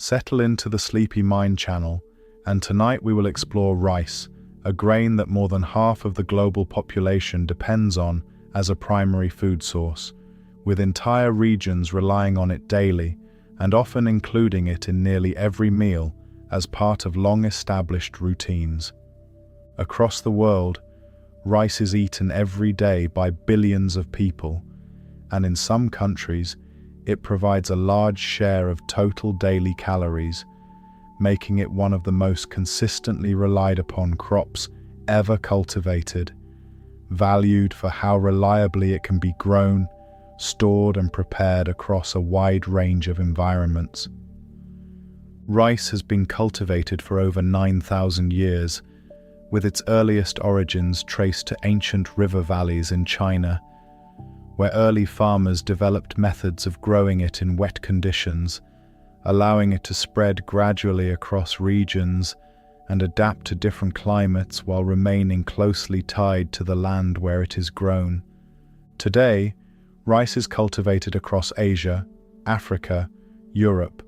Settle into the Sleepy Mind channel, and tonight we will explore rice, a grain that more than half of the global population depends on as a primary food source, with entire regions relying on it daily and often including it in nearly every meal as part of long-established routines. Across the world, rice is eaten every day by billions of people, and in some countries, it provides a large share of total daily calories, making it one of the most consistently relied upon crops ever cultivated, valued for how reliably it can be grown, stored and prepared across a wide range of environments. Rice has been cultivated for over 9,000 years, with its earliest origins traced to ancient river valleys in China, where early farmers developed methods of growing it in wet conditions, allowing it to spread gradually across regions and adapt to different climates while remaining closely tied to the land where it is grown. Today, rice is cultivated across Asia, Africa, Europe,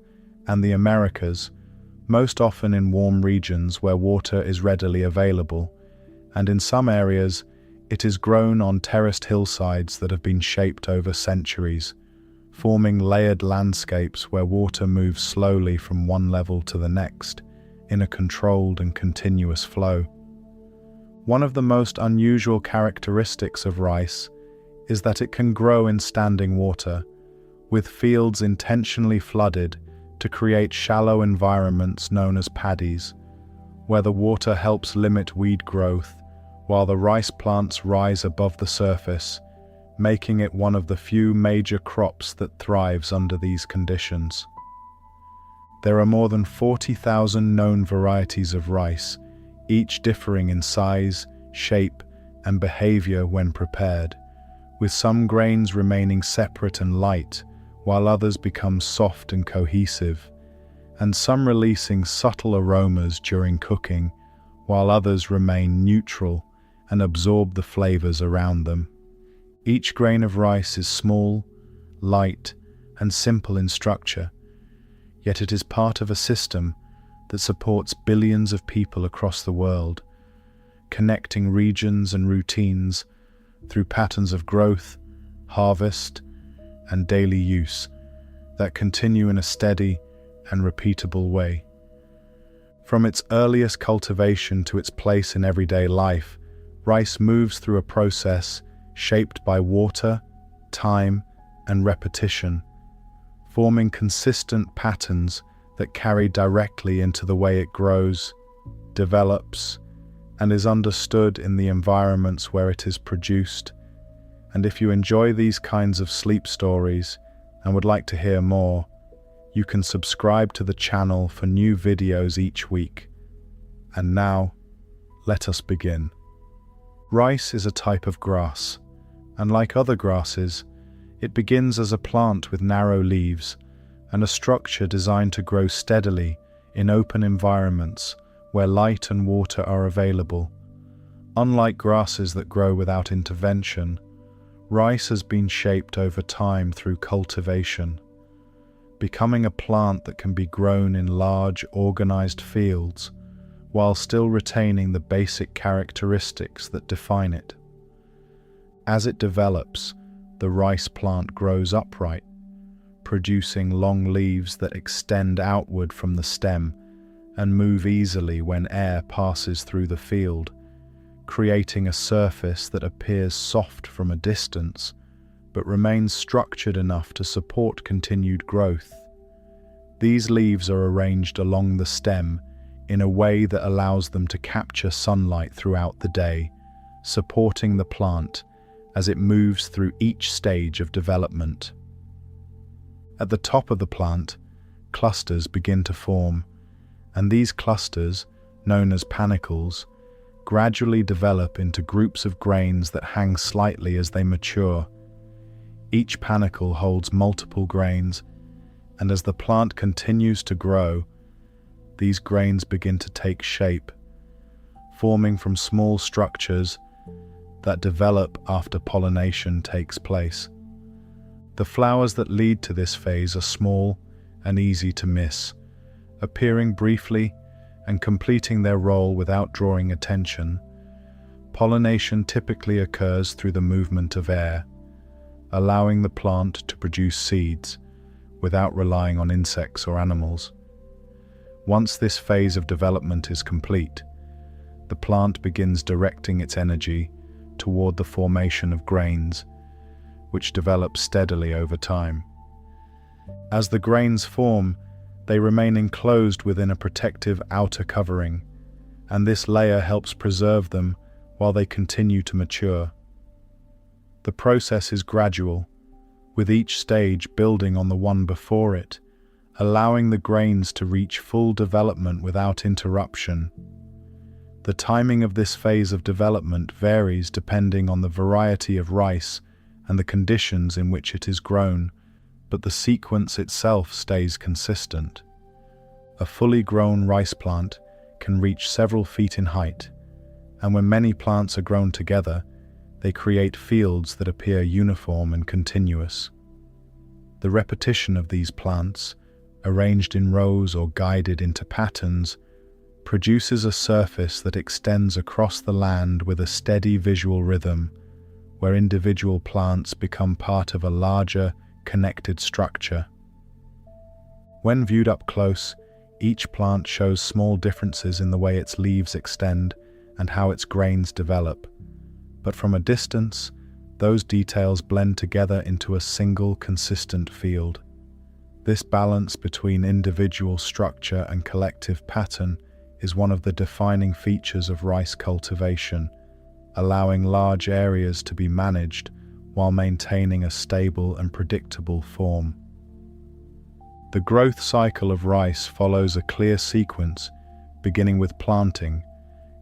and the Americas, most often in warm regions where water is readily available, and in some areas, it is grown on terraced hillsides that have been shaped over centuries, forming layered landscapes where water moves slowly from one level to the next in a controlled and continuous flow. One of the most unusual characteristics of rice is that it can grow in standing water, with fields intentionally flooded to create shallow environments known as paddies, where the water helps limit weed growth while the rice plants rise above the surface, making it one of the few major crops that thrives under these conditions. There are more than 40,000 known varieties of rice, each differing in size, shape, and behavior when prepared, with some grains remaining separate and light, while others become soft and cohesive, and some releasing subtle aromas during cooking, while others remain neutral and absorb the flavors around them. Each grain of rice is small, light, and simple in structure, yet it is part of a system that supports billions of people across the world, connecting regions and routines through patterns of growth, harvest, and daily use that continue in a steady and repeatable way. From its earliest cultivation to its place in everyday life, rice moves through a process shaped by water, time, and repetition, forming consistent patterns that carry directly into the way it grows, develops, and is understood in the environments where it is produced. And if you enjoy these kinds of sleep stories and would like to hear more, you can subscribe to the channel for new videos each week. And now, let us begin. Rice is a type of grass, and like other grasses, it begins as a plant with narrow leaves and a structure designed to grow steadily in open environments where light and water are available. Unlike grasses that grow without intervention, rice has been shaped over time through cultivation, becoming a plant that can be grown in large, organized fields while still retaining the basic characteristics that define it. As it develops, the rice plant grows upright, producing long leaves that extend outward from the stem and move easily when air passes through the field, creating a surface that appears soft from a distance, but remains structured enough to support continued growth. These leaves are arranged along the stem in a way that allows them to capture sunlight throughout the day, supporting the plant as it moves through each stage of development. At the top of the plant, clusters begin to form, and these clusters, known as panicles, gradually develop into groups of grains that hang slightly as they mature. Each panicle holds multiple grains, and as the plant continues to grow, these grains begin to take shape, forming from small structures that develop after pollination takes place. The flowers that lead to this phase are small and easy to miss, appearing briefly and completing their role without drawing attention. Pollination typically occurs through the movement of air, allowing the plant to produce seeds without relying on insects or animals. Once this phase of development is complete, the plant begins directing its energy toward the formation of grains, which develop steadily over time. As the grains form, they remain enclosed within a protective outer covering, and this layer helps preserve them while they continue to mature. The process is gradual, with each stage building on the one before it, allowing the grains to reach full development without interruption. The timing of this phase of development varies depending on the variety of rice and the conditions in which it is grown, but the sequence itself stays consistent. A fully grown rice plant can reach several feet in height, and when many plants are grown together, they create fields that appear uniform and continuous. The repetition of these plants, arranged in rows or guided into patterns, produces a surface that extends across the land with a steady visual rhythm, where individual plants become part of a larger, connected structure. When viewed up close, each plant shows small differences in the way its leaves extend and how its grains develop. But from a distance, those details blend together into a single, consistent field. This balance between individual structure and collective pattern is one of the defining features of rice cultivation, allowing large areas to be managed while maintaining a stable and predictable form. The growth cycle of rice follows a clear sequence, beginning with planting,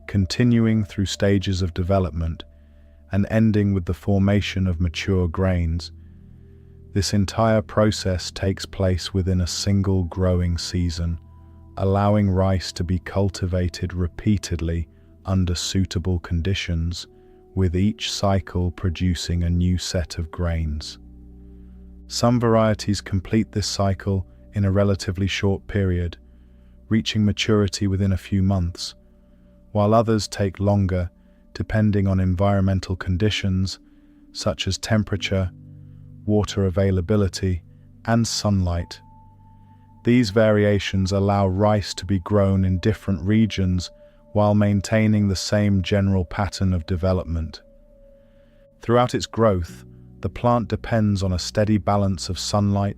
continuing through stages of development, and ending with the formation of mature grains. This entire process takes place within a single growing season, allowing rice to be cultivated repeatedly under suitable conditions, with each cycle producing a new set of grains. Some varieties complete this cycle in a relatively short period, reaching maturity within a few months, while others take longer, depending on environmental conditions such as temperature, water availability, and sunlight. These variations allow rice to be grown in different regions while maintaining the same general pattern of development. Throughout its growth, the plant depends on a steady balance of sunlight,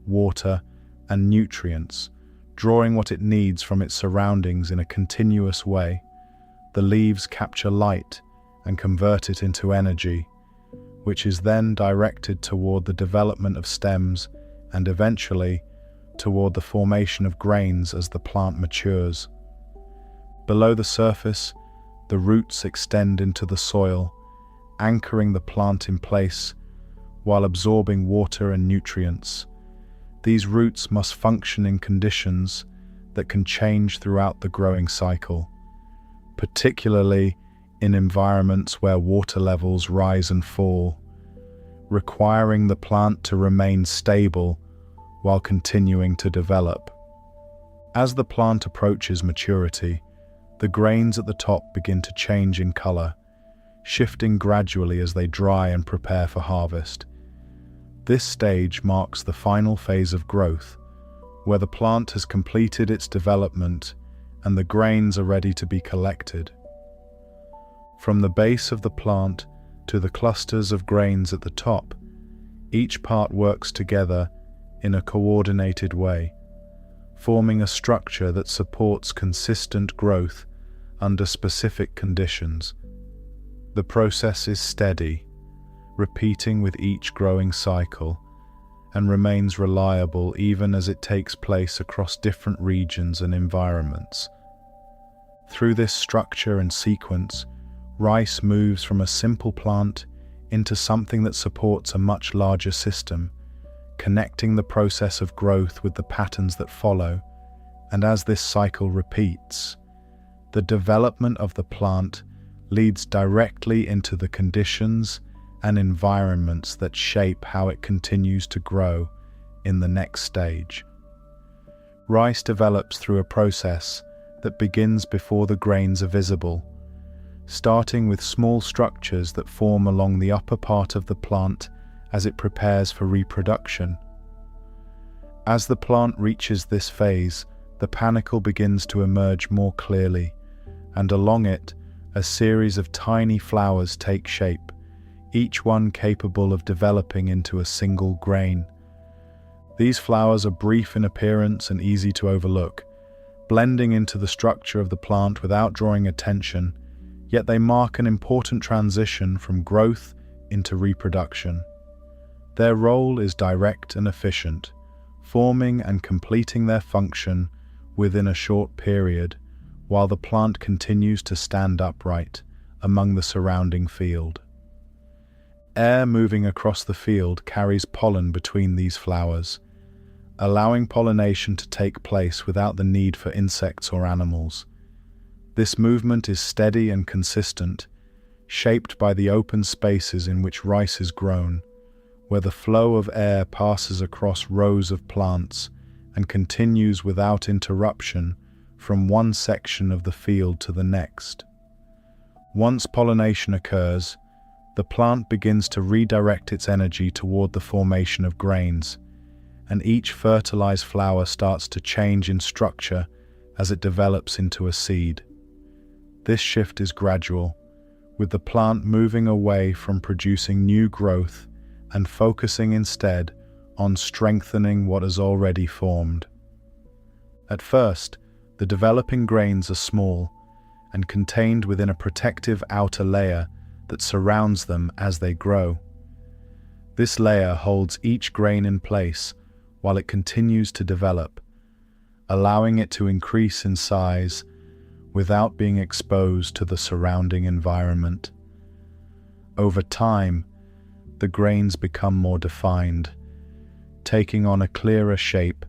water, and nutrients, drawing what it needs from its surroundings in a continuous way. The leaves capture light and convert it into energy, which is then directed toward the development of stems and eventually toward the formation of grains as the plant matures. Below the surface, the roots extend into the soil, anchoring the plant in place while absorbing water and nutrients. These roots must function in conditions that can change throughout the growing cycle, particularly in environments where water levels rise and fall, requiring the plant to remain stable while continuing to develop. As the plant approaches maturity, the grains at the top begin to change in color, shifting gradually as they dry and prepare for harvest. This stage marks the final phase of growth, where the plant has completed its development and the grains are ready to be collected. From the base of the plant to the clusters of grains at the top, each part works together in a coordinated way, forming a structure that supports consistent growth under specific conditions. The process is steady, repeating with each growing cycle, and remains reliable even as it takes place across different regions and environments. Through this structure and sequence, rice moves from a simple plant into something that supports a much larger system, connecting the process of growth with the patterns that follow. And as this cycle repeats, the development of the plant leads directly into the conditions and environments that shape how it continues to grow in the next stage. Rice develops through a process that begins before the grains are visible, starting with small structures that form along the upper part of the plant as it prepares for reproduction. As the plant reaches this phase, the panicle begins to emerge more clearly, and along it, a series of tiny flowers take shape, each one capable of developing into a single grain. These flowers are brief in appearance and easy to overlook, blending into the structure of the plant without drawing attention, yet they mark an important transition from growth into reproduction. Their role is direct and efficient, forming and completing their function within a short period, while the plant continues to stand upright among the surrounding field. Air moving across the field carries pollen between these flowers, allowing pollination to take place without the need for insects or animals. This movement is steady and consistent, shaped by the open spaces in which rice is grown, where the flow of air passes across rows of plants and continues without interruption from one section of the field to the next. Once pollination occurs, the plant begins to redirect its energy toward the formation of grains, and each fertilized flower starts to change in structure as it develops into a seed. This shift is gradual, with the plant moving away from producing new growth and focusing instead on strengthening what has already formed. At first, the developing grains are small and contained within a protective outer layer that surrounds them as they grow. This layer holds each grain in place while it continues to develop, allowing it to increase in size without being exposed to the surrounding environment. Over time, the grains become more defined, taking on a clearer shape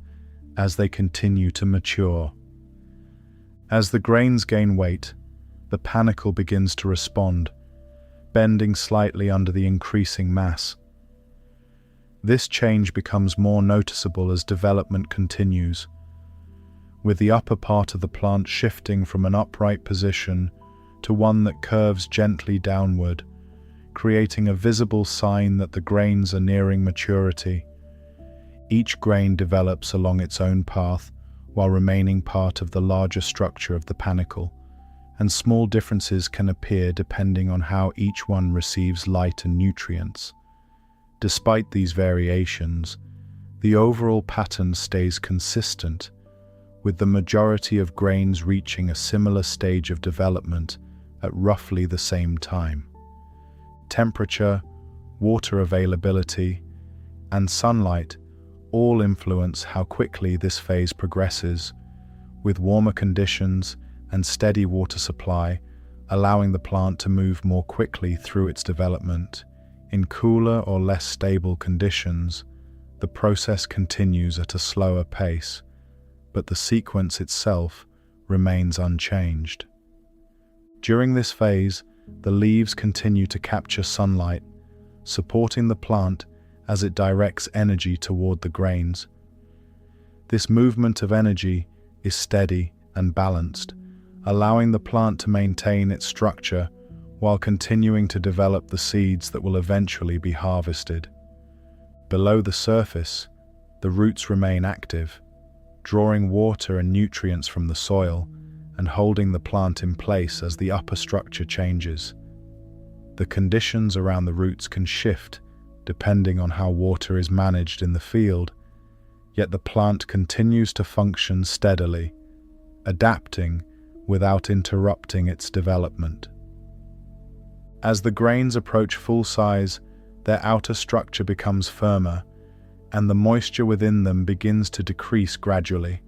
as they continue to mature. As the grains gain weight, the panicle begins to respond, bending slightly under the increasing mass. This change becomes more noticeable as development continues, with the upper part of the plant shifting from an upright position to one that curves gently downward, creating a visible sign that the grains are nearing maturity. Each grain develops along its own path while remaining part of the larger structure of the panicle, and small differences can appear depending on how each one receives light and nutrients. Despite these variations, the overall pattern stays consistent, with the majority of grains reaching a similar stage of development at roughly the same time. Temperature, water availability, and sunlight all influence how quickly this phase progresses, with warmer conditions and steady water supply allowing the plant to move more quickly through its development. In cooler or less stable conditions, the process continues at a slower pace, but the sequence itself remains unchanged. During this phase, the leaves continue to capture sunlight, supporting the plant as it directs energy toward the grains. This movement of energy is steady and balanced, allowing the plant to maintain its structure while continuing to develop the seeds that will eventually be harvested. Below the surface, the roots remain active, drawing water and nutrients from the soil and holding the plant in place as the upper structure changes. The conditions around the roots can shift depending on how water is managed in the field, yet the plant continues to function steadily, adapting without interrupting its development. As the grains approach full size, their outer structure becomes firmer, and the moisture within them begins to decrease gradually.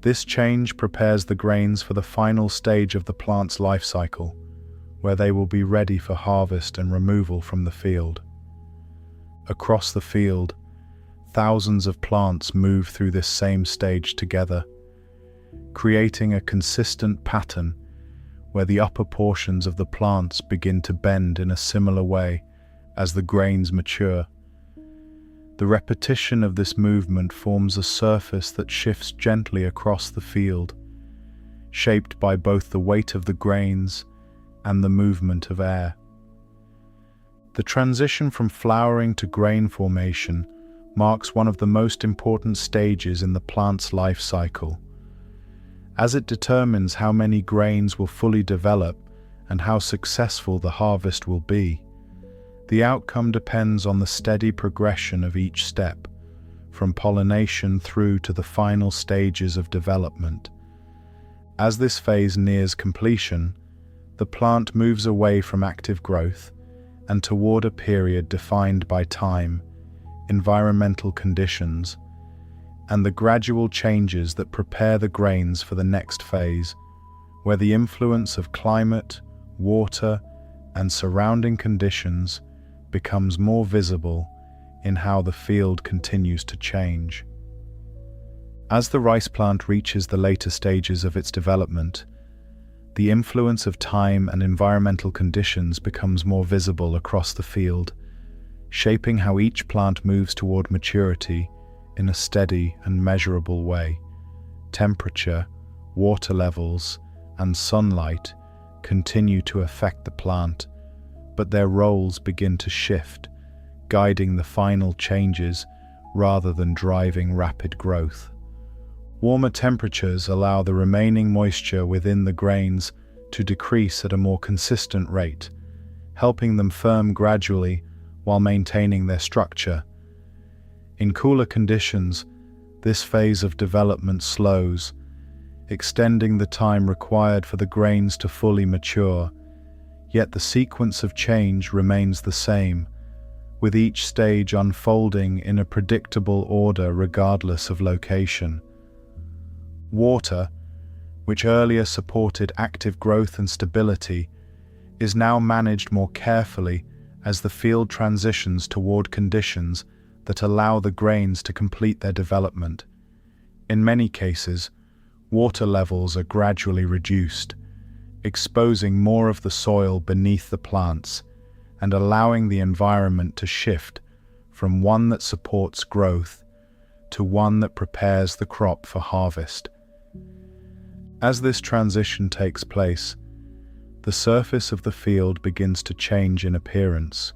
This change prepares the grains for the final stage of the plant's life cycle, where they will be ready for harvest and removal from the field. Across the field, thousands of plants move through this same stage together, creating a consistent pattern where the upper portions of the plants begin to bend in a similar way as the grains mature. The repetition of this movement forms a surface that shifts gently across the field, shaped by both the weight of the grains and the movement of air. The transition from flowering to grain formation marks one of the most important stages in the plant's life cycle, as it determines how many grains will fully develop and how successful the harvest will be. The outcome depends on the steady progression of each step, from pollination through to the final stages of development. As this phase nears completion, the plant moves away from active growth and toward a period defined by time, environmental conditions, and the gradual changes that prepare the grains for the next phase, where the influence of climate, water, and surrounding conditions becomes more visible in how the field continues to change. As the rice plant reaches the later stages of its development, the influence of time and environmental conditions becomes more visible across the field, shaping how each plant moves toward maturity in a steady and measurable way. Temperature, water levels, and sunlight continue to affect the plant, but their roles begin to shift, guiding the final changes rather than driving rapid growth. Warmer temperatures allow the remaining moisture within the grains to decrease at a more consistent rate, helping them firm gradually while maintaining their structure. In cooler conditions, this phase of development slows, extending the time required for the grains to fully mature, yet the sequence of change remains the same, with each stage unfolding in a predictable order regardless of location. Water, which earlier supported active growth and stability, is now managed more carefully as the field transitions toward conditions that allow the grains to complete their development. In many cases, water levels are gradually reduced, exposing more of the soil beneath the plants and allowing the environment to shift from one that supports growth to one that prepares the crop for harvest. As this transition takes place, the surface of the field begins to change in appearance,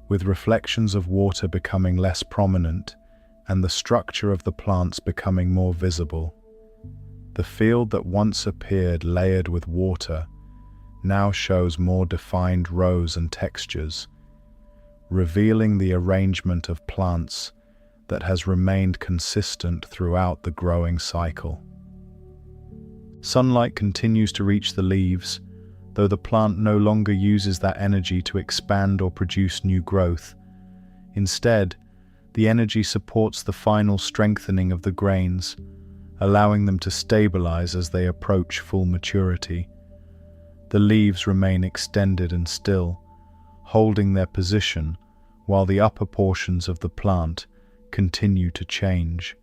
with reflections of water becoming less prominent and the structure of the plants becoming more visible. The field that once appeared layered with water now shows more defined rows and textures, revealing the arrangement of plants that has remained consistent throughout the growing cycle. Sunlight continues to reach the leaves, though the plant no longer uses that energy to expand or produce new growth. Instead, the energy supports the final strengthening of the grains, allowing them to stabilize as they approach full maturity. The leaves remain extended and still, holding their position while the upper portions of the plant continue to change.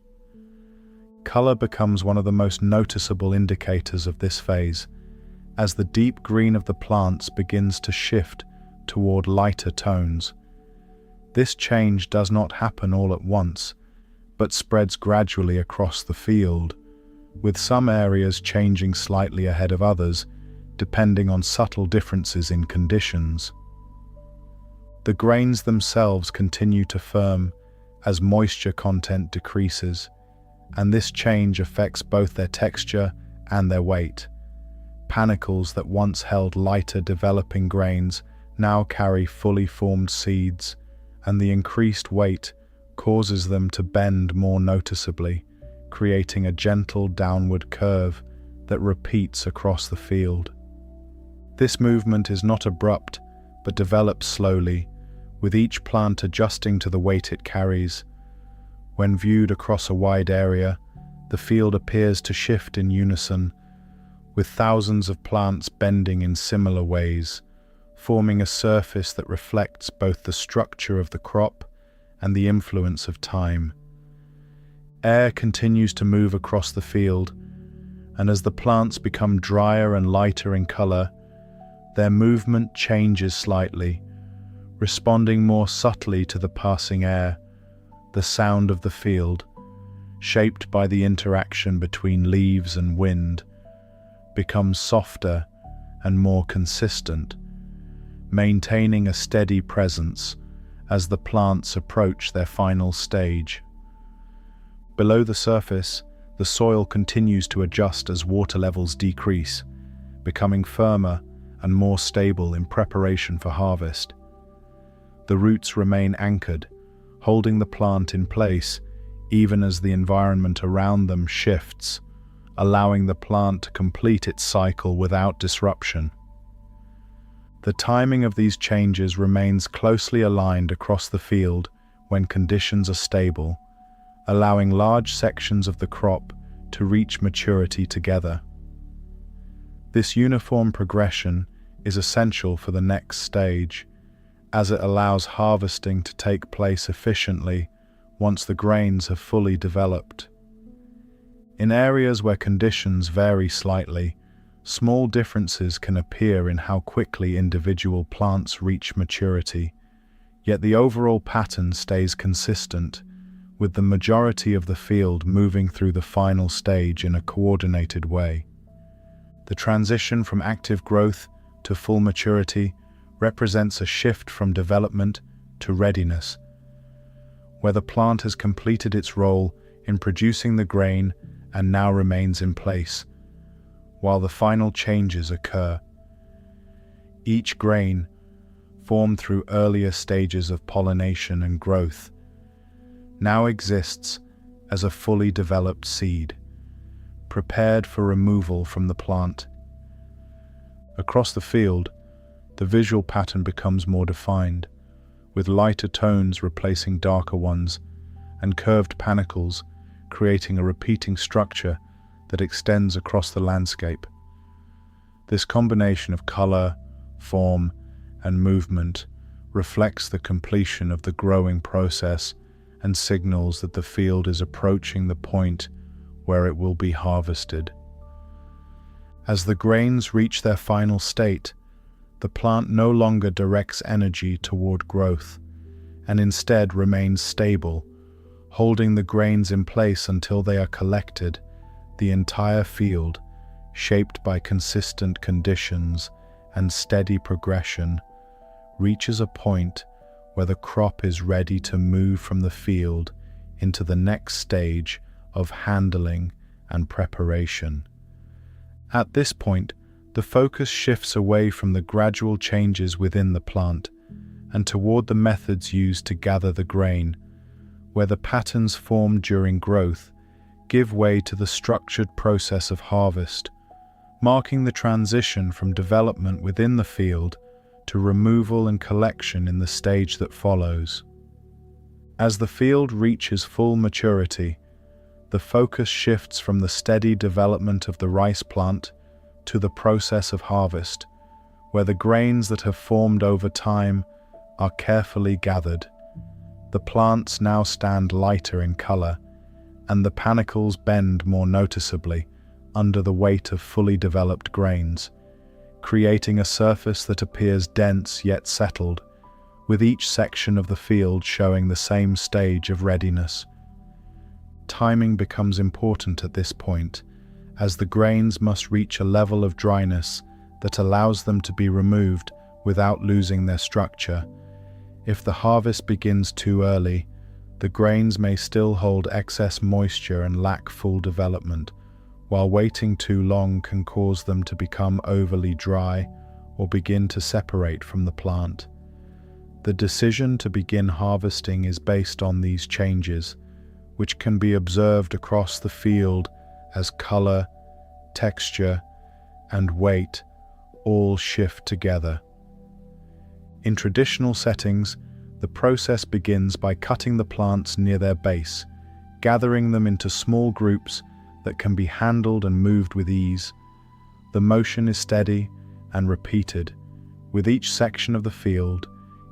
Color becomes one of the most noticeable indicators of this phase, as the deep green of the plants begins to shift toward lighter tones. This change does not happen all at once, but spreads gradually across the field, with some areas changing slightly ahead of others, depending on subtle differences in conditions. The grains themselves continue to firm as moisture content decreases, and this change affects both their texture and their weight. Panicles that once held lighter developing grains now carry fully formed seeds, and the increased weight causes them to bend more noticeably, creating a gentle downward curve that repeats across the field. This movement is not abrupt, but develops slowly, with each plant adjusting to the weight it carries. When viewed across a wide area, the field appears to shift in unison, with thousands of plants bending in similar ways, forming a surface that reflects both the structure of the crop and the influence of time. Air continues to move across the field, and as the plants become drier and lighter in color, their movement changes slightly, responding more subtly to the passing air, the sound of the field, shaped by the interaction between leaves and wind, becomes softer and more consistent, maintaining a steady presence as the plants approach their final stage. Below the surface, the soil continues to adjust as water levels decrease, becoming firmer and more stable in preparation for harvest. The roots remain anchored, holding the plant in place even as the environment around them shifts, allowing the plant to complete its cycle without disruption. The timing of these changes remains closely aligned across the field when conditions are stable, allowing large sections of the crop to reach maturity together. This uniform progression is essential for the next stage, as it allows harvesting to take place efficiently once the grains have fully developed. In areas where conditions vary slightly, small differences can appear in how quickly individual plants reach maturity, yet the overall pattern stays consistent, with the majority of the field moving through the final stage in a coordinated way. The transition from active growth to full maturity represents a shift from development to readiness, where the plant has completed its role in producing the grain and now remains in place, while the final changes occur. Each grain, formed through earlier stages of pollination and growth, now exists as a fully developed seed, prepared for removal from the plant. Across the field, the visual pattern becomes more defined, with lighter tones replacing darker ones, and curved panicles creating a repeating structure that extends across the landscape. This combination of color, form, and movement reflects the completion of the growing process and signals that the field is approaching the point where it will be harvested. As the grains reach their final state, the plant no longer directs energy toward growth, and instead remains stable, holding the grains in place until they are collected. The entire field, shaped by consistent conditions and steady progression, reaches a point where the crop is ready to move from the field into the next stage of handling and preparation. At this point, the focus shifts away from the gradual changes within the plant and toward the methods used to gather the grain, where the patterns formed during growth give way to the structured process of harvest, marking the transition from development within the field to removal and collection in the stage that follows. As the field reaches full maturity, the focus shifts from the steady development of the rice plant to the process of harvest, where the grains that have formed over time are carefully gathered. The plants now stand lighter in color, and the panicles bend more noticeably under the weight of fully developed grains, creating a surface that appears dense yet settled, with each section of the field showing the same stage of readiness. Timing becomes important at this point, as the grains must reach a level of dryness that allows them to be removed without losing their structure. If the harvest begins too early, the grains may still hold excess moisture and lack full development, while waiting too long can cause them to become overly dry or begin to separate from the plant. The decision to begin harvesting is based on these changes, which can be observed across the field as color, texture, and weight all shift together. In traditional settings, the process begins by cutting the plants near their base, gathering them into small groups that can be handled and moved with ease. The motion is steady and repeated, with each section of the field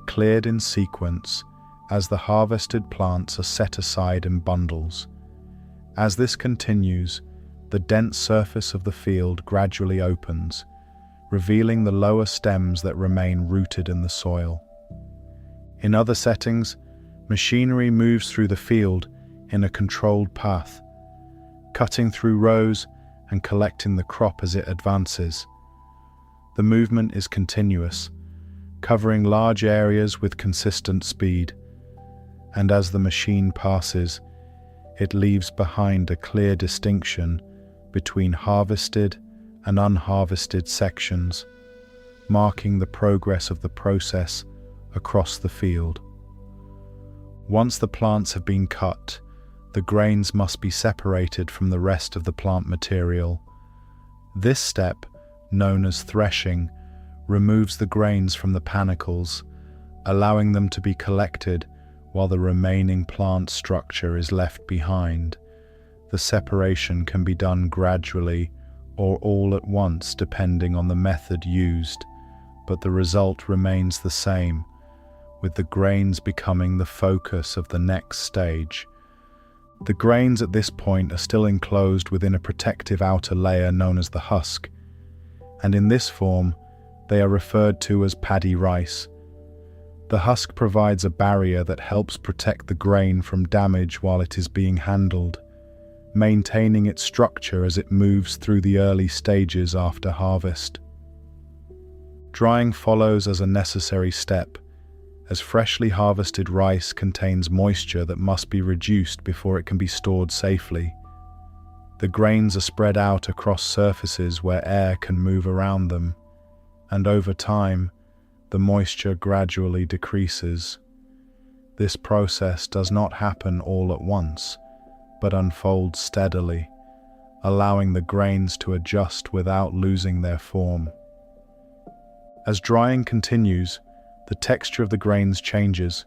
cleared in sequence as the harvested plants are set aside in bundles. As this continues, the dense surface of the field gradually opens, revealing the lower stems that remain rooted in the soil. In other settings, Machinery moves through the field in a controlled path, cutting through rows and collecting the crop as it advances. The movement is continuous, covering large areas with consistent speed, and as the machine passes, it leaves behind a clear distinction between harvested and unharvested sections, marking the progress of the process across the field. Once the plants have been cut, the grains must be separated from the rest of the plant material. This step, known as threshing, removes the grains from the panicles, allowing them to be collected while the remaining plant structure is left behind. The separation can be done gradually or all at once depending on the method used, but the result remains the same, with the grains becoming the focus of the next stage. The grains at this point are still enclosed within a protective outer layer known as the husk, and in this form they are referred to as paddy rice. The husk provides a barrier that helps protect the grain from damage while it is being handled, maintaining its structure as it moves through the early stages after harvest. Drying follows as a necessary step, as freshly harvested rice contains moisture that must be reduced before it can be stored safely. The grains are spread out across surfaces where air can move around them, and over time, the moisture gradually decreases. This process does not happen all at once, but unfolds steadily, allowing the grains to adjust without losing their form. As drying continues, the texture of the grains changes,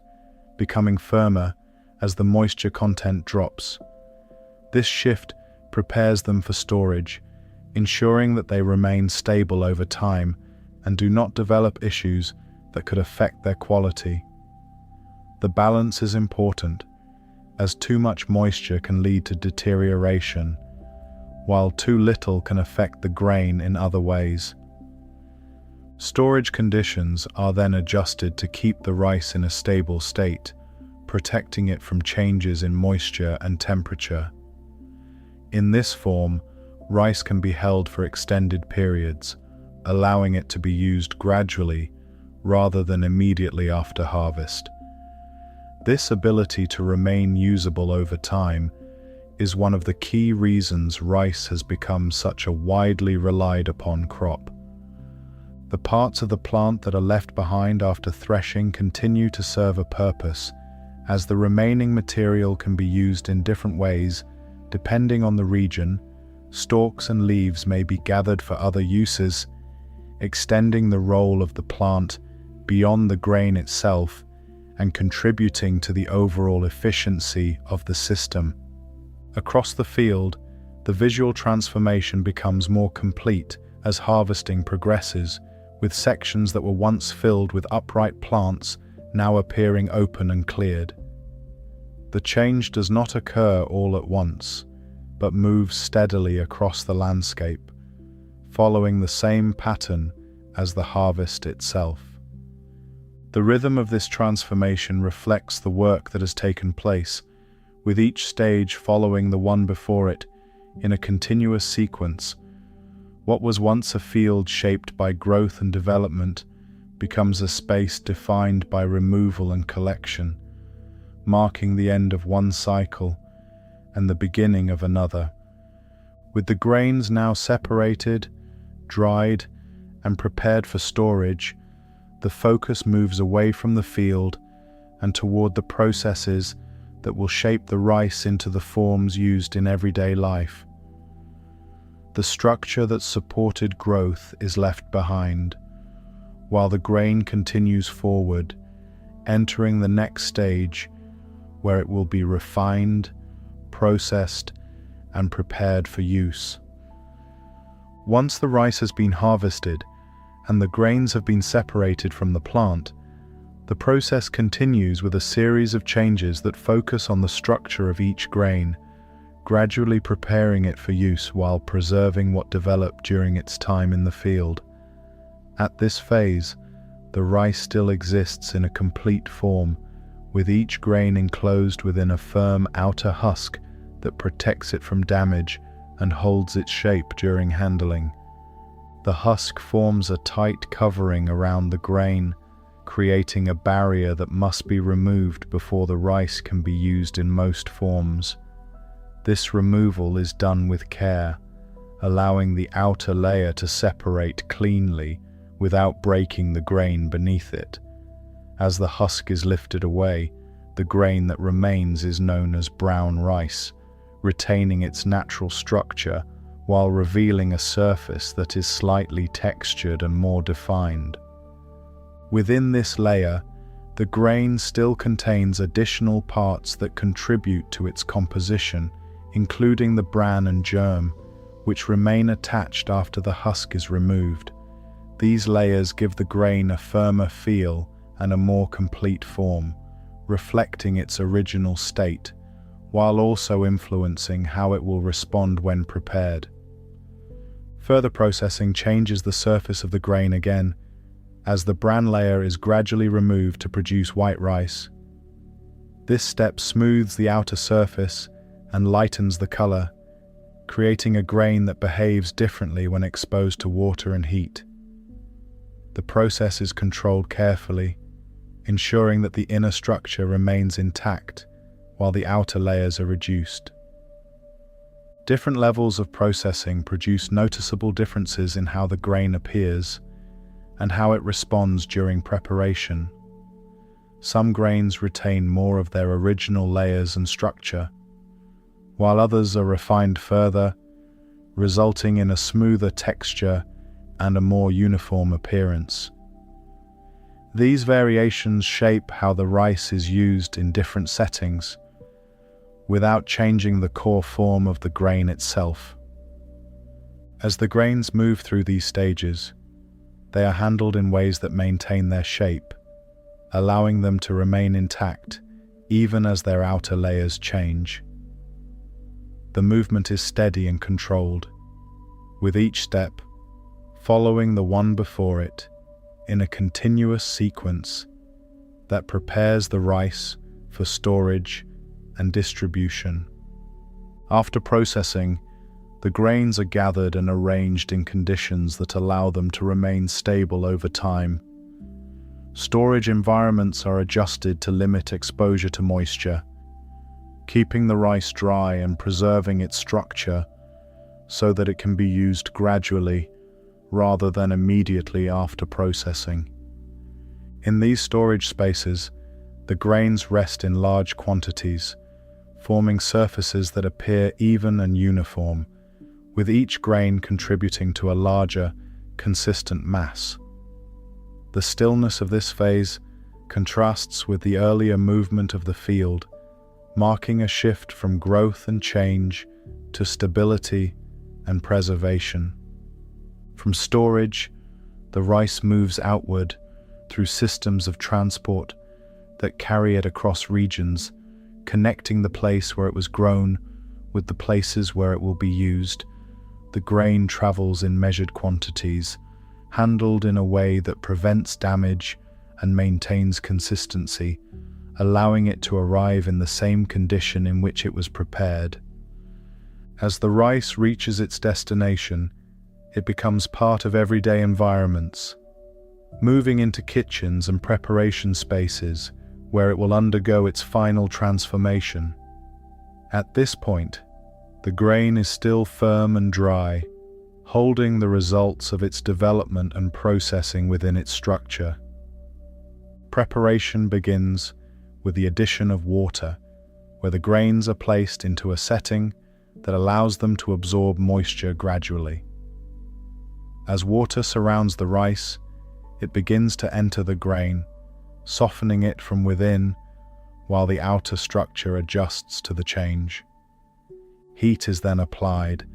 becoming firmer as the moisture content drops. This shift prepares them for storage, ensuring that they remain stable over time and do not develop issues that could affect their quality. The balance is important, as too much moisture can lead to deterioration, while too little can affect the grain in other ways. Storage conditions are then adjusted to keep the rice in a stable state, protecting it from changes in moisture and temperature. In this form, rice can be held for extended periods, allowing it to be used gradually rather than immediately after harvest. This ability to remain usable over time is one of the key reasons rice has become such a widely relied upon crop. The parts of the plant that are left behind after threshing continue to serve a purpose, as the remaining material can be used in different ways depending on the region. Stalks and leaves may be gathered for other uses, extending the role of the plant beyond the grain itself and contributing to the overall efficiency of the system. Across the field, the visual transformation becomes more complete as harvesting progresses, with sections that were once filled with upright plants now appearing open and cleared. The change does not occur all at once, but moves steadily across the landscape, following the same pattern as the harvest itself. The rhythm of this transformation reflects the work that has taken place, with each stage following the one before it in a continuous sequence. What was once a field shaped by growth and development becomes a space defined by removal and collection, marking the end of one cycle and the beginning of another. With the grains now separated, dried, and prepared for storage, the focus moves away from the field and toward the processes that will shape the rice into the forms used in everyday life. The structure that supported growth is left behind, while the grain continues forward, entering the next stage where it will be refined, processed, and prepared for use. Once the rice has been harvested and the grains have been separated from the plant, the process continues with a series of changes that focus on the structure of each grain, gradually preparing it for use while preserving what developed during its time in the field. At this phase, the rice still exists in a complete form, with each grain enclosed within a firm outer husk that protects it from damage and holds its shape during handling. The husk forms a tight covering around the grain, creating a barrier that must be removed before the rice can be used in most forms. This removal is done with care, allowing the outer layer to separate cleanly without breaking the grain beneath it. As the husk is lifted away, the grain that remains is known as brown rice, retaining its natural structure while revealing a surface that is slightly textured and more defined. Within this layer, the grain still contains additional parts that contribute to its composition, including the bran and germ, which remain attached after the husk is removed. These layers give the grain a firmer feel and a more complete form, reflecting its original state, while also influencing how it will respond when prepared. Further processing changes the surface of the grain again, as the bran layer is gradually removed to produce white rice. This step smooths the outer surface and lightens the color, creating a grain that behaves differently when exposed to water and heat. The process is controlled carefully, ensuring that the inner structure remains intact while the outer layers are reduced. Different levels of processing produce noticeable differences in how the grain appears and how it responds during preparation. Some grains retain more of their original layers and structure, while others are refined further, resulting in a smoother texture and a more uniform appearance. These variations shape how the rice is used in different settings, without changing the core form of the grain itself. As the grains move through these stages, they are handled in ways that maintain their shape, allowing them to remain intact even as their outer layers change. The movement is steady and controlled, with each step following the one before it in a continuous sequence that prepares the rice for storage and distribution. After processing, the grains are gathered and arranged in conditions that allow them to remain stable over time. Storage environments are adjusted to limit exposure to moisture, keeping the rice dry and preserving its structure so that it can be used gradually rather than immediately after processing. In these storage spaces, the grains rest in large quantities, forming surfaces that appear even and uniform, with each grain contributing to a larger, consistent mass. The stillness of this phase contrasts with the earlier movement of the field, marking a shift from growth and change to stability and preservation. From storage, the rice moves outward through systems of transport that carry it across regions, connecting the place where it was grown with the places where it will be used. The grain travels in measured quantities, handled in a way that prevents damage and maintains consistency, allowing it to arrive in the same condition in which it was prepared. As the rice reaches its destination, it becomes part of everyday environments, moving into kitchens and preparation spaces where it will undergo its final transformation. At this point, the grain is still firm and dry, holding the results of its development and processing within its structure. Preparation begins with the addition of water, where the grains are placed into a setting that allows them to absorb moisture gradually. As water surrounds the rice, it begins to enter the grain, softening it from within, while the outer structure adjusts to the change. Heat is then applied,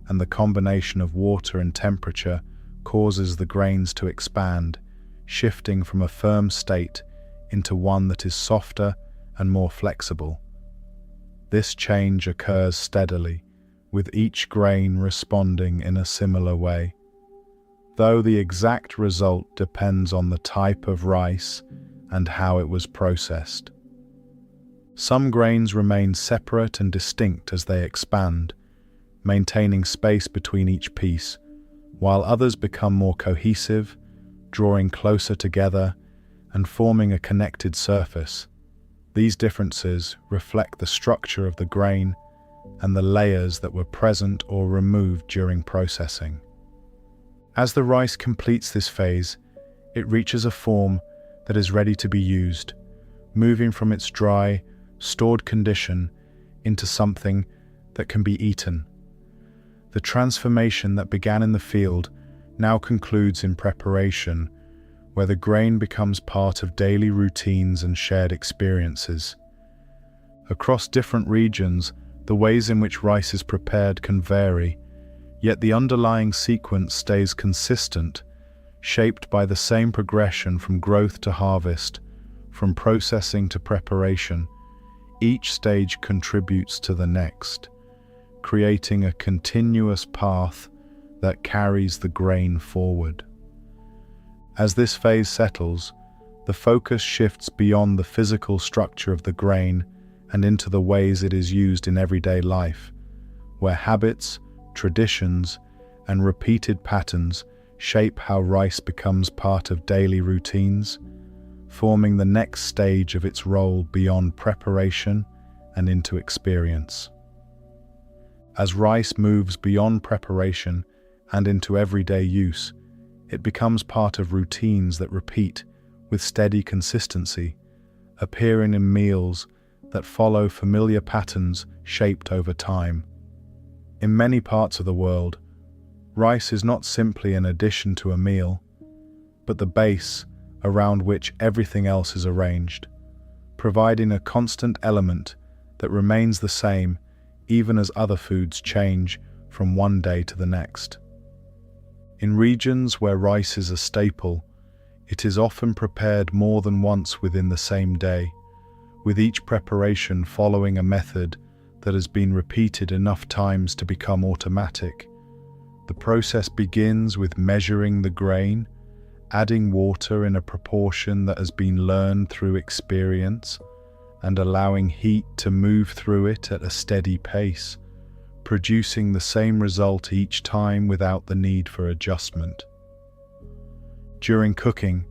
and the combination of water and temperature causes the grains to expand, shifting from a firm state into one that is softer and more flexible. This change occurs steadily, with each grain responding in a similar way, though the exact result depends on the type of rice and how it was processed. Some grains remain separate and distinct as they expand, maintaining space between each piece, while others become more cohesive, drawing closer together and forming a connected surface. These differences reflect the structure of the grain and the layers that were present or removed during processing. As the rice completes this phase, it reaches a form that is ready to be used, moving from its dry, stored condition into something that can be eaten. The transformation that began in the field now concludes in preparation, where the grain becomes part of daily routines and shared experiences. Across different regions, the ways in which rice is prepared can vary, yet the underlying sequence stays consistent, shaped by the same progression from growth to harvest, from processing to preparation. Each stage contributes to the next, creating a continuous path that carries the grain forward. As this phase settles, the focus shifts beyond the physical structure of the grain and into the ways it is used in everyday life, where habits, traditions, and repeated patterns shape how rice becomes part of daily routines, forming the next stage of its role beyond preparation and into experience. As rice moves beyond preparation and into everyday use, it becomes part of routines that repeat with steady consistency, appearing in meals that follow familiar patterns shaped over time. In many parts of the world, rice is not simply an addition to a meal, but the base around which everything else is arranged, providing a constant element that remains the same even as other foods change from one day to the next. In regions where rice is a staple, it is often prepared more than once within the same day, with each preparation following a method that has been repeated enough times to become automatic. The process begins with measuring the grain, adding water in a proportion that has been learned through experience, and allowing heat to move through it at a steady pace, producing the same result each time without the need for adjustment. During cooking,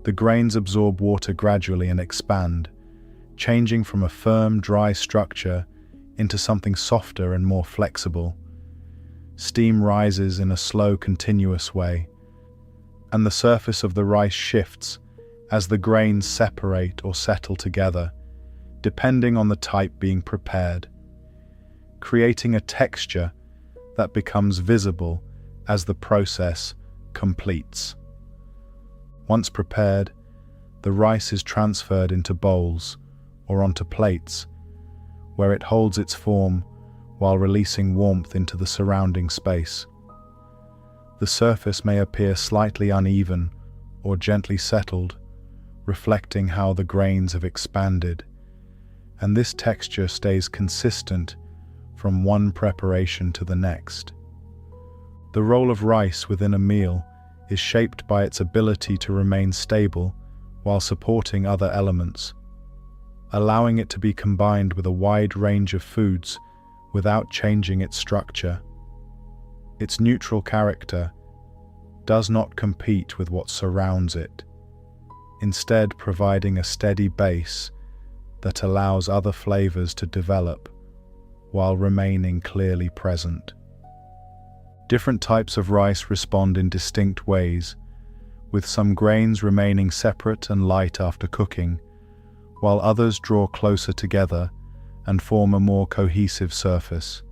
the grains absorb water gradually and expand, changing from a firm, dry structure into something softer and more flexible. Steam rises in a slow, continuous way, and the surface of the rice shifts as the grains separate or settle together, depending on the type being prepared, creating a texture that becomes visible as the process completes. Once prepared, the rice is transferred into bowls or onto plates, where it holds its form while releasing warmth into the surrounding space. The surface may appear slightly uneven or gently settled, reflecting how the grains have expanded, and this texture stays consistent from one preparation to the next. The role of rice within a meal is shaped by its ability to remain stable while supporting other elements, allowing it to be combined with a wide range of foods without changing its structure. Its neutral character does not compete with what surrounds it, instead providing a steady base that allows other flavors to develop while remaining clearly present. Different types of rice respond in distinct ways, with some grains remaining separate and light after cooking, while others draw closer together and form a more cohesive surface.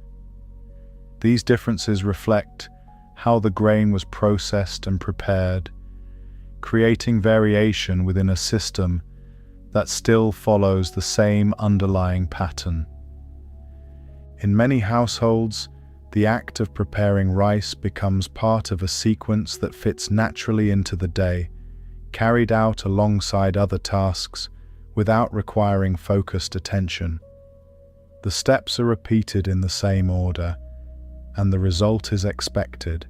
These differences reflect how the grain was processed and prepared, creating variation within a system that still follows the same underlying pattern. In many households, the act of preparing rice becomes part of a sequence that fits naturally into the day, carried out alongside other tasks without requiring focused attention. The steps are repeated in the same order, and the result is expected,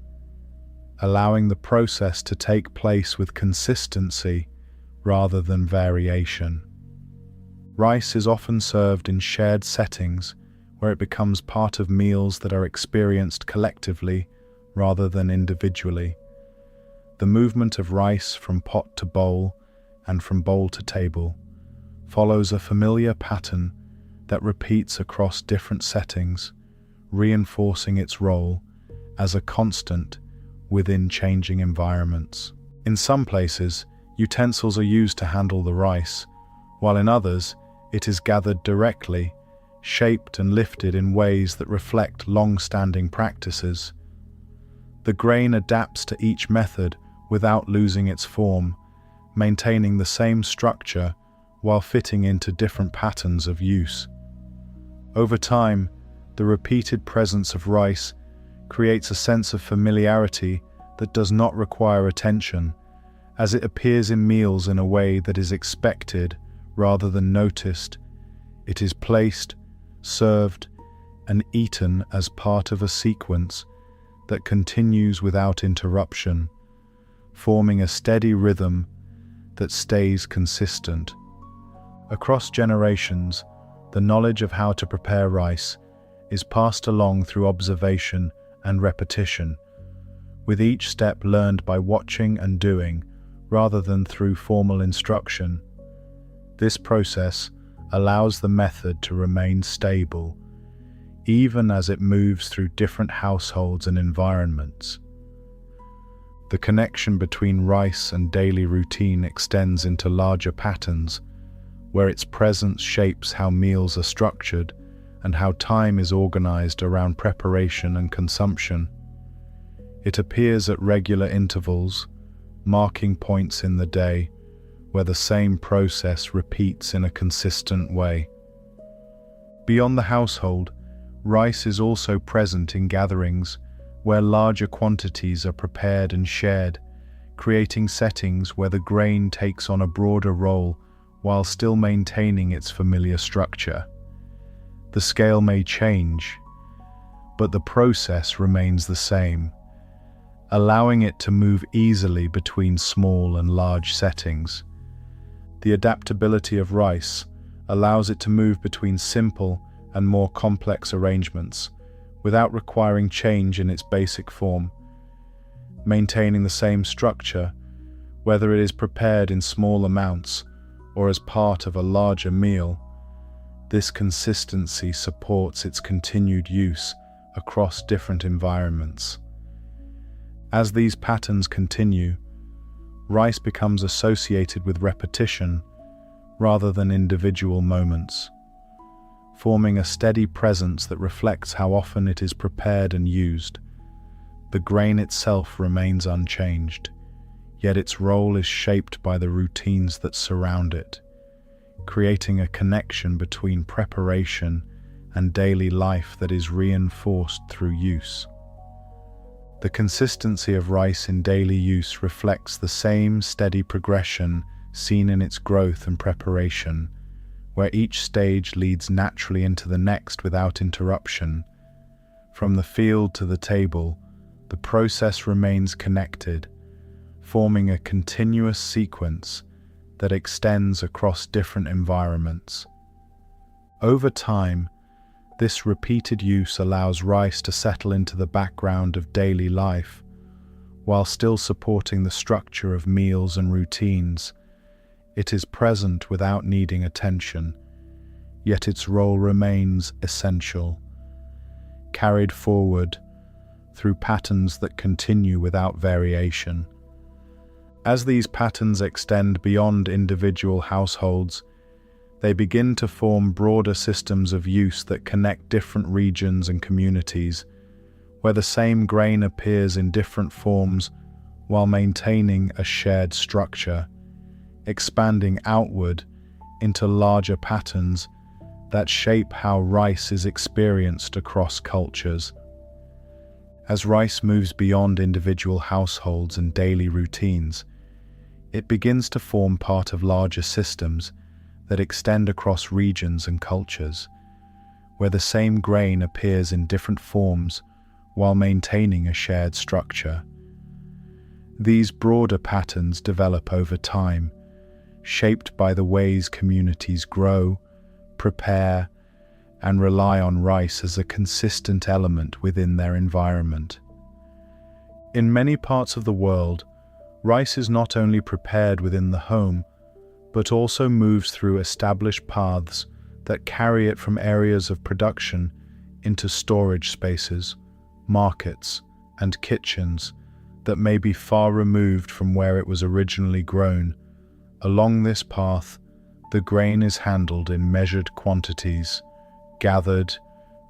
allowing the process to take place with consistency rather than variation. Rice is often served in shared settings where it becomes part of meals that are experienced collectively rather than individually. The movement of rice from pot to bowl and from bowl to table follows a familiar pattern that repeats across different settings, reinforcing its role as a constant within changing environments. In some places, utensils are used to handle the rice, while in others, it is gathered directly, shaped and lifted in ways that reflect long-standing practices. The grain adapts to each method without losing its form, maintaining the same structure while fitting into different patterns of use. Over time, the repeated presence of rice creates a sense of familiarity that does not require attention, as it appears in meals in a way that is expected rather than noticed. It is placed, served, and eaten as part of a sequence that continues without interruption, forming a steady rhythm that stays consistent. Across generations, the knowledge of how to prepare rice is passed along through observation and repetition, with each step learned by watching and doing rather than through formal instruction. This process allows the method to remain stable, even as it moves through different households and environments. The connection between rice and daily routine extends into larger patterns, where its presence shapes how meals are structured and how time is organized around preparation and consumption. It appears at regular intervals, marking points in the day where the same process repeats in a consistent way. Beyond the household, rice is also present in gatherings where larger quantities are prepared and shared, creating settings where the grain takes on a broader role while still maintaining its familiar structure. The scale may change, but the process remains the same, allowing it to move easily between small and large settings. The adaptability of rice allows it to move between simple and more complex arrangements without requiring change in its basic form, maintaining the same structure, whether it is prepared in small amounts or as part of a larger meal. This consistency supports its continued use across different environments. As these patterns continue, rice becomes associated with repetition rather than individual moments, forming a steady presence that reflects how often it is prepared and used. The grain itself remains unchanged, yet its role is shaped by the routines that surround it, creating a connection between preparation and daily life that is reinforced through use. The consistency of rice in daily use reflects the same steady progression seen in its growth and preparation, where each stage leads naturally into the next without interruption. From the field to the table, the process remains connected, forming a continuous sequence that extends across different environments. Over time, this repeated use allows rice to settle into the background of daily life, while still supporting the structure of meals and routines. It is present without needing attention, yet its role remains essential, carried forward through patterns that continue without variation. As these patterns extend beyond individual households, they begin to form broader systems of use that connect different regions and communities, where the same grain appears in different forms while maintaining a shared structure, expanding outward into larger patterns that shape how rice is experienced across cultures. As rice moves beyond individual households and daily routines, it begins to form part of larger systems that extend across regions and cultures, where the same grain appears in different forms while maintaining a shared structure. These broader patterns develop over time, shaped by the ways communities grow, prepare, and rely on rice as a consistent element within their environment. In many parts of the world, rice is not only prepared within the home, but also moves through established paths that carry it from areas of production into storage spaces, markets, and kitchens that may be far removed from where it was originally grown. Along this path, the grain is handled in measured quantities, gathered,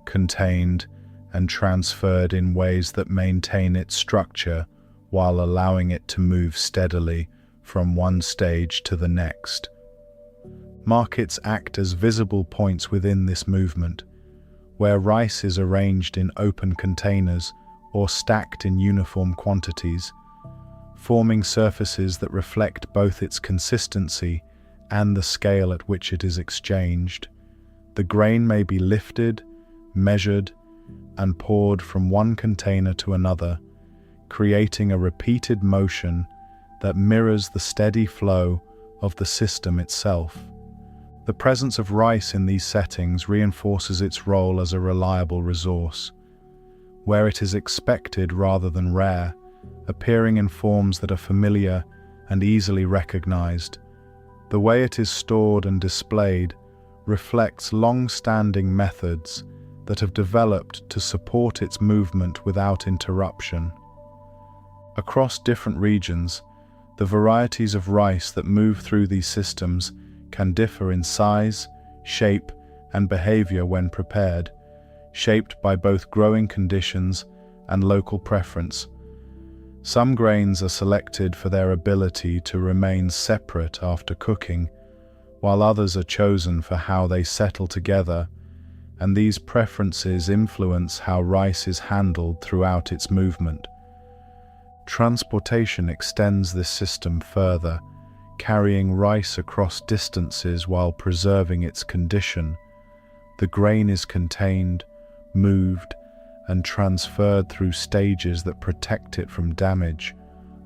contained, and transferred in ways that maintain its structure while allowing it to move steadily from one stage to the next. Markets act as visible points within this movement, where rice is arranged in open containers or stacked in uniform quantities, forming surfaces that reflect both its consistency and the scale at which it is exchanged. The grain may be lifted, measured, and poured from one container to another, creating a repeated motion that mirrors the steady flow of the system itself. The presence of rice in these settings reinforces its role as a reliable resource, where it is expected rather than rare, appearing in forms that are familiar and easily recognized. The way it is stored and displayed reflects long-standing methods that have developed to support its movement without interruption. Across different regions, the varieties of rice that move through these systems can differ in size, shape, and behavior when prepared, shaped by both growing conditions and local preference. Some grains are selected for their ability to remain separate after cooking, while others are chosen for how they settle together, and these preferences influence how rice is handled throughout its movement. Transportation extends this system further, carrying rice across distances while preserving its condition. The grain is contained, moved, and transferred through stages that protect it from damage,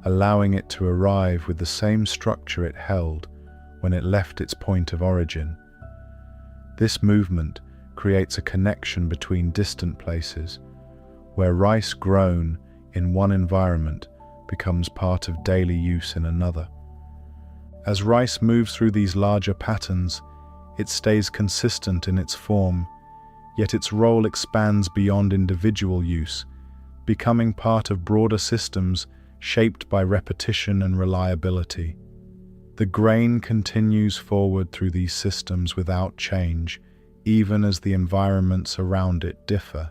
allowing it to arrive with the same structure it held when it left its point of origin. This movement creates a connection between distant places, where rice grown in one environment becomes part of daily use in another. As rice moves through these larger patterns, it stays consistent in its form, yet its role expands beyond individual use, becoming part of broader systems shaped by repetition and reliability. The grain continues forward through these systems without change, even as the environments around it differ.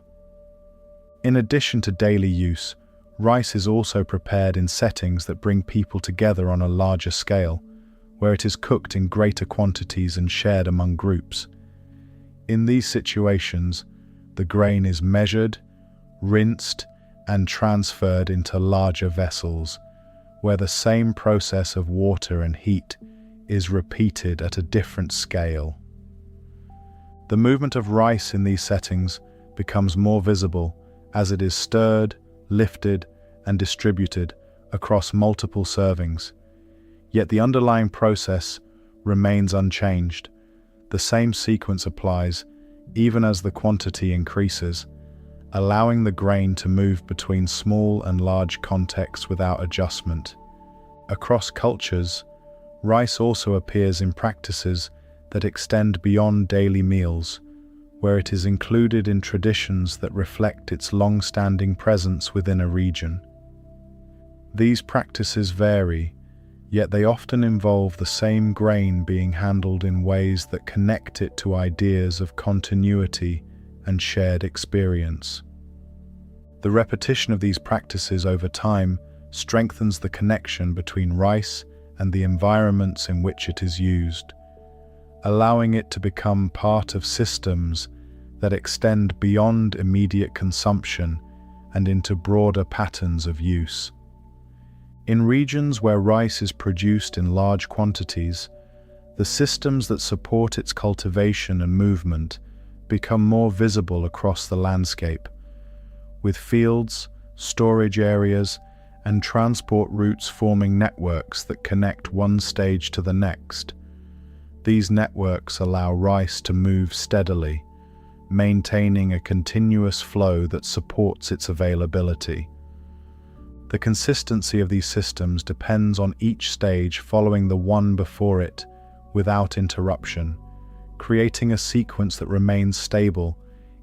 In addition to daily use, rice is also prepared in settings that bring people together on a larger scale, where it is cooked in greater quantities and shared among groups. In these situations, the grain is measured, rinsed, and transferred into larger vessels, where the same process of water and heat is repeated at a different scale. The movement of rice in these settings becomes more visible as it is stirred, lifted, and distributed across multiple servings. Yet the underlying process remains unchanged. The same sequence applies even as the quantity increases, allowing the grain to move between small and large contexts without adjustment. Across cultures, rice also appears in practices that extend beyond daily meals, where it is included in traditions that reflect its long-standing presence within a region. These practices vary, yet they often involve the same grain being handled in ways that connect it to ideas of continuity and shared experience. The repetition of these practices over time strengthens the connection between rice and the environments in which it is used, allowing it to become part of systems that extend beyond immediate consumption and into broader patterns of use. In regions where rice is produced in large quantities, the systems that support its cultivation and movement become more visible across the landscape, with fields, storage areas, and transport routes forming networks that connect one stage to the next. These networks allow rice to move steadily, maintaining a continuous flow that supports its availability. The consistency of these systems depends on each stage following the one before it without interruption, creating a sequence that remains stable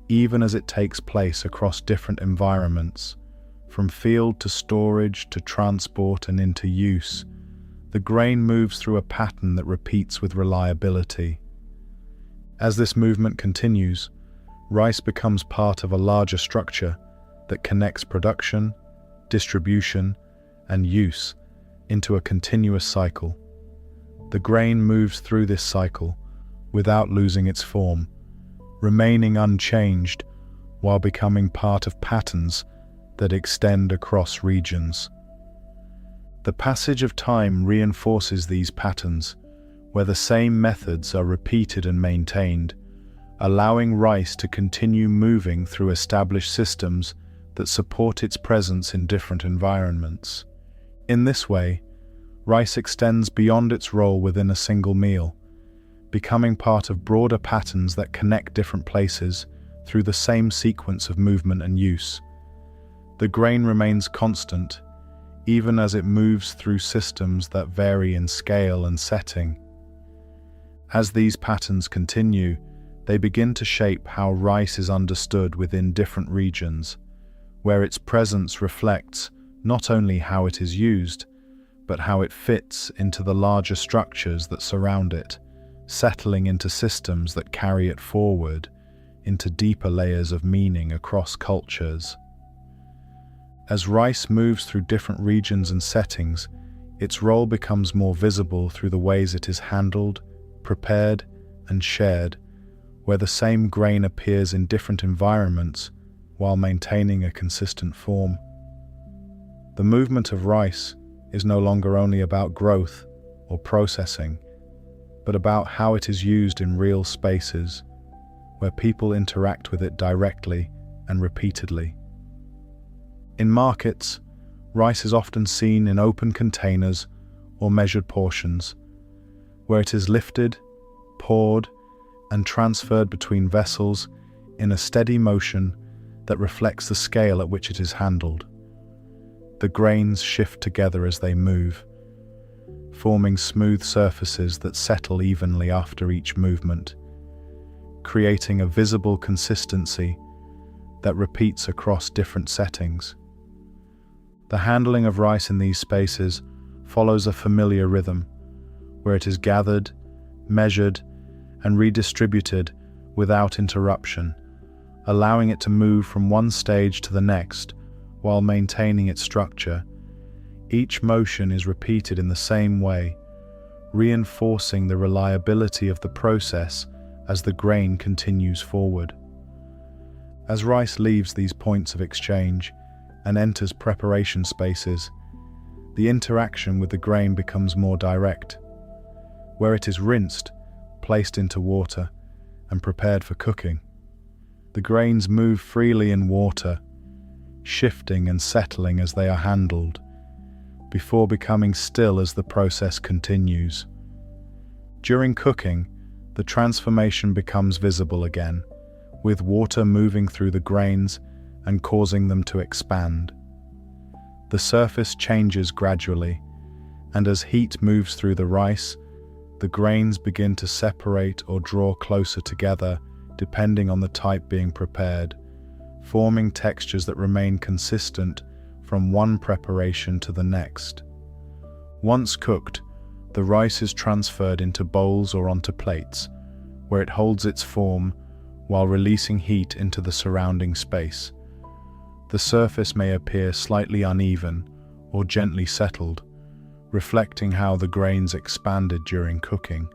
even as it takes place across different environments. From field to storage to transport and into use, the grain moves through a pattern that repeats with reliability. As this movement continues, rice becomes part of a larger structure that connects production, distribution, and use into a continuous cycle. The grain moves through this cycle without losing its form, remaining unchanged while becoming part of patterns that extend across regions. The passage of time reinforces these patterns, where the same methods are repeated and maintained, allowing rice to continue moving through established systems that support its presence in different environments. In this way, rice extends beyond its role within a single meal, becoming part of broader patterns that connect different places through the same sequence of movement and use. The grain remains constant, even as it moves through systems that vary in scale and setting. As these patterns continue, they begin to shape how rice is understood within different regions, where its presence reflects not only how it is used, but how it fits into the larger structures that surround it, settling into systems that carry it forward into deeper layers of meaning across cultures. As rice moves through different regions and settings, its role becomes more visible through the ways it is handled, prepared, and shared, where the same grain appears in different environments while maintaining a consistent form. The movement of rice is no longer only about growth or processing, but about how it is used in real spaces, where people interact with it directly and repeatedly. In markets, rice is often seen in open containers or measured portions, where it is lifted, poured, and transferred between vessels in a steady motion that reflects the scale at which it is handled. The grains shift together as they move, forming smooth surfaces that settle evenly after each movement, creating a visible consistency that repeats across different settings. The handling of rice in these spaces follows a familiar rhythm, where it is gathered, measured, and redistributed without interruption, allowing it to move from one stage to the next while maintaining its structure. Each motion is repeated in the same way, reinforcing the reliability of the process as the grain continues forward. As rice leaves these points of exchange and enters preparation spaces, the interaction with the grain becomes more direct. Where it is rinsed, placed into water, and prepared for cooking, the grains move freely in water, shifting and settling as they are handled, before becoming still as the process continues. During cooking, the transformation becomes visible again, with water moving through the grains and causing them to expand. The surface changes gradually, and as heat moves through the rice, the grains begin to separate or draw closer together depending on the type being prepared, forming textures that remain consistent from one preparation to the next. Once cooked, the rice is transferred into bowls or onto plates, where it holds its form while releasing heat into the surrounding space. The surface may appear slightly uneven or gently settled, reflecting how the grains expanded during cooking,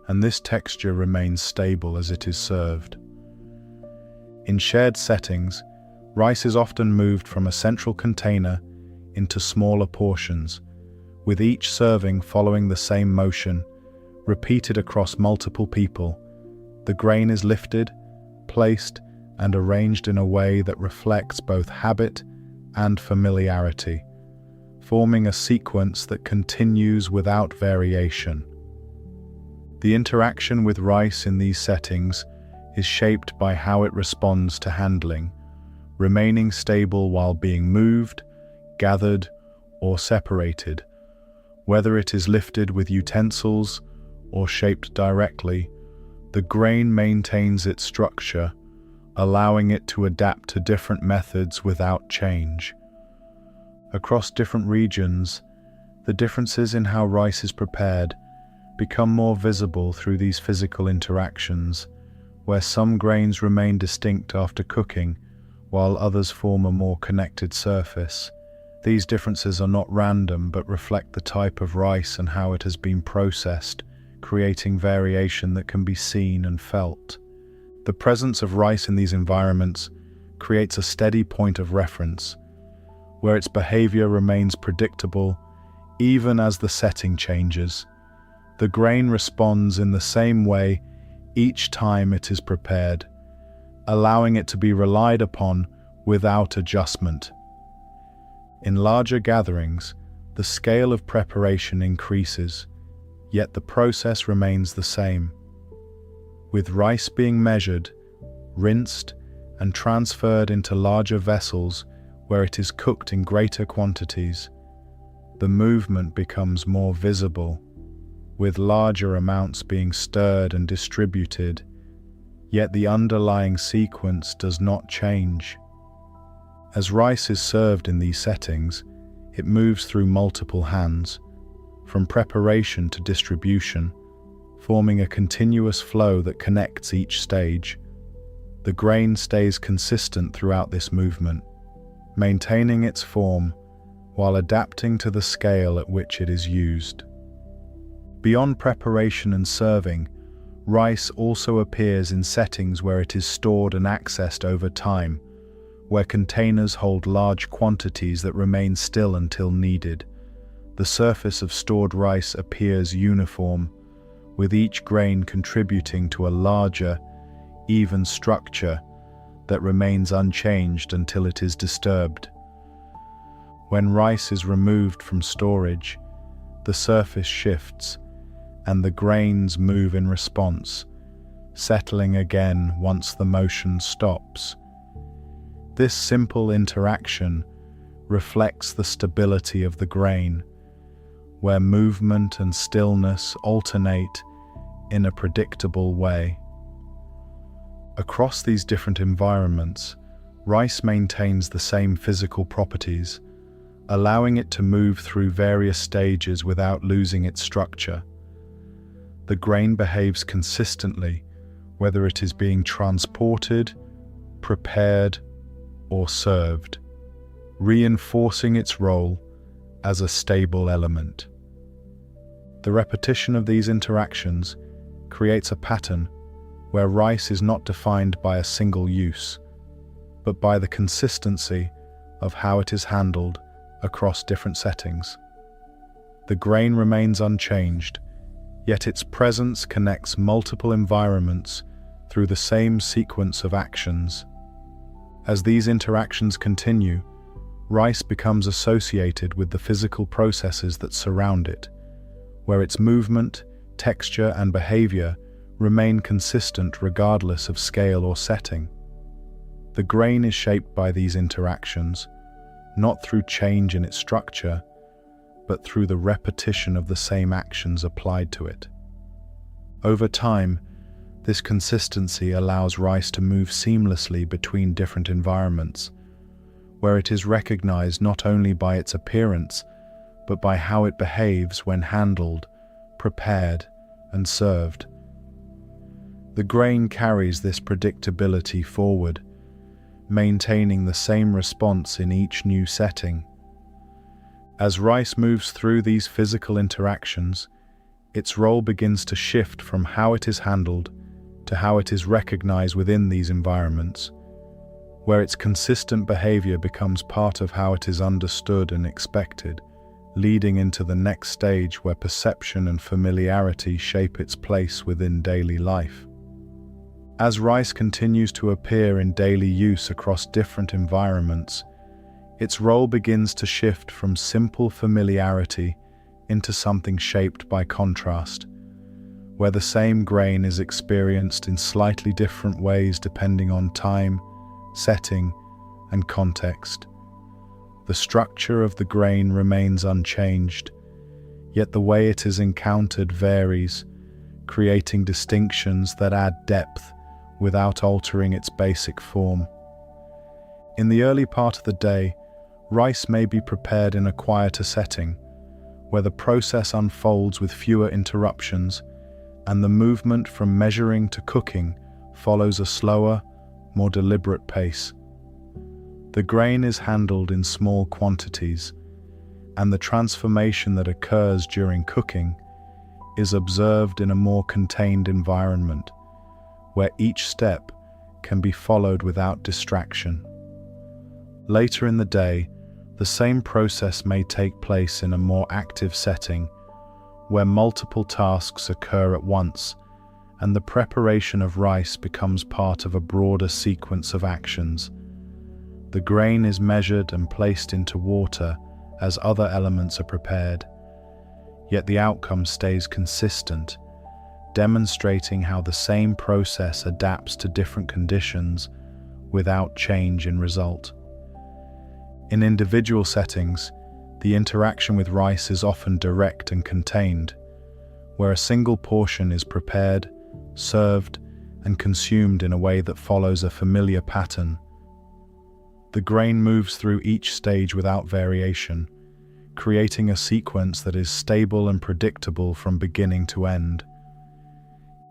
and this texture remains stable as it is served. In shared settings, rice is often moved from a central container into smaller portions, with each serving following the same motion, repeated across multiple people. The grain is lifted, placed, and arranged in a way that reflects both habit and familiarity, forming a sequence that continues without variation. The interaction with rice in these settings is shaped by how it responds to handling, remaining stable while being moved, gathered, or separated. Whether it is lifted with utensils or shaped directly, the grain maintains its structure, allowing it to adapt to different methods without change. Across different regions, the differences in how rice is prepared become more visible through these physical interactions, where some grains remain distinct after cooking, while others form a more connected surface. These differences are not random but reflect the type of rice and how it has been processed, creating variation that can be seen and felt. The presence of rice in these environments creates a steady point of reference, where its behavior remains predictable even as the setting changes. The grain responds in the same way each time it is prepared, allowing it to be relied upon without adjustment. In larger gatherings, the scale of preparation increases, yet the process remains the same. With rice being measured, rinsed, and transferred into larger vessels where it is cooked in greater quantities, the movement becomes more visible, with larger amounts being stirred and distributed, yet the underlying sequence does not change. As rice is served in these settings, it moves through multiple hands, from preparation to distribution, forming a continuous flow that connects each stage. The grain stays consistent throughout this movement, maintaining its form while adapting to the scale at which it is used. Beyond preparation and serving, rice also appears in settings where it is stored and accessed over time, where containers hold large quantities that remain still until needed. The surface of stored rice appears uniform, with each grain contributing to a larger, even structure that remains unchanged until it is disturbed. When rice is removed from storage, the surface shifts, and the grains move in response, settling again once the motion stops. This simple interaction reflects the stability of the grain, where movement and stillness alternate in a predictable way. Across these different environments, rice maintains the same physical properties, allowing it to move through various stages without losing its structure. The grain behaves consistently, whether it is being transported, prepared, or served, reinforcing its role as a stable element. The repetition of these interactions creates a pattern where rice is not defined by a single use, but by the consistency of how it is handled across different settings. The grain remains unchanged, yet its presence connects multiple environments through the same sequence of actions. As these interactions continue, rice becomes associated with the physical processes that surround it, where its movement, texture, and behavior remain consistent regardless of scale or setting. The grain is shaped by these interactions, not through change in its structure, but through the repetition of the same actions applied to it. Over time, this consistency allows rice to move seamlessly between different environments, where it is recognized not only by its appearance, but by how it behaves when handled, prepared, and served. The grain carries this predictability forward, maintaining the same response in each new setting. As rice moves through these physical interactions, its role begins to shift from how it is handled to how it is recognized within these environments, where its consistent behavior becomes part of how it is understood and expected, leading into the next stage where perception and familiarity shape its place within daily life. As rice continues to appear in daily use across different environments, its role begins to shift from simple familiarity into something shaped by contrast, where the same grain is experienced in slightly different ways depending on time, setting, and context. The structure of the grain remains unchanged, yet the way it is encountered varies, creating distinctions that add depth without altering its basic form. In the early part of the day, rice may be prepared in a quieter setting, where the process unfolds with fewer interruptions, and the movement from measuring to cooking follows a slower, more deliberate pace. The grain is handled in small quantities, and the transformation that occurs during cooking is observed in a more contained environment, where each step can be followed without distraction. Later in the day, the same process may take place in a more active setting, where multiple tasks occur at once, and the preparation of rice becomes part of a broader sequence of actions. The grain is measured and placed into water as other elements are prepared, yet the outcome stays consistent, demonstrating how the same process adapts to different conditions without change in result. In individual settings, the interaction with rice is often direct and contained, where a single portion is prepared, served, and consumed in a way that follows a familiar pattern. The grain moves through each stage without variation, creating a sequence that is stable and predictable from beginning to end.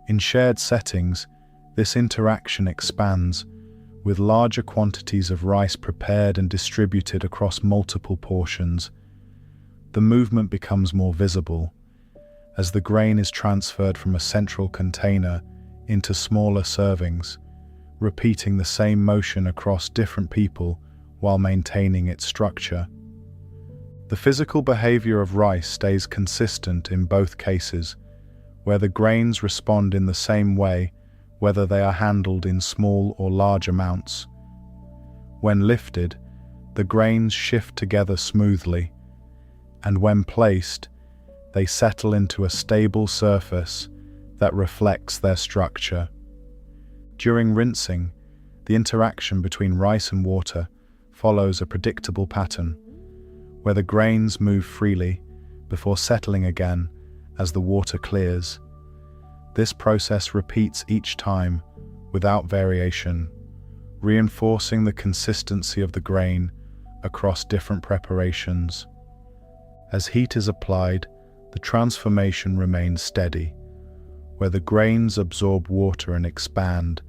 In shared settings, this interaction expands, with larger quantities of rice prepared and distributed across multiple portions. The movement becomes more visible, as the grain is transferred from a central container into smaller servings, repeating the same motion across different people while maintaining its structure. The physical behavior of rice stays consistent in both cases, where the grains respond in the same way whether they are handled in small or large amounts. When lifted, the grains shift together smoothly, and when placed, they settle into a stable surface that reflects their structure. During rinsing, the interaction between rice and water follows a predictable pattern, where the grains move freely before settling again as the water clears. This process repeats each time without variation, reinforcing the consistency of the grain across different preparations. As heat is applied, the transformation remains steady, where the grains absorb water and expand,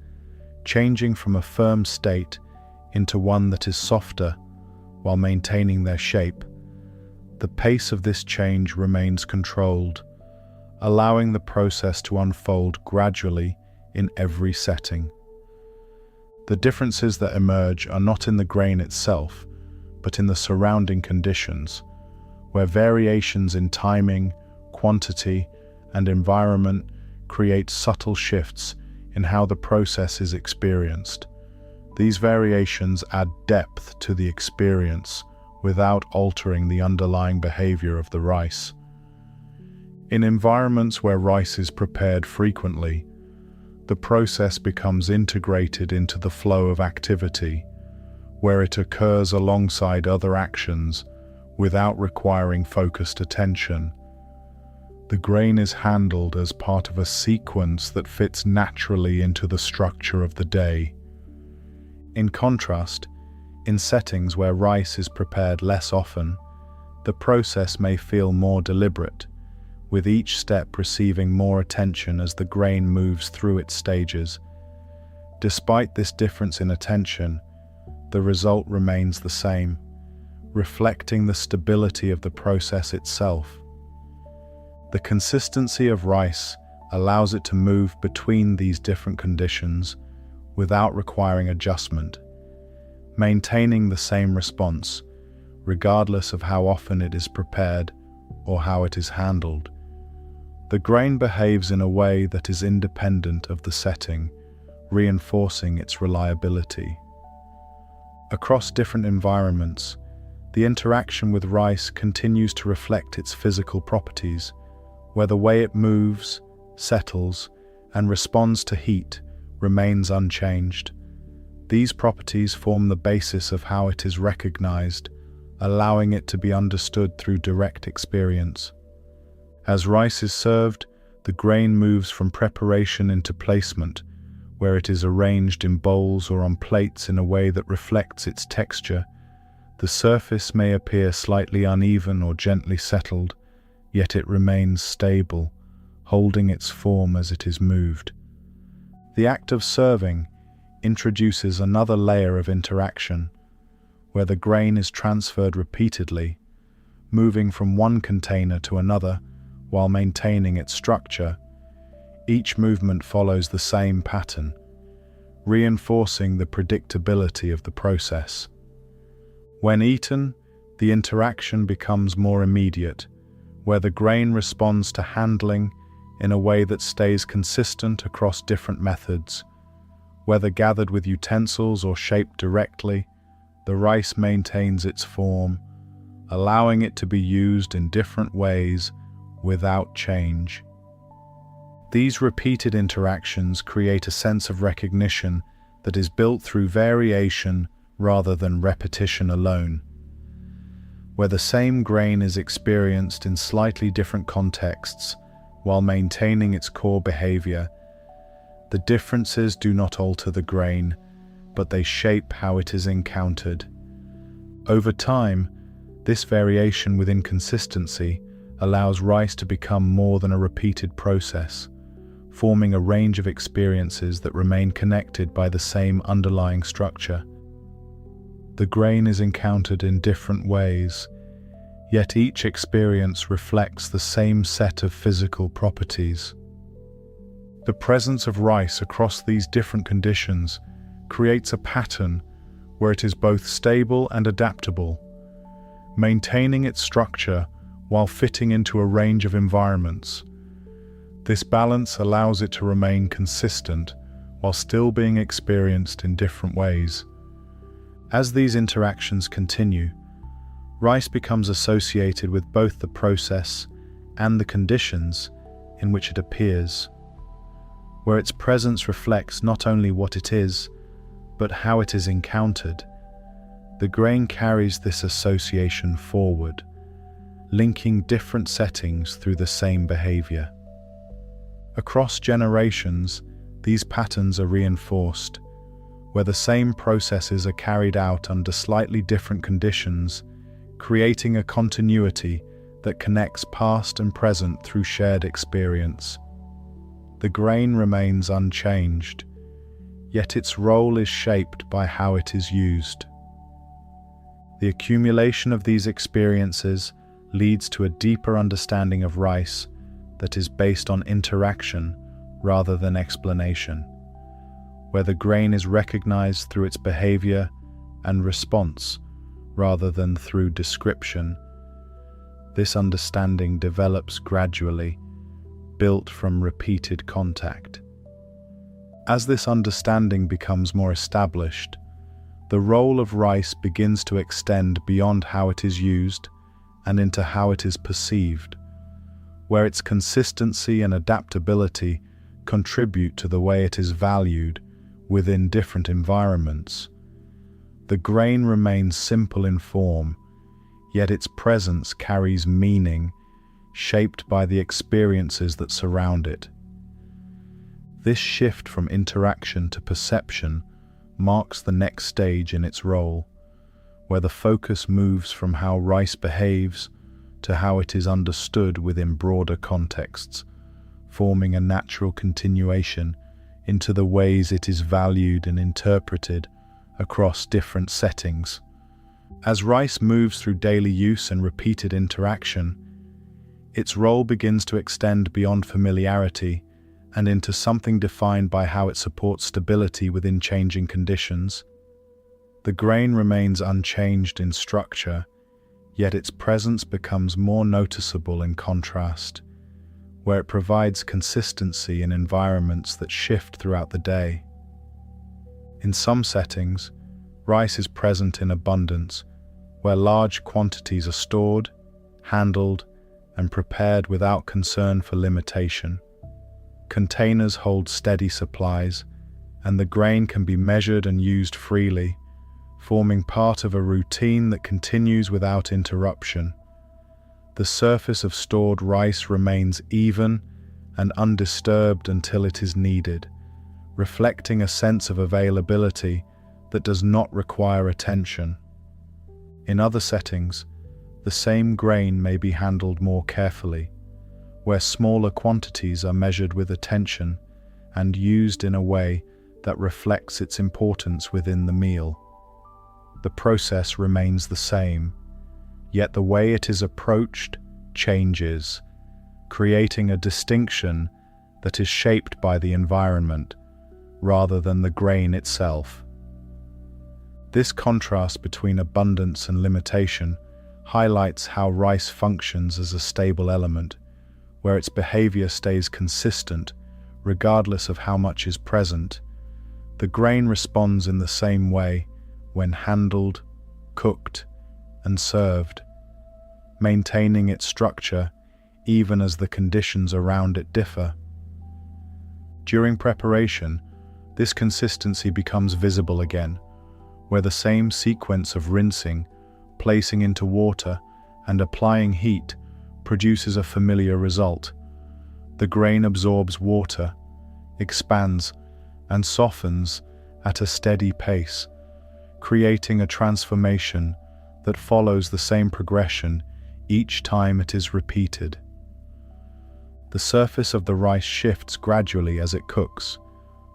changing from a firm state into one that is softer while maintaining their shape. The pace of this change remains controlled, allowing the process to unfold gradually in every setting. The differences that emerge are not in the grain itself, but in the surrounding conditions, where variations in timing, quantity, and environment create subtle shifts in how the process is experienced. These variations add depth to the experience without altering the underlying behavior of the rice. In environments where rice is prepared frequently, the process becomes integrated into the flow of activity, where it occurs alongside other actions without requiring focused attention. The grain is handled as part of a sequence that fits naturally into the structure of the day. In contrast, in settings where rice is prepared less often, the process may feel more deliberate, with each step receiving more attention as the grain moves through its stages. Despite this difference in attention, the result remains the same, reflecting the stability of the process itself. The consistency of rice allows it to move between these different conditions without requiring adjustment, maintaining the same response, regardless of how often it is prepared or how it is handled. The grain behaves in a way that is independent of the setting, reinforcing its reliability. Across different environments, the interaction with rice continues to reflect its physical properties, where the way it moves, settles, and responds to heat remains unchanged. These properties form the basis of how it is recognized, allowing it to be understood through direct experience. As rice is served, the grain moves from preparation into placement, where it is arranged in bowls or on plates in a way that reflects its texture. The surface may appear slightly uneven or gently settled, yet it remains stable, holding its form as it is moved. The act of serving introduces another layer of interaction, where the grain is transferred repeatedly, moving from one container to another while maintaining its structure. Each movement follows the same pattern, reinforcing the predictability of the process. When eaten, the interaction becomes more immediate, where the grain responds to handling in a way that stays consistent across different methods. Whether gathered with utensils or shaped directly, the rice maintains its form, allowing it to be used in different ways without change. These repeated interactions create a sense of recognition that is built through variation rather than repetition alone. Where the same grain is experienced in slightly different contexts while maintaining its core behavior, the differences do not alter the grain, but they shape how it is encountered. Over time, this variation within consistency allows rice to become more than a repeated process, forming a range of experiences that remain connected by the same underlying structure. The grain is encountered in different ways, yet each experience reflects the same set of physical properties. The presence of rice across these different conditions creates a pattern where it is both stable and adaptable, maintaining its structure while fitting into a range of environments. This balance allows it to remain consistent while still being experienced in different ways. As these interactions continue, rice becomes associated with both the process and the conditions in which it appears, where its presence reflects not only what it is, but how it is encountered. The grain carries this association forward, linking different settings through the same behavior. Across generations, these patterns are reinforced, where the same processes are carried out under slightly different conditions, creating a continuity that connects past and present through shared experience. The grain remains unchanged, yet its role is shaped by how it is used. The accumulation of these experiences leads to a deeper understanding of rice that is based on interaction rather than explanation, where the grain is recognized through its behavior and response rather than through description. This understanding develops gradually, built from repeated contact. As this understanding becomes more established, the role of rice begins to extend beyond how it is used and into how it is perceived, where its consistency and adaptability contribute to the way it is valued within different environments. The grain remains simple in form, yet its presence carries meaning, shaped by the experiences that surround it. This shift from interaction to perception marks the next stage in its role, where the focus moves from how rice behaves to how it is understood within broader contexts, forming a natural continuation into the ways it is valued and interpreted across different settings. As rice moves through daily use and repeated interaction, its role begins to extend beyond familiarity and into something defined by how it supports stability within changing conditions. The grain remains unchanged in structure, yet its presence becomes more noticeable in contrast, where it provides consistency in environments that shift throughout the day. In some settings, rice is present in abundance, where large quantities are stored, handled, and prepared without concern for limitation. Containers hold steady supplies, and the grain can be measured and used freely, forming part of a routine that continues without interruption. The surface of stored rice remains even and undisturbed until it is needed, reflecting a sense of availability that does not require attention. In other settings, the same grain may be handled more carefully, where smaller quantities are measured with attention and used in a way that reflects its importance within the meal. The process remains the same, yet the way it is approached changes, creating a distinction that is shaped by the environment rather than the grain itself. This contrast between abundance and limitation highlights how rice functions as a stable element, where its behavior stays consistent regardless of how much is present. The grain responds in the same way when handled, cooked, and served, maintaining its structure even as the conditions around it differ. During preparation, this consistency becomes visible again, where the same sequence of rinsing, placing into water, and applying heat produces a familiar result. The grain absorbs water, expands, and softens at a steady pace, creating a transformation that follows the same progression each time it is repeated. The surface of the rice shifts gradually as it cooks,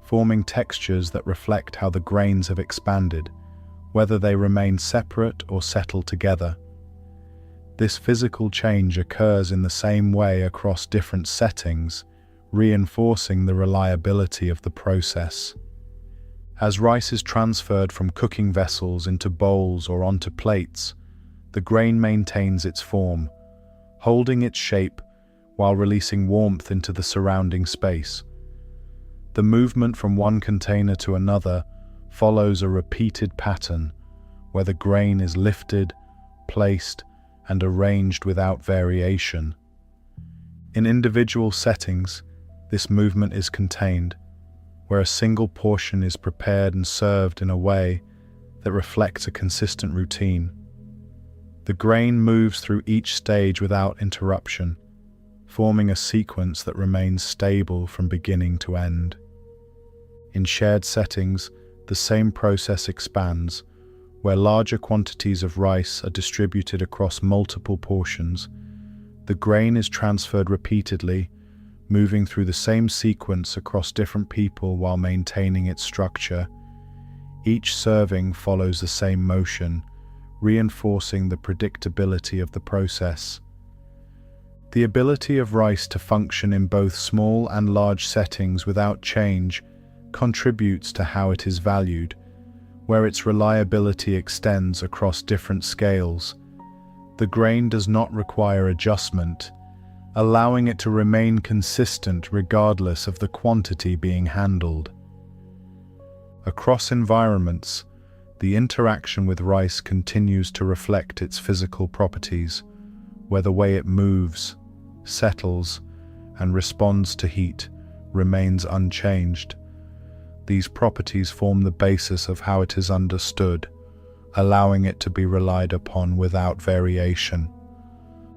forming textures that reflect how the grains have expanded, whether they remain separate or settle together. This physical change occurs in the same way across different settings, reinforcing the reliability of the process. As rice is transferred from cooking vessels into bowls or onto plates, the grain maintains its form, holding its shape while releasing warmth into the surrounding space. The movement from one container to another follows a repeated pattern, where the grain is lifted, placed, and arranged without variation. In individual settings, this movement is contained, where a single portion is prepared and served in a way that reflects a consistent routine. The grain moves through each stage without interruption, forming a sequence that remains stable from beginning to end. In shared settings, the same process expands, where larger quantities of rice are distributed across multiple portions. The grain is transferred repeatedly, moving through the same sequence across different people while maintaining its structure. Each serving follows the same motion, reinforcing the predictability of the process. The ability of rice to function in both small and large settings without change contributes to how it is valued, where its reliability extends across different scales. The grain does not require adjustment, allowing it to remain consistent regardless of the quantity being handled. Across environments, the interaction with rice continues to reflect its physical properties, where the way it moves, settles, and responds to heat remains unchanged. These properties form the basis of how it is understood, allowing it to be relied upon without variation.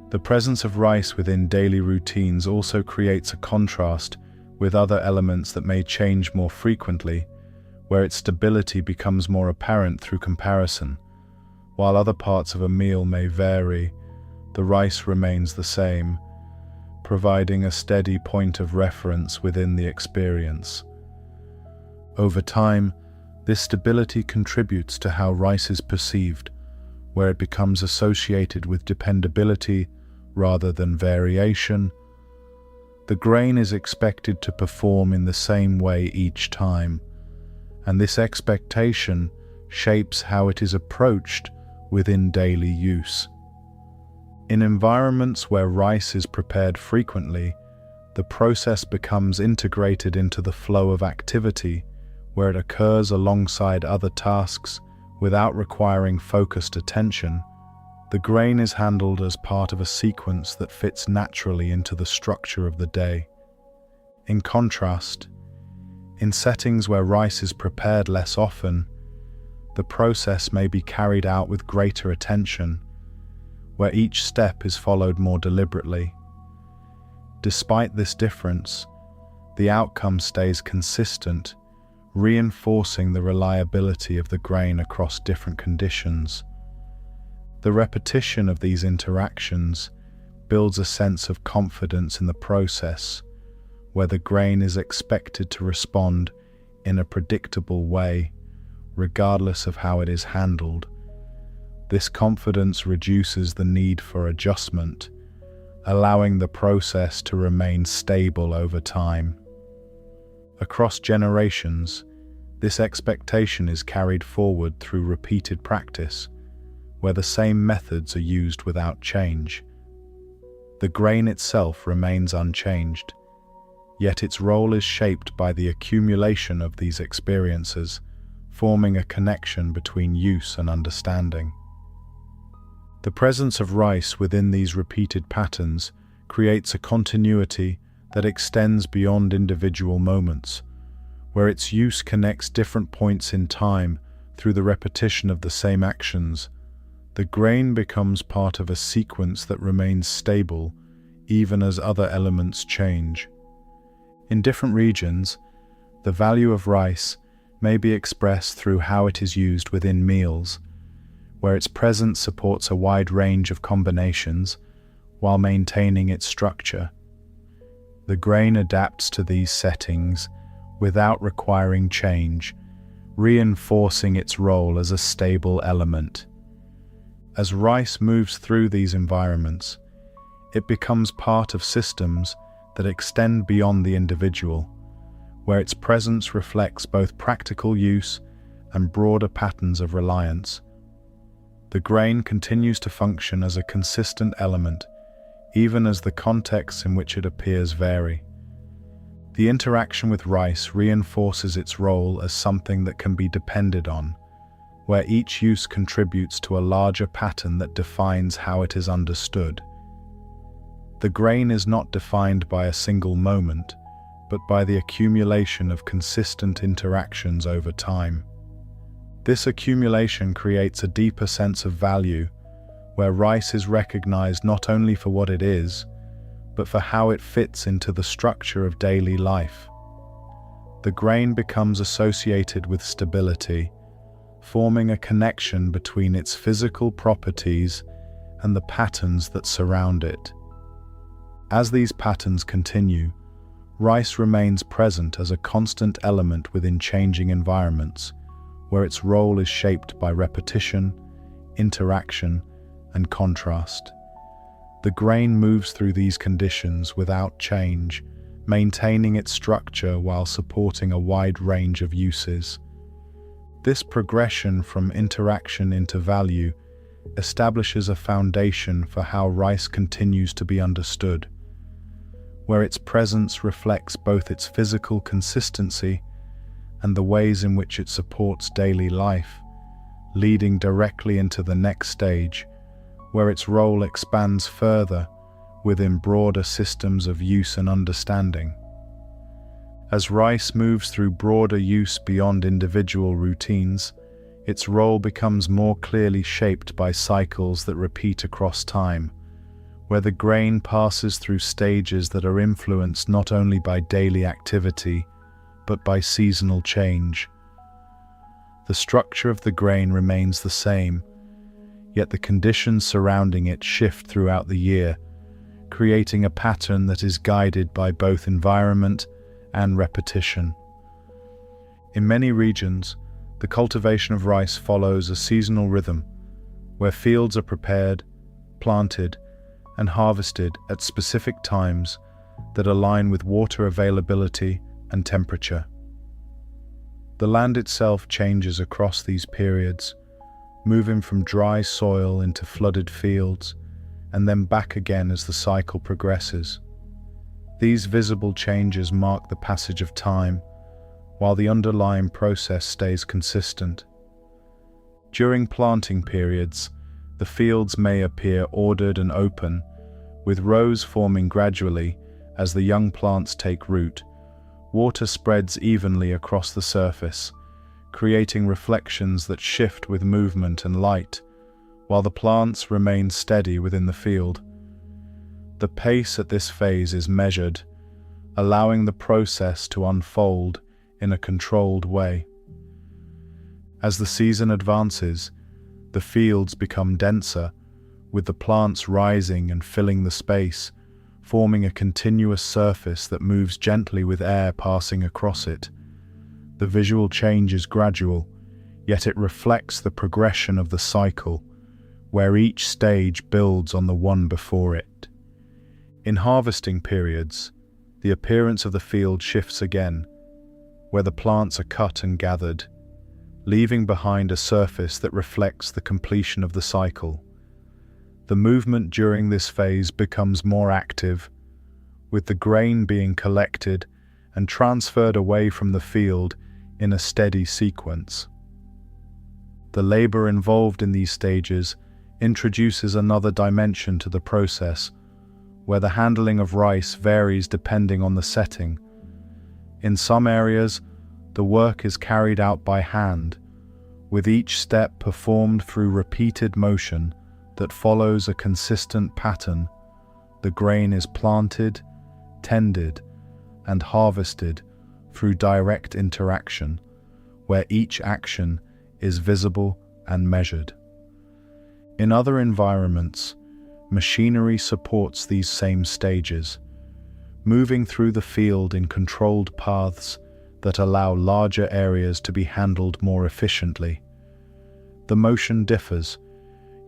The presence of rice within daily routines also creates a contrast with other elements that may change more frequently, where its stability becomes more apparent through comparison. While other parts of a meal may vary, the rice remains the same, providing a steady point of reference within the experience. Over time, this stability contributes to how rice is perceived, where it becomes associated with dependability rather than variation. The grain is expected to perform in the same way each time, and this expectation shapes how it is approached within daily use. In environments where rice is prepared frequently, the process becomes integrated into the flow of activity, where it occurs alongside other tasks without requiring focused attention. The grain is handled as part of a sequence that fits naturally into the structure of the day. In contrast, in settings where rice is prepared less often, the process may be carried out with greater attention, where each step is followed more deliberately. Despite this difference, the outcome stays consistent, reinforcing the reliability of the grain across different conditions. The repetition of these interactions builds a sense of confidence in the process, where the grain is expected to respond in a predictable way, regardless of how it is handled. This confidence reduces the need for adjustment, allowing the process to remain stable over time. Across generations, this expectation is carried forward through repeated practice, where the same methods are used without change. The grain itself remains unchanged, yet its role is shaped by the accumulation of these experiences, forming a connection between use and understanding. The presence of rice within these repeated patterns creates a continuity that extends beyond individual moments, where its use connects different points in time through the repetition of the same actions. The grain becomes part of a sequence that remains stable even as other elements change. In different regions, the value of rice may be expressed through how it is used within meals, where its presence supports a wide range of combinations while maintaining its structure. The grain adapts to these settings without requiring change, reinforcing its role as a stable element. As rice moves through these environments, it becomes part of systems that extend beyond the individual, where its presence reflects both practical use and broader patterns of reliance. The grain continues to function as a consistent element, even as the contexts in which it appears vary. The interaction with rice reinforces its role as something that can be depended on, where each use contributes to a larger pattern that defines how it is understood. The grain is not defined by a single moment, but by the accumulation of consistent interactions over time. This accumulation creates a deeper sense of value, where rice is recognized not only for what it is, but for how it fits into the structure of daily life. The grain becomes associated with stability, forming a connection between its physical properties and the patterns that surround it. As these patterns continue, rice remains present as a constant element within changing environments, where its role is shaped by repetition, interaction, and contrast. The grain moves through these conditions without change, maintaining its structure while supporting a wide range of uses. This progression from interaction into value establishes a foundation for how rice continues to be understood, where its presence reflects both its physical consistency and the ways in which it supports daily life, leading directly into the next stage, where its role expands further within broader systems of use and understanding. As rice moves through broader use beyond individual routines, its role becomes more clearly shaped by cycles that repeat across time, where the grain passes through stages that are influenced not only by daily activity, but by seasonal change. The structure of the grain remains the same, yet the conditions surrounding it shift throughout the year, creating a pattern that is guided by both environment and repetition. In many regions, the cultivation of rice follows a seasonal rhythm, where fields are prepared, planted, and harvested at specific times that align with water availability and temperature. The land itself changes across these periods, moving from dry soil into flooded fields, and then back again as the cycle progresses. These visible changes mark the passage of time, while the underlying process stays consistent. During planting periods, the fields may appear ordered and open, with rows forming gradually as the young plants take root, Water spreads evenly across the surface, creating reflections that shift with movement and light, while the plants remain steady within the field. The pace at this phase is measured, allowing the process to unfold in a controlled way. As the season advances, the fields become denser, with the plants rising and filling the space, forming a continuous surface that moves gently with air passing across it. The visual change is gradual, yet it reflects the progression of the cycle, where each stage builds on the one before it. In harvesting periods, the appearance of the field shifts again, where the plants are cut and gathered, leaving behind a surface that reflects the completion of the cycle. The movement during this phase becomes more active, with the grain being collected and transferred away from the field in a steady sequence. The labor involved in these stages introduces another dimension to the process, where the handling of rice varies depending on the setting. In some areas, the work is carried out by hand, with each step performed through repeated motion that follows a consistent pattern. The grain is planted, tended, and harvested through direct interaction, where each action is visible and measured. In other environments, machinery supports these same stages, moving through the field in controlled paths that allow larger areas to be handled more efficiently. The motion differs,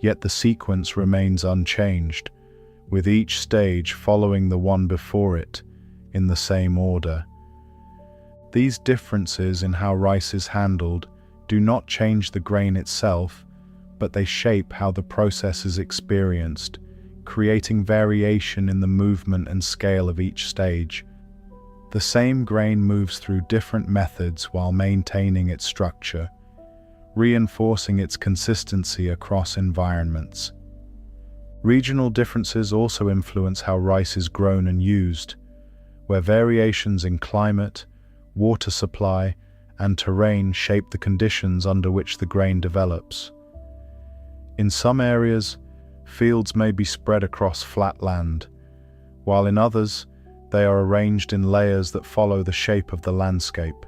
yet the sequence remains unchanged, with each stage following the one before it in the same order. These differences in how rice is handled do not change the grain itself, but they shape how the process is experienced, creating variation in the movement and scale of each stage. The same grain moves through different methods while maintaining its structure, reinforcing its consistency across environments. Regional differences also influence how rice is grown and used, where variations in climate, water supply, and terrain shape the conditions under which the grain develops. In some areas, fields may be spread across flat land, while in others, they are arranged in layers that follow the shape of the landscape.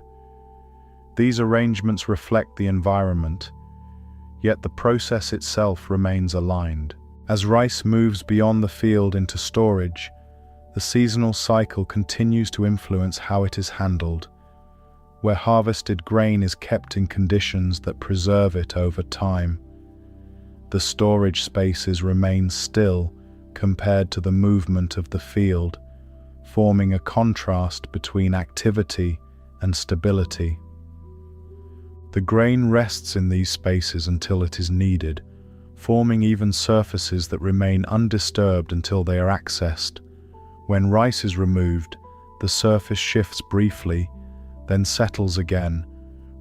These arrangements reflect the environment, yet the process itself remains aligned. As rice moves beyond the field into storage, the seasonal cycle continues to influence how it is handled, where harvested grain is kept in conditions that preserve it over time. The storage spaces remain still compared to the movement of the field, forming a contrast between activity and stability. The grain rests in these spaces until it is needed, forming even surfaces that remain undisturbed until they are accessed. When rice is removed, the surface shifts briefly, then settles again,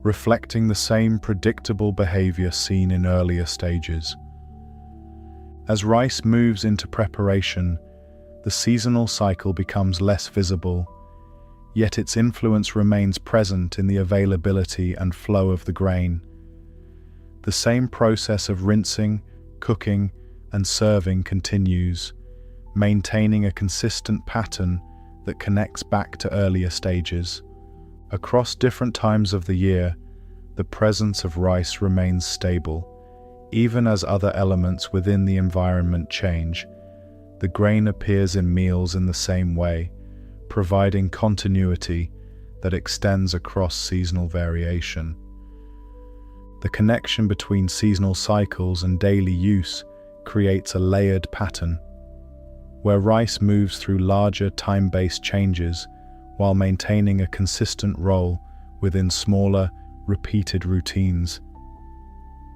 reflecting the same predictable behavior seen in earlier stages. As rice moves into preparation, the seasonal cycle becomes less visible, yet its influence remains present in the availability and flow of the grain. The same process of rinsing, cooking, and serving continues, maintaining a consistent pattern that connects back to earlier stages. Across different times of the year, the presence of rice remains stable. Even as other elements within the environment change, the grain appears in meals in the same way, providing continuity that extends across seasonal variation. The connection between seasonal cycles and daily use creates a layered pattern, where rice moves through larger time-based changes while maintaining a consistent role within smaller, repeated routines.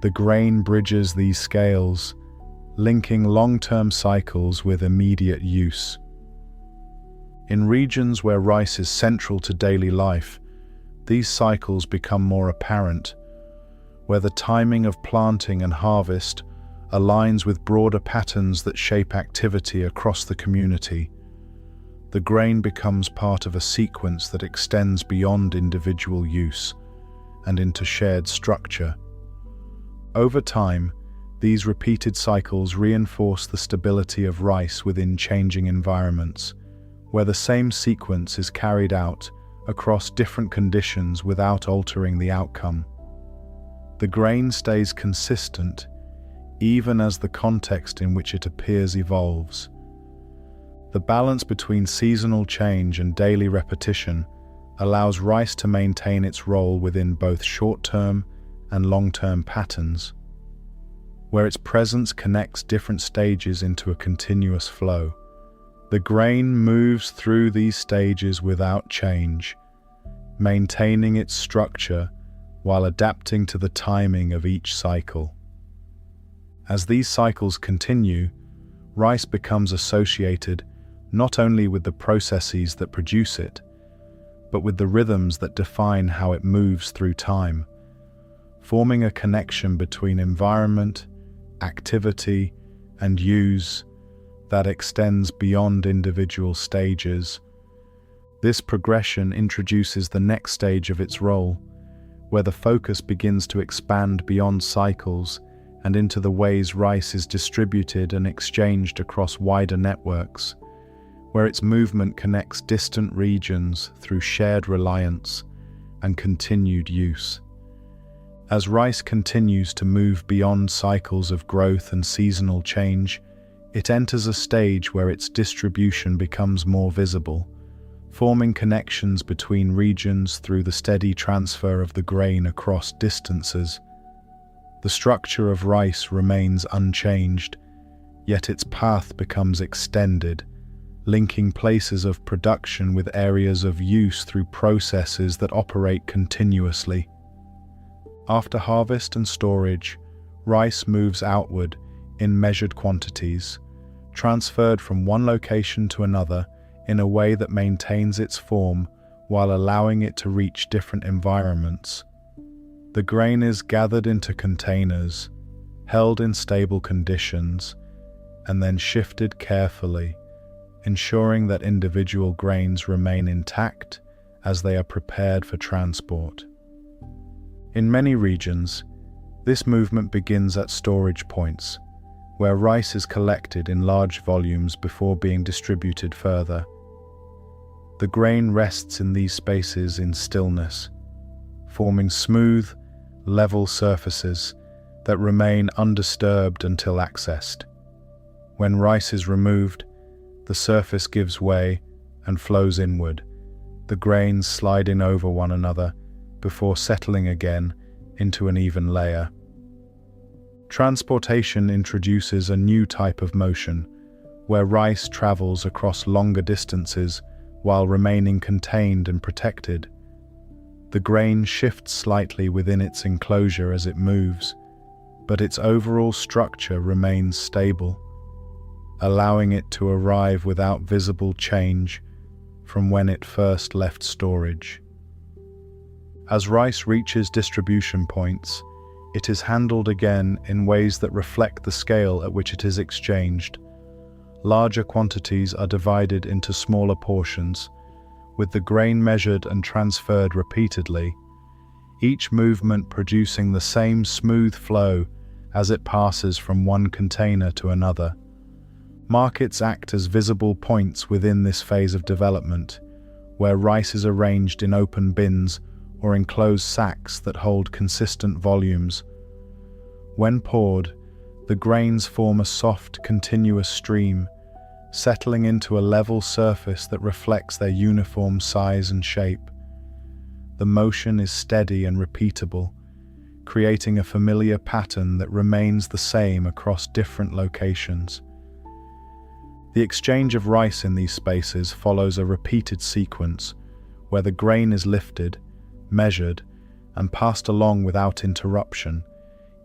The grain bridges these scales, linking long-term cycles with immediate use. In regions where rice is central to daily life, these cycles become more apparent, where the timing of planting and harvest aligns with broader patterns that shape activity across the community. the grain becomes part of a sequence that extends beyond individual use and into shared structure. Over time, these repeated cycles reinforce the stability of rice within changing environments, where the same sequence is carried out across different conditions without altering the outcome. The grain stays consistent even as the context in which it appears evolves. The balance between seasonal change and daily repetition allows rice to maintain its role within both short-term and long-term patterns, where its presence connects different stages into a continuous flow. The grain moves through these stages without change, maintaining its structure while adapting to the timing of each cycle. As these cycles continue, rice becomes associated not only with the processes that produce it, but with the rhythms that define how it moves through time, forming a connection between environment, activity, and use that extends beyond individual stages. This progression introduces the next stage of its role, where the focus begins to expand beyond cycles and into the ways rice is distributed and exchanged across wider networks, where its movement connects distant regions through shared reliance and continued use. As rice continues to move beyond cycles of growth and seasonal change, it enters a stage where its distribution becomes more visible, forming connections between regions through the steady transfer of the grain across distances. The structure of rice remains unchanged, yet its path becomes extended, linking places of production with areas of use through processes that operate continuously. After harvest and storage, rice moves outward in measured quantities, transferred from one location to another in a way that maintains its form while allowing it to reach different environments. The grain is gathered into containers, held in stable conditions, and then shifted carefully, ensuring that individual grains remain intact as they are prepared for transport. In many regions, this movement begins at storage points, where rice is collected in large volumes before being distributed further. The grain rests in these spaces in stillness, forming smooth, level surfaces that remain undisturbed until accessed. When rice is removed, the surface gives way and flows inward, the grains sliding over one another before settling again into an even layer. Transportation introduces a new type of motion, where rice travels across longer distances while remaining contained and protected. The grain shifts slightly within its enclosure as it moves, but its overall structure remains stable, allowing it to arrive without visible change from when it first left storage. As rice reaches distribution points, it is handled again in ways that reflect the scale at which it is exchanged. Larger quantities are divided into smaller portions, with the grain measured and transferred repeatedly, each movement producing the same smooth flow as it passes from one container to another. Markets act as visible points within this phase of development, where rice is arranged in open bins or enclosed sacks that hold consistent volumes. When poured, the grains form a soft, continuous stream, settling into a level surface that reflects their uniform size and shape. The motion is steady and repeatable, creating a familiar pattern that remains the same across different locations. The exchange of rice in these spaces follows a repeated sequence, where the grain is lifted, measured, and passed along without interruption.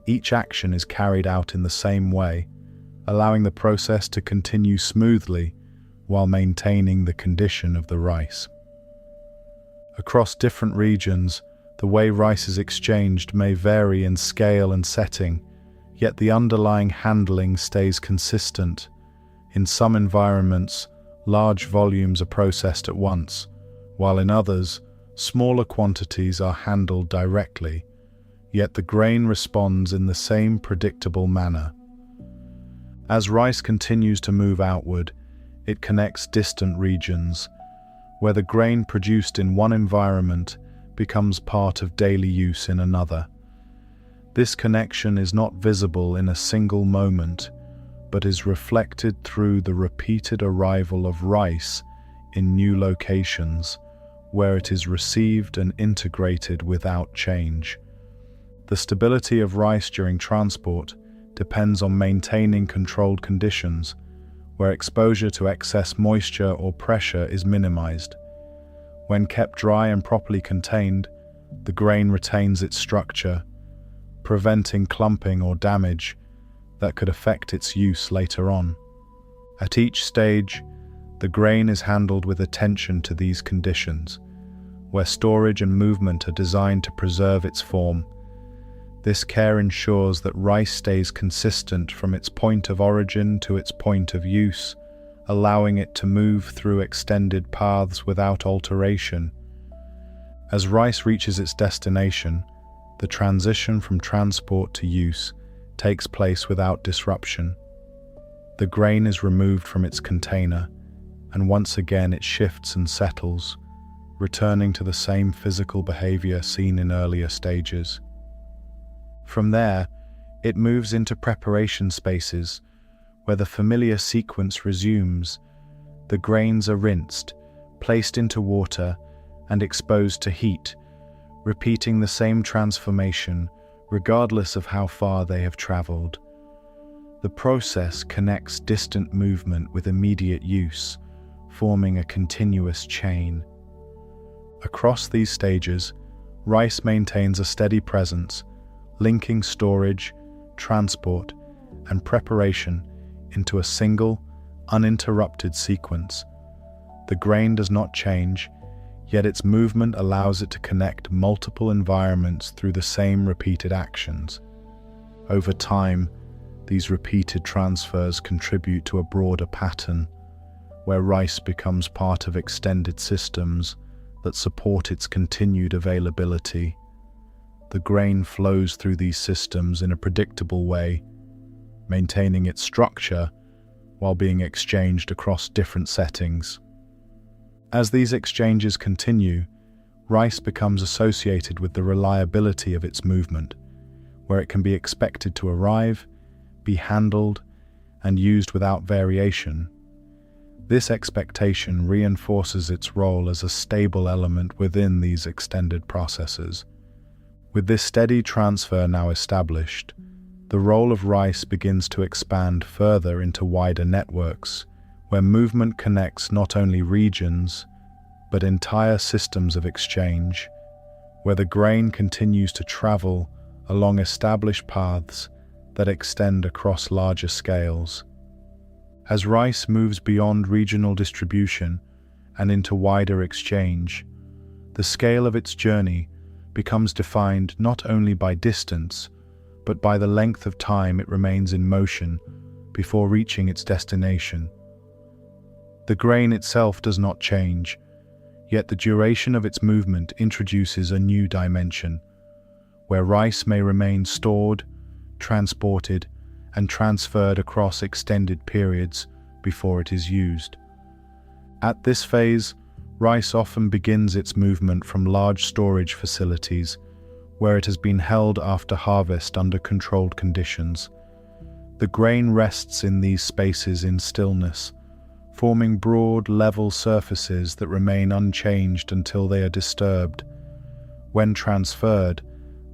Each action is carried out in the same way, allowing the process to continue smoothly while maintaining the condition of the rice. Across different regions, the way rice is exchanged may vary in scale and setting, yet the underlying handling stays consistent. In some environments, large volumes are processed at once, while in others, smaller quantities are handled directly, yet the grain responds in the same predictable manner. As rice continues to move outward, it connects distant regions, where the grain produced in one environment becomes part of daily use in another. This connection is not visible in a single moment, but is reflected through the repeated arrival of rice in new locations, where it is received and integrated without change. The stability of rice during transport depends on maintaining controlled conditions, where exposure to excess moisture or pressure is minimized. When kept dry and properly contained, the grain retains its structure, preventing clumping or damage that could affect its use later on. At each stage, the grain is handled with attention to these conditions, where storage and movement are designed to preserve its form. This care ensures that rice stays consistent from its point of origin to its point of use, allowing it to move through extended paths without alteration. As rice reaches its destination, the transition from transport to use takes place without disruption. The grain is removed from its container, and once again it shifts and settles, returning to the same physical behavior seen in earlier stages. From there, it moves into preparation spaces, where the familiar sequence resumes. The grains are rinsed, placed into water, and exposed to heat, repeating the same transformation regardless of how far they have traveled. The process connects distant movement with immediate use, forming a continuous chain. Across these stages, rice maintains a steady presence, linking storage, transport, and preparation into a single, uninterrupted sequence. The grain does not change, yet its movement allows it to connect multiple environments through the same repeated actions. Over time, these repeated transfers contribute to a broader pattern, where rice becomes part of extended systems that support its continued availability. The grain flows through these systems in a predictable way, maintaining its structure while being exchanged across different settings. As these exchanges continue, rice becomes associated with the reliability of its movement, where it can be expected to arrive, be handled, and used without variation. This expectation reinforces its role as a stable element within these extended processes. With this steady transfer now established, the role of rice begins to expand further into wider networks, where movement connects not only regions, but entire systems of exchange, where the grain continues to travel along established paths that extend across larger scales. As rice moves beyond regional distribution and into wider exchange, the scale of its journey becomes defined not only by distance, but by the length of time it remains in motion before reaching its destination. The grain itself does not change, yet the duration of its movement introduces a new dimension, where rice may remain stored, transported, and transferred across extended periods before it is used. At this phase, rice often begins its movement from large storage facilities, where it has been held after harvest under controlled conditions. The grain rests in these spaces in stillness, forming broad, level surfaces that remain unchanged until they are disturbed. When transferred,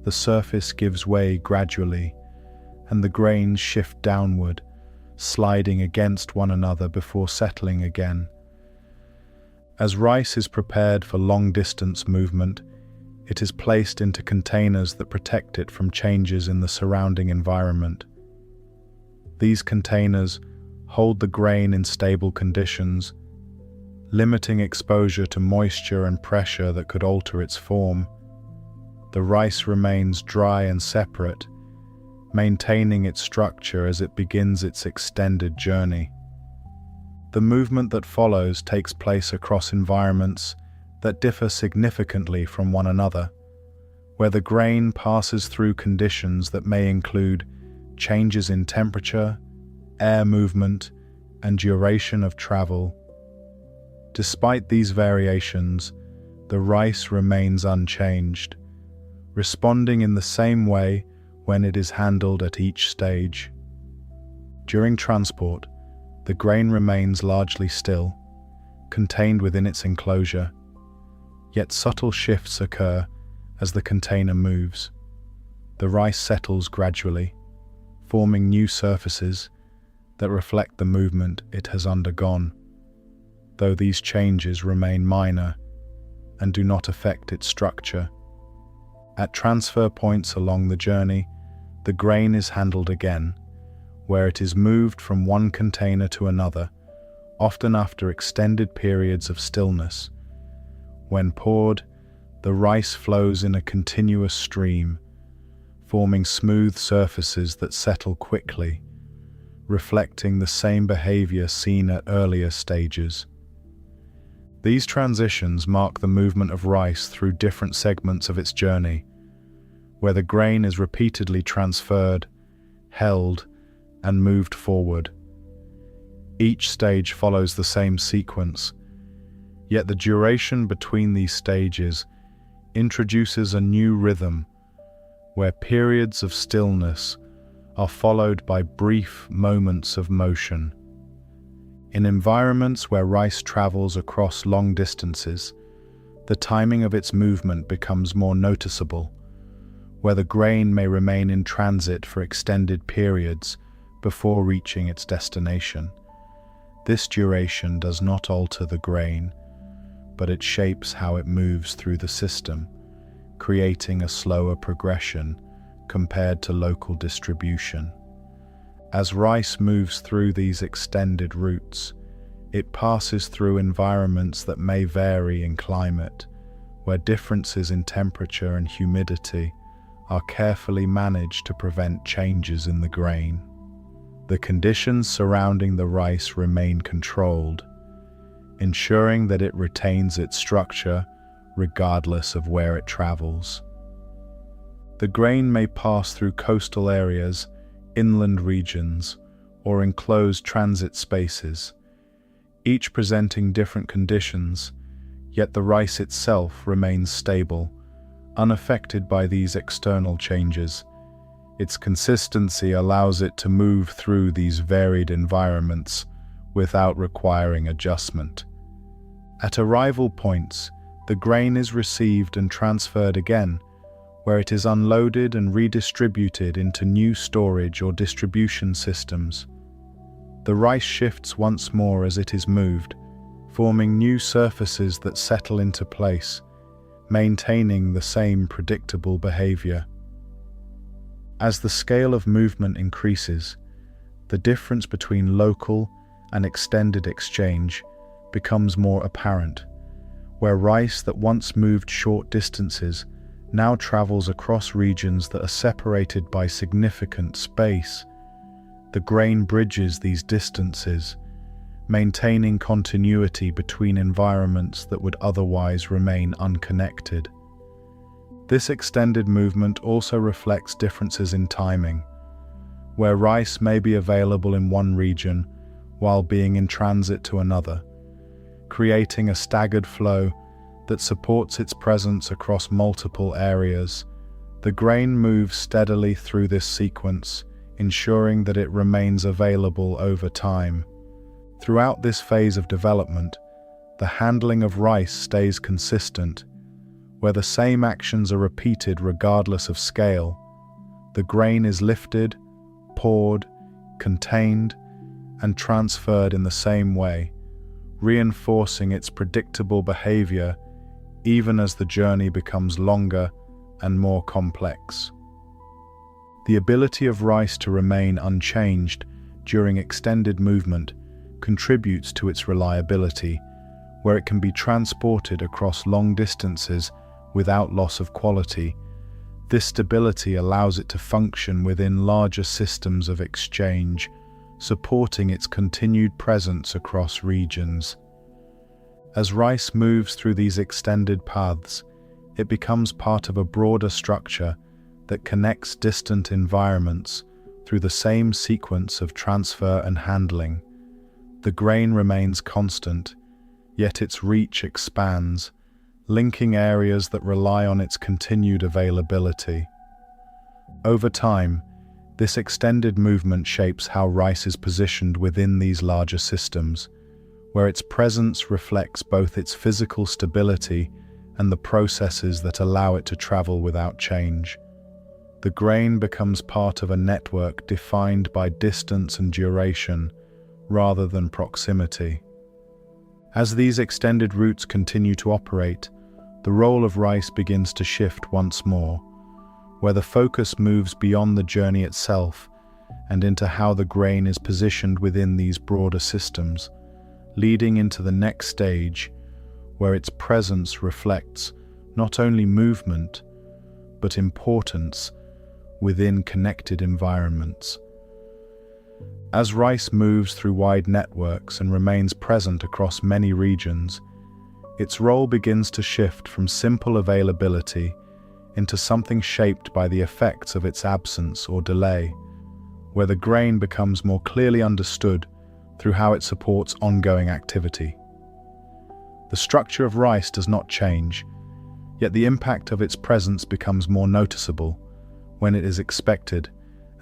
the surface gives way gradually, and the grains shift downward, sliding against one another before settling again. As rice is prepared for long-distance movement, it is placed into containers that protect it from changes in the surrounding environment. These containers hold the grain in stable conditions, limiting exposure to moisture and pressure that could alter its form. The rice remains dry and separate, maintaining its structure as it begins its extended journey. The movement that follows takes place across environments that differ significantly from one another, where the grain passes through conditions that may include changes in temperature, air movement, and duration of travel. Despite these variations, the rice remains unchanged, responding in the same way when it is handled at each stage. During transport, the grain remains largely still, contained within its enclosure, yet subtle shifts occur as the container moves. The rice settles gradually, forming new surfaces that reflect the movement it has undergone, though these changes remain minor and do not affect its structure. At transfer points along the journey, the grain is handled again, where it is moved from one container to another, often after extended periods of stillness. When poured, the rice flows in a continuous stream, forming smooth surfaces that settle quickly, reflecting the same behavior seen at earlier stages. These transitions mark the movement of rice through different segments of its journey, where the grain is repeatedly transferred, held, and moved forward. Each stage follows the same sequence, yet the duration between these stages introduces a new rhythm, where periods of stillness are followed by brief moments of motion. In environments where rice travels across long distances, the timing of its movement becomes more noticeable, where the grain may remain in transit for extended periods before reaching its destination. This duration does not alter the grain, but it shapes how it moves through the system, creating a slower progression compared to local distribution. As rice moves through these extended routes, it passes through environments that may vary in climate, where differences in temperature and humidity are carefully managed to prevent changes in the grain. The conditions surrounding the rice remain controlled, ensuring that it retains its structure regardless of where it travels. The grain may pass through coastal areas, inland regions, or enclosed transit spaces, each presenting different conditions, yet the rice itself remains stable, unaffected by these external changes. Its consistency allows it to move through these varied environments without requiring adjustment. At arrival points, the grain is received and transferred again, where it is unloaded and redistributed into new storage or distribution systems. The rice shifts once more as it is moved, forming new surfaces that settle into place, maintaining the same predictable behavior. As the scale of movement increases, the difference between local and extended exchange becomes more apparent, where rice that once moved short distances now travels across regions that are separated by significant space. The grain bridges these distances, maintaining continuity between environments that would otherwise remain unconnected. This extended movement also reflects differences in timing, where rice may be available in one region while being in transit to another, creating a staggered flow that supports its presence across multiple areas. The grain moves steadily through this sequence, ensuring that it remains available over time. Throughout this phase of development, the handling of rice stays consistent, where the same actions are repeated regardless of scale. The grain is lifted, poured, contained, and transferred in the same way, reinforcing its predictable behavior even as the journey becomes longer and more complex. The ability of rice to remain unchanged during extended movement contributes to its reliability, where it can be transported across long distances without loss of quality. This stability allows it to function within larger systems of exchange, supporting its continued presence across regions. As rice moves through these extended paths, it becomes part of a broader structure that connects distant environments through the same sequence of transfer and handling. The grain remains constant, yet its reach expands, linking areas that rely on its continued availability. Over time, this extended movement shapes how rice is positioned within these larger systems, where its presence reflects both its physical stability and the processes that allow it to travel without change. The grain becomes part of a network defined by distance and duration, rather than proximity. As these extended routes continue to operate, the role of rice begins to shift once more, where the focus moves beyond the journey itself and into how the grain is positioned within these broader systems, leading into the next stage, where its presence reflects not only movement, but importance within connected environments. As rice moves through wide networks and remains present across many regions, its role begins to shift from simple availability into something shaped by the effects of its absence or delay, where the grain becomes more clearly understood through how it supports ongoing activity. The structure of rice does not change, yet the impact of its presence becomes more noticeable when it is expected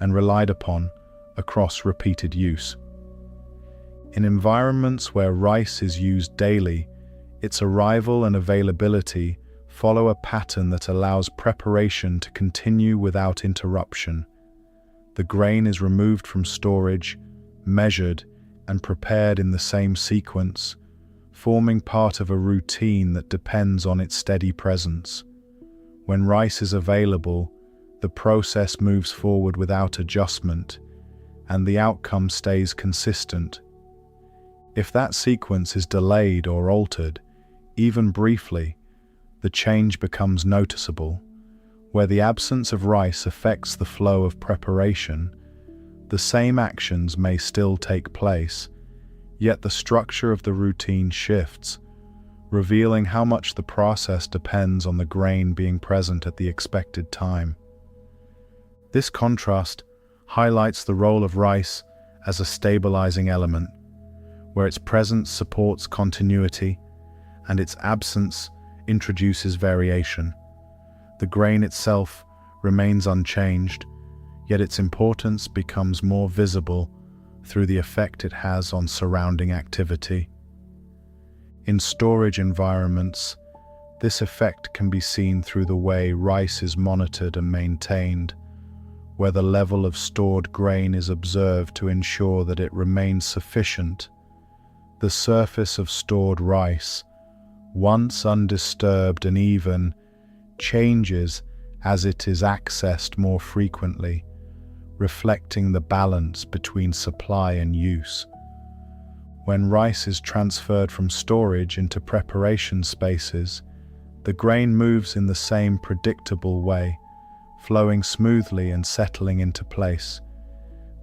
and relied upon across repeated use. In environments where rice is used daily, its arrival and availability follow a pattern that allows preparation to continue without interruption. The grain is removed from storage, measured, and prepared in the same sequence, forming part of a routine that depends on its steady presence. When rice is available, the process moves forward without adjustment, and the outcome stays consistent. If that sequence is delayed or altered, even briefly, the change becomes noticeable. Where the absence of rice affects the flow of preparation, the same actions may still take place, yet the structure of the routine shifts, revealing how much the process depends on the grain being present at the expected time. This contrast highlights the role of rice as a stabilizing element, where its presence supports continuity and its absence introduces variation. The grain itself remains unchanged, yet its importance becomes more visible through the effect it has on surrounding activity. In storage environments, this effect can be seen through the way rice is monitored and maintained, where the level of stored grain is observed to ensure that it remains sufficient. The surface of stored rice, once undisturbed and even, changes as it is accessed more frequently, reflecting the balance between supply and use. When rice is transferred from storage into preparation spaces, the grain moves in the same predictable way, flowing smoothly and settling into place.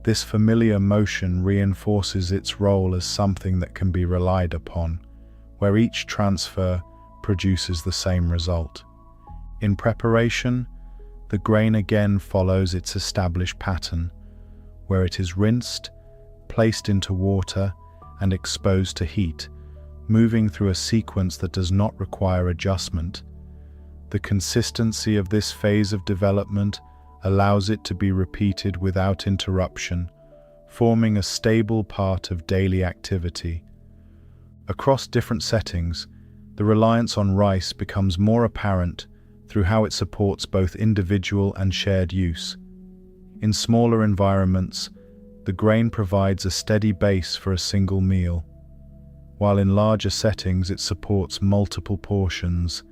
This familiar motion reinforces its role as something that can be relied upon, where each transfer produces the same result. In preparation, the grain again follows its established pattern, where it is rinsed, placed into water, and exposed to heat, moving through a sequence that does not require adjustment. The consistency of this phase of development allows it to be repeated without interruption, forming a stable part of daily activity. Across different settings, the reliance on rice becomes more apparent through how it supports both individual and shared use. In smaller environments, the grain provides a steady base for a single meal, while in larger settings it supports multiple portions,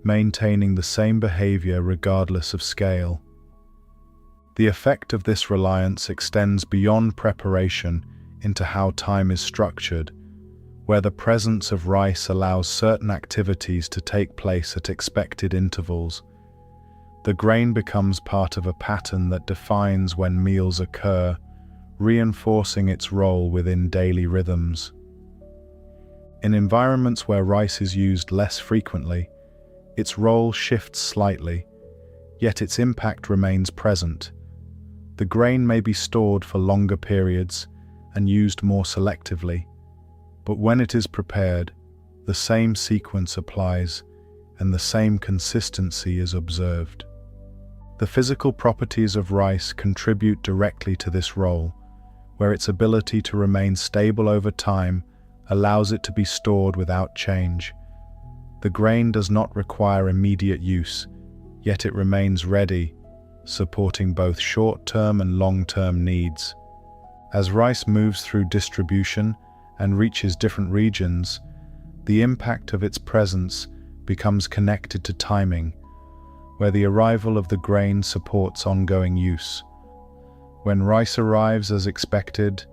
maintaining the same behavior regardless of scale. The effect of this reliance extends beyond preparation into how time is structured, where the presence of rice allows certain activities to take place at expected intervals. The grain becomes part of a pattern that defines when meals occur, reinforcing its role within daily rhythms. In environments where rice is used less frequently, its role shifts slightly, yet its impact remains present. The grain may be stored for longer periods and used more selectively, but when it is prepared, the same sequence applies and the same consistency is observed. The physical properties of rice contribute directly to this role, where its ability to remain stable over time allows it to be stored without change. The grain does not require immediate use, yet it remains ready, supporting both short-term and long-term needs. As rice moves through distribution and reaches different regions, the impact of its presence becomes connected to timing, where the arrival of the grain supports ongoing use. When rice arrives as expected,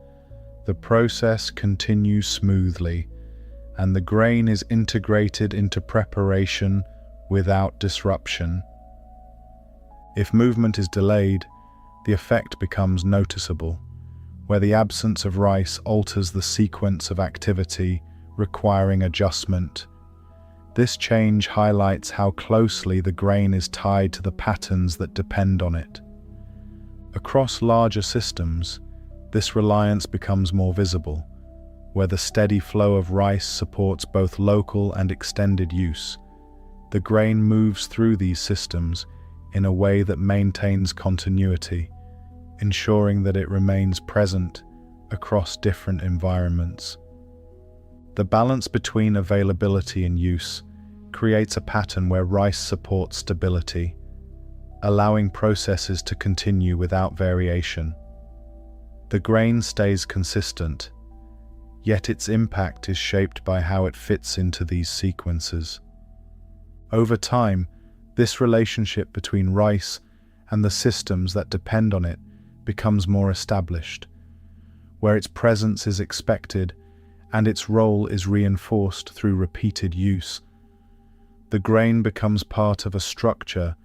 the process continues smoothly, and the grain is integrated into preparation without disruption. If movement is delayed, the effect becomes noticeable, where the absence of rice alters the sequence of activity, requiring adjustment. This change highlights how closely the grain is tied to the patterns that depend on it. Across larger systems, this reliance becomes more visible, where the steady flow of rice supports both local and extended use. The grain moves through these systems in a way that maintains continuity, ensuring that it remains present across different environments. The balance between availability and use creates a pattern where rice supports stability, allowing processes to continue without variation. The grain stays consistent, yet its impact is shaped by how it fits into these sequences. Over time, this relationship between rice and the systems that depend on it becomes more established, where its presence is expected and its role is reinforced through repeated use. The grain becomes part of a structure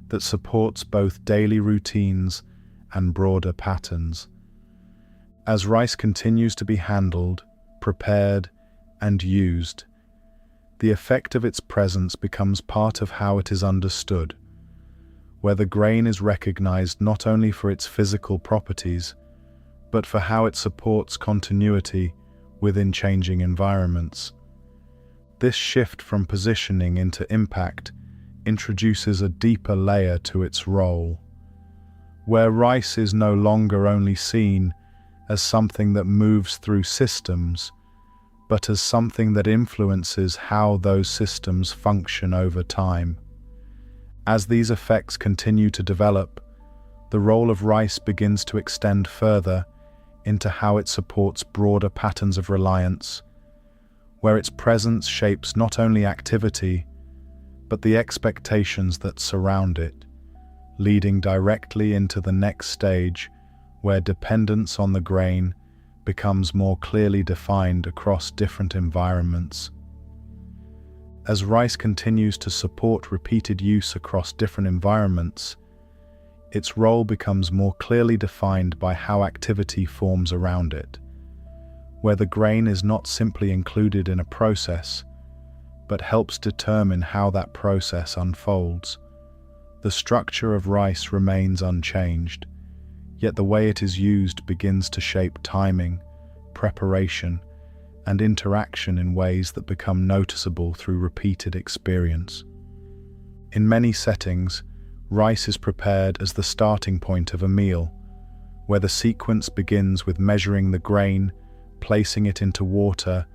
that supports both daily routines and broader patterns. As rice continues to be handled, prepared, and used, the effect of its presence becomes part of how it is understood, where the grain is recognized not only for its physical properties, but for how it supports continuity within changing environments. This shift from positioning into impact introduces a deeper layer to its role, where rice is no longer only seen as something that moves through systems, but as something that influences how those systems function over time. As these effects continue to develop, the role of rice begins to extend further into how it supports broader patterns of reliance, where its presence shapes not only activity, but the expectations that surround it, leading directly into the next stage where dependence on the grain becomes more clearly defined across different environments. As rice continues to support repeated use across different environments, its role becomes more clearly defined by how activity forms around it, where the grain is not simply included in a process, but helps determine how that process unfolds. The structure of rice remains unchanged, yet the way it is used begins to shape timing, preparation, and interaction in ways that become noticeable through repeated experience. In many settings, rice is prepared as the starting point of a meal, where the sequence begins with measuring the grain, placing it into water,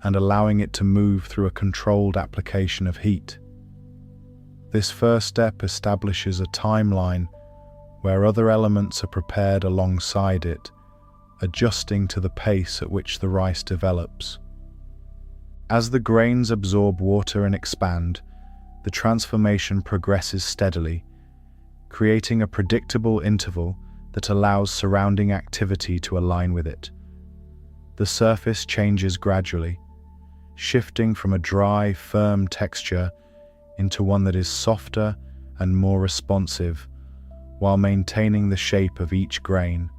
and allowing it to move through a controlled application of heat. This first step establishes a timeline where other elements are prepared alongside it, adjusting to the pace at which the rice develops. As the grains absorb water and expand, the transformation progresses steadily, creating a predictable interval that allows surrounding activity to align with it. The surface changes gradually, shifting from a dry, firm texture into one that is softer and more responsive, while maintaining the shape of each grain.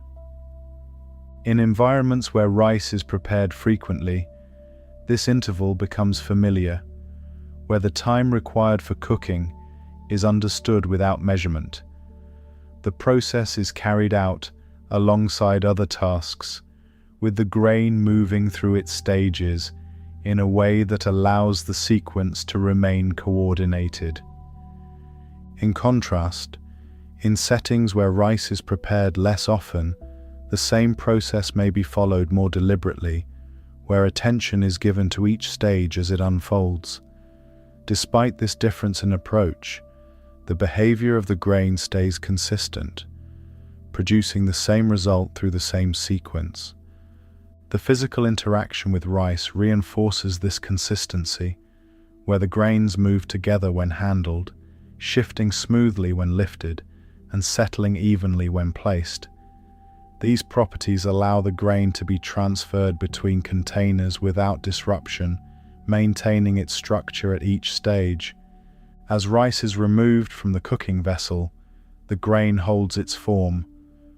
In environments where rice is prepared frequently, this interval becomes familiar, where the time required for cooking is understood without measurement. The process is carried out alongside other tasks, with the grain moving through its stages in a way that allows the sequence to remain coordinated. In contrast, in settings where rice is prepared less often, the same process may be followed more deliberately, where attention is given to each stage as it unfolds. Despite this difference in approach, the behavior of the grain stays consistent, producing the same result through the same sequence. The physical interaction with rice reinforces this consistency, where the grains move together when handled, shifting smoothly when lifted, and settling evenly when placed. These properties allow the grain to be transferred between containers without disruption, maintaining its structure at each stage. As rice is removed from the cooking vessel, the grain holds its form,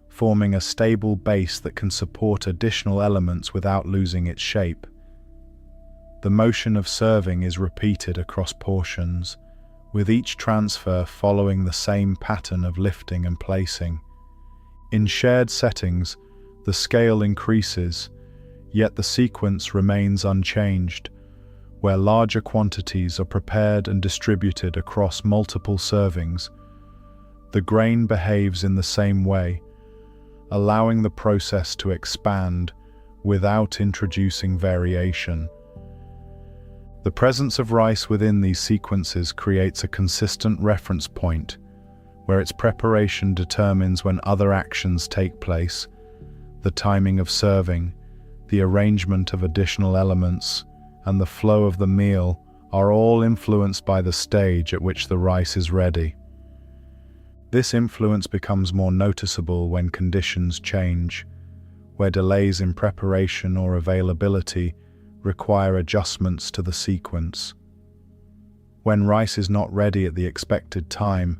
forming a stable base that can support additional elements without losing its shape. The motion of serving is repeated across portions, with each transfer following the same pattern of lifting and placing. In shared settings, the scale increases, yet the sequence remains unchanged, where larger quantities are prepared and distributed across multiple servings. The grain behaves in the same way, allowing the process to expand without introducing variation. The presence of rice within these sequences creates a consistent reference point, where its preparation determines when other actions take place. The timing of serving, the arrangement of additional elements, and the flow of the meal are all influenced by the stage at which the rice is ready. This influence becomes more noticeable when conditions change, where delays in preparation or availability require adjustments to the sequence. When rice is not ready at the expected time,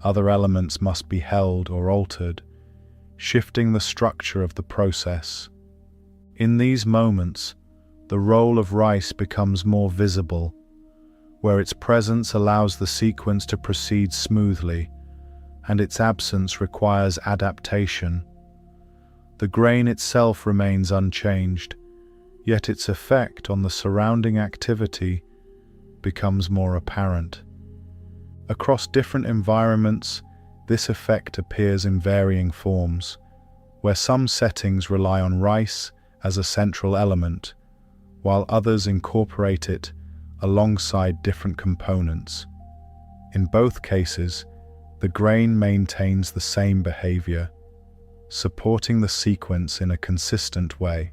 other elements must be held or altered, shifting the structure of the process. In these moments, the role of rice becomes more visible, where its presence allows the sequence to proceed smoothly, and its absence requires adaptation. The grain itself remains unchanged, yet its effect on the surrounding activity becomes more apparent. Across different environments, this effect appears in varying forms, where some settings rely on rice as a central element, while others incorporate it alongside different components. In both cases, the grain maintains the same behavior, supporting the sequence in a consistent way.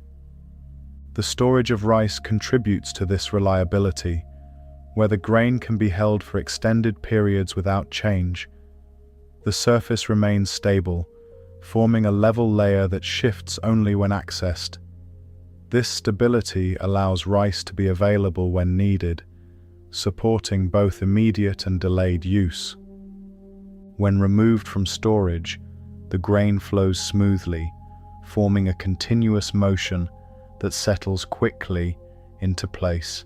The storage of rice contributes to this reliability, where the grain can be held for extended periods without change. The surface remains stable, forming a level layer that shifts only when accessed. This stability allows rice to be available when needed, supporting both immediate and delayed use. When removed from storage, the grain flows smoothly, forming a continuous motion that settles quickly into place.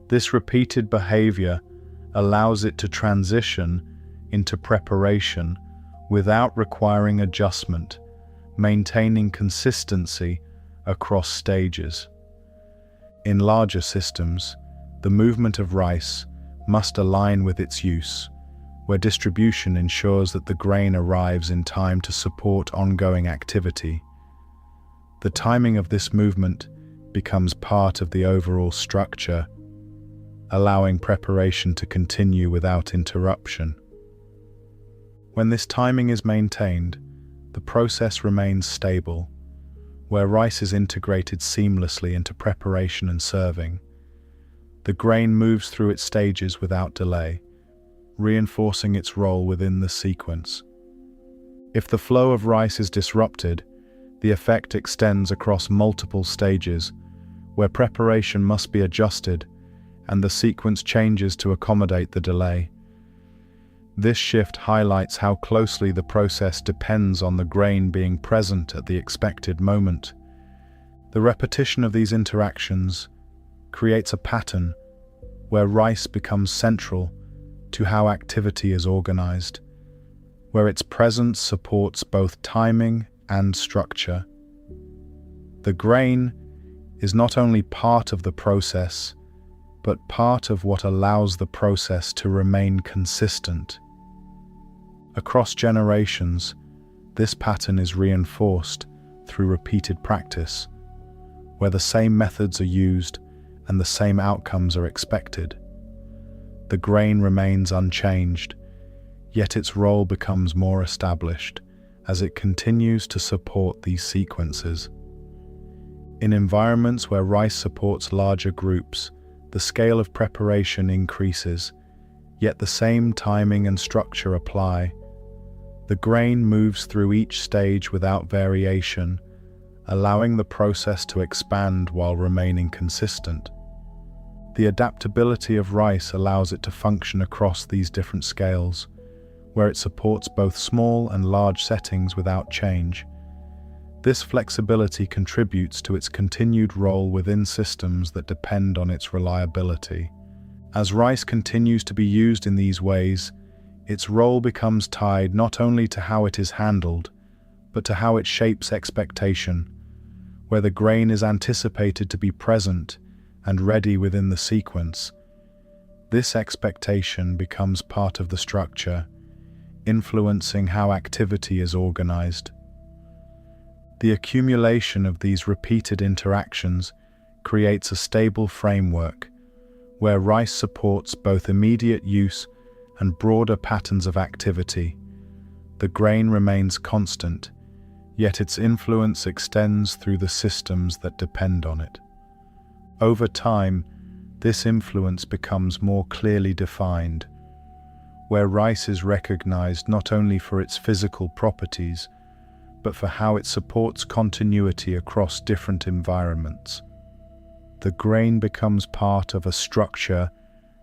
This repeated behavior allows it to transition into preparation without requiring adjustment, maintaining consistency across stages. In larger systems, the movement of rice must align with its use, where distribution ensures that the grain arrives in time to support ongoing activity. The timing of this movement becomes part of the overall structure, allowing preparation to continue without interruption. When this timing is maintained, the process remains stable, where rice is integrated seamlessly into preparation and serving. The grain moves through its stages without delay, reinforcing its role within the sequence. If the flow of rice is disrupted, the effect extends across multiple stages, where preparation must be adjusted and the sequence changes to accommodate the delay. This shift highlights how closely the process depends on the grain being present at the expected moment. The repetition of these interactions creates a pattern where rice becomes central to how activity is organized, where its presence supports both timing and structure. The grain is not only part of the process, but part of what allows the process to remain consistent. Across generations, this pattern is reinforced through repeated practice, where the same methods are used and the same outcomes are expected. The grain remains unchanged, yet its role becomes more established as it continues to support these sequences. In environments where rice supports larger groups, the scale of preparation increases, yet the same timing and structure apply. The grain moves through each stage without variation, allowing the process to expand while remaining consistent. The adaptability of rice allows it to function across these different scales, where it supports both small and large settings without change. This flexibility contributes to its continued role within systems that depend on its reliability. As rice continues to be used in these ways, its role becomes tied not only to how it is handled, but to how it shapes expectation, where the grain is anticipated to be present and ready within the sequence. This expectation becomes part of the structure, influencing how activity is organized. The accumulation of these repeated interactions creates a stable framework, where rice supports both immediate use and broader patterns of activity. The grain remains constant, yet its influence extends through the systems that depend on it. Over time, this influence becomes more clearly defined, where rice is recognized not only for its physical properties, but for how it supports continuity across different environments. The grain becomes part of a structure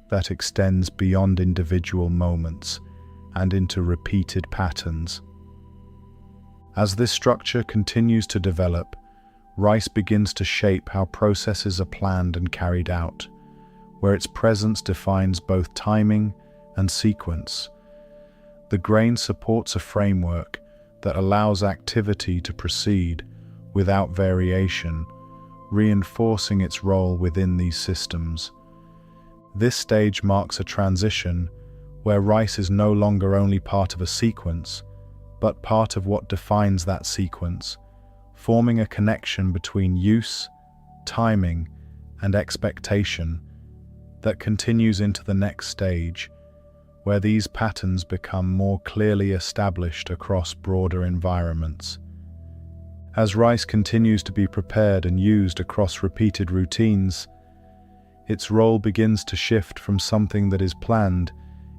that extends beyond individual moments and into repeated patterns. As this structure continues to develop, rice begins to shape how processes are planned and carried out, where its presence defines both timing and sequence. The grain supports a framework that allows activity to proceed without variation, reinforcing its role within these systems. This stage marks a transition where rice is no longer only part of a sequence, but part of what defines that sequence, forming a connection between use, timing, and expectation that continues into the next stage, where these patterns become more clearly established across broader environments. As rice continues to be prepared and used across repeated routines, its role begins to shift from something that is planned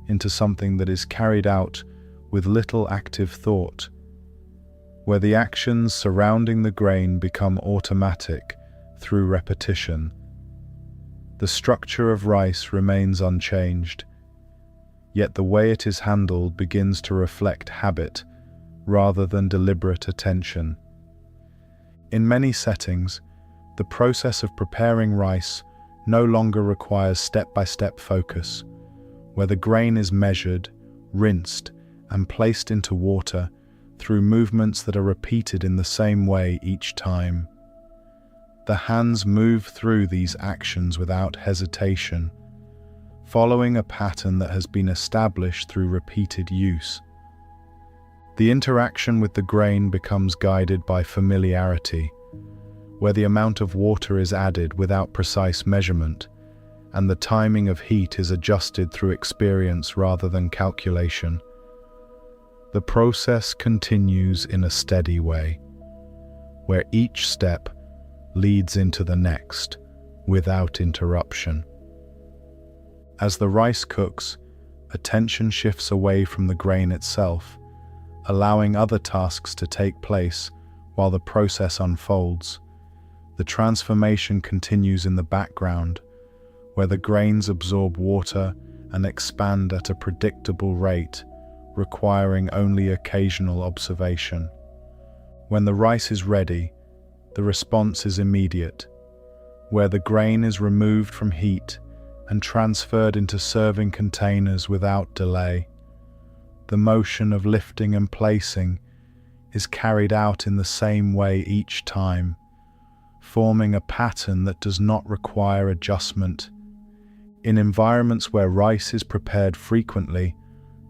into something that is carried out with little active thought, where the actions surrounding the grain become automatic through repetition. The structure of rice remains unchanged, yet the way it is handled begins to reflect habit rather than deliberate attention. In many settings, the process of preparing rice no longer requires step-by-step focus, where the grain is measured, rinsed, and placed into water through movements that are repeated in the same way each time. The hands move through these actions without hesitation, following a pattern that has been established through repeated use. The interaction with the grain becomes guided by familiarity, where the amount of water is added without precise measurement, and the timing of heat is adjusted through experience rather than calculation. The process continues in a steady way, where each step leads into the next without interruption. As the rice cooks, attention shifts away from the grain itself, allowing other tasks to take place while the process unfolds. The transformation continues in the background, where the grains absorb water and expand at a predictable rate, requiring only occasional observation. When the rice is ready, the response is immediate, where the grain is removed from heat and transferred into serving containers without delay. The motion of lifting and placing is carried out in the same way each time, forming a pattern that does not require adjustment. In environments where rice is prepared frequently,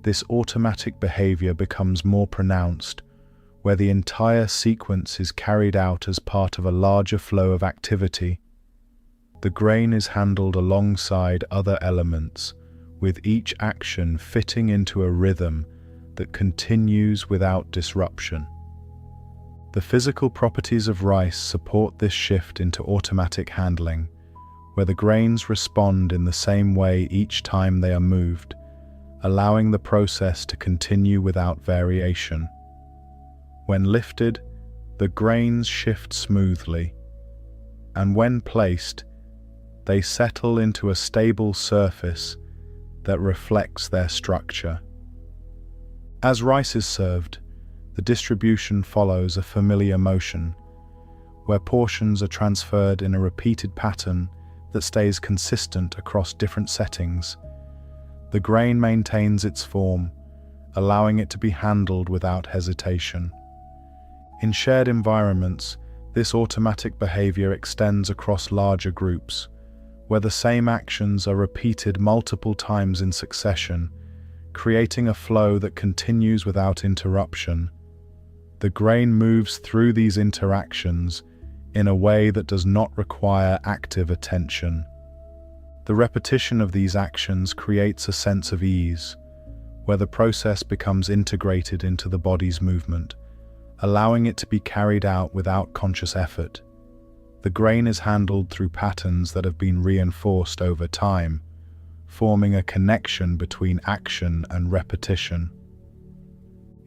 this automatic behavior becomes more pronounced, where the entire sequence is carried out as part of a larger flow of activity. The grain is handled alongside other elements, with each action fitting into a rhythm that continues without disruption. The physical properties of rice support this shift into automatic handling, where the grains respond in the same way each time they are moved, allowing the process to continue without variation. When lifted, the grains shift smoothly, and when placed, they settle into a stable surface that reflects their structure. As rice is served, the distribution follows a familiar motion, where portions are transferred in a repeated pattern that stays consistent across different settings. The grain maintains its form, allowing it to be handled without hesitation. In shared environments, this automatic behavior extends across larger groups, where the same actions are repeated multiple times in succession, creating a flow that continues without interruption. The grain moves through these interactions in a way that does not require active attention. The repetition of these actions creates a sense of ease, where the process becomes integrated into the body's movement, allowing it to be carried out without conscious effort. The grain is handled through patterns that have been reinforced over time, forming a connection between action and repetition.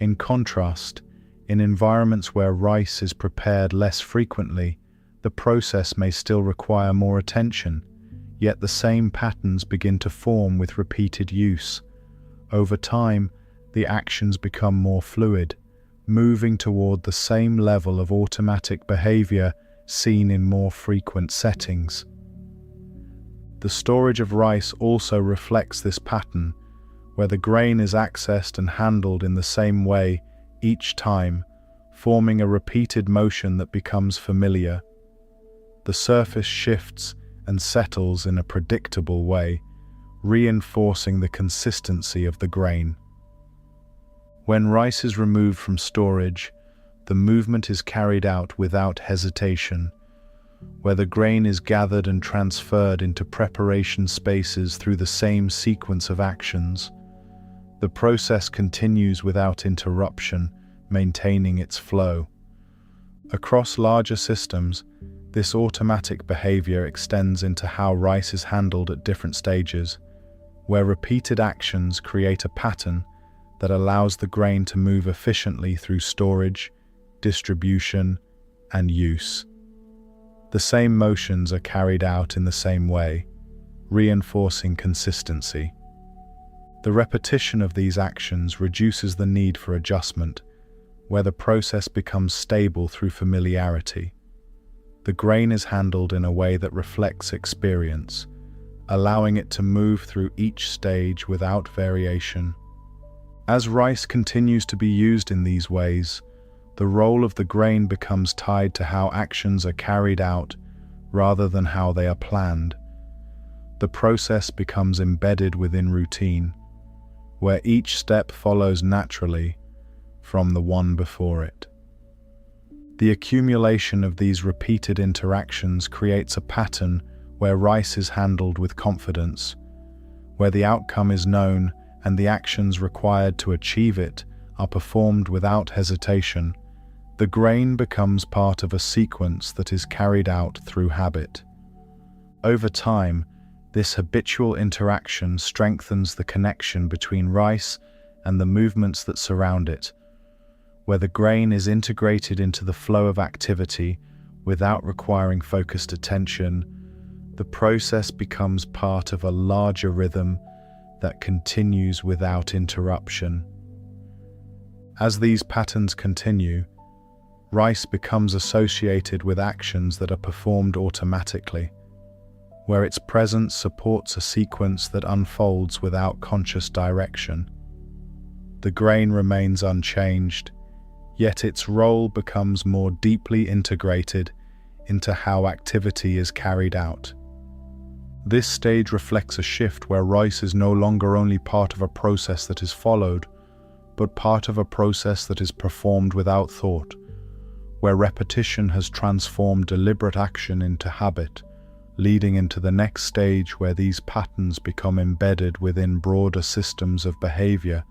In contrast, in environments where rice is prepared less frequently, the process may still require more attention, yet the same patterns begin to form with repeated use. Over time, the actions become more fluid, moving toward the same level of automatic behavior seen in more frequent settings. The storage of rice also reflects this pattern, where the grain is accessed and handled in the same way each time, forming a repeated motion that becomes familiar. The surface shifts and settles in a predictable way, reinforcing the consistency of the grain. When rice is removed from storage, the movement is carried out without hesitation, where the grain is gathered and transferred into preparation spaces through the same sequence of actions. The process continues without interruption, maintaining its flow. Across larger systems, this automatic behavior extends into how rice is handled at different stages, where repeated actions create a pattern that allows the grain to move efficiently through storage, distribution, and use. The same motions are carried out in the same way, reinforcing consistency. The repetition of these actions reduces the need for adjustment, where the process becomes stable through familiarity. The grain is handled in a way that reflects experience, allowing it to move through each stage without variation. As rice continues to be used in these ways, the role of the grain becomes tied to how actions are carried out rather than how they are planned. The process becomes embedded within routine, where each step follows naturally from the one before it. The accumulation of these repeated interactions creates a pattern where rice is handled with confidence, where the outcome is known and the actions required to achieve it are performed without hesitation. The grain becomes part of a sequence that is carried out through habit. Over time, this habitual interaction strengthens the connection between rice and the movements that surround it, where the grain is integrated into the flow of activity without requiring focused attention. The process becomes part of a larger rhythm that continues without interruption. As these patterns continue, rice becomes associated with actions that are performed automatically, where its presence supports a sequence that unfolds without conscious direction. The grain remains unchanged, yet its role becomes more deeply integrated into how activity is carried out. This stage reflects a shift where rice is no longer only part of a process that is followed, but part of a process that is performed without thought, where repetition has transformed deliberate action into habit, leading into the next stage where these patterns become embedded within broader systems of behavior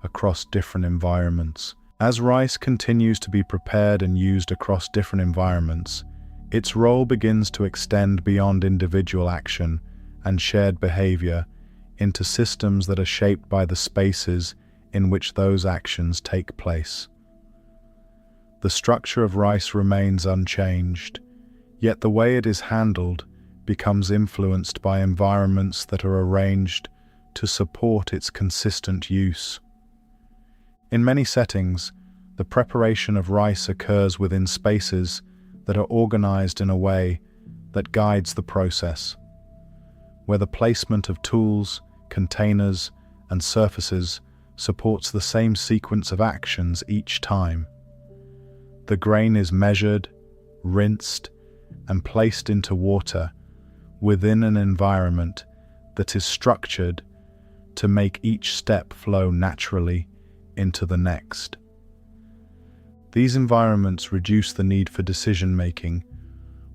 across different environments. As rice continues to be prepared and used across different environments, its role begins to extend beyond individual action and shared behavior into systems that are shaped by the spaces in which those actions take place. The structure of rice remains unchanged, yet the way it is handled becomes influenced by environments that are arranged to support its consistent use. In many settings, the preparation of rice occurs within spaces that are organized in a way that guides the process, where the placement of tools, containers, and surfaces supports the same sequence of actions each time. The grain is measured, rinsed, and placed into water within an environment that is structured to make each step flow naturally into the next. These environments reduce the need for decision-making,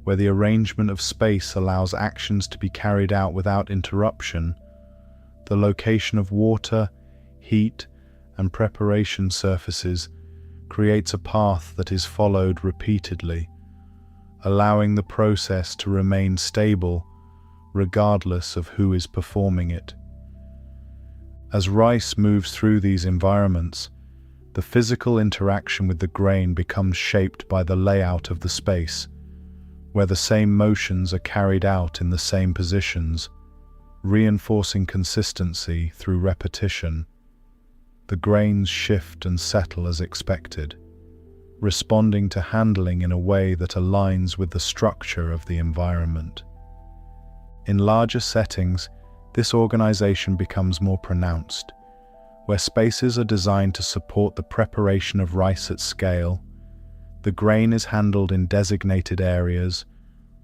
where the arrangement of space allows actions to be carried out without interruption. The location of water, heat, and preparation surfaces creates a path that is followed repeatedly, allowing the process to remain stable regardless of who is performing it. As rice moves through these environments, the physical interaction with the grain becomes shaped by the layout of the space, where the same motions are carried out in the same positions, reinforcing consistency through repetition. The grains shift and settle as expected, responding to handling in a way that aligns with the structure of the environment. In larger settings, this organization becomes more pronounced, where spaces are designed to support the preparation of rice at scale. The grain is handled in designated areas,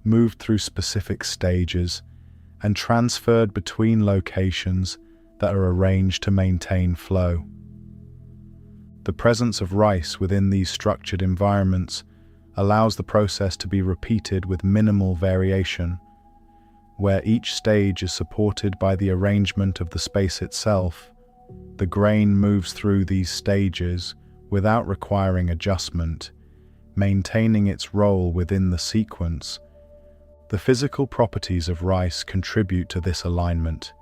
moved through specific stages, and transferred between locations that are arranged to maintain flow. The presence of rice within these structured environments allows the process to be repeated with minimal variation, where each stage is supported by the arrangement of the space itself. The grain moves through these stages without requiring adjustment, maintaining its role within the sequence. The physical properties of rice contribute to this alignment,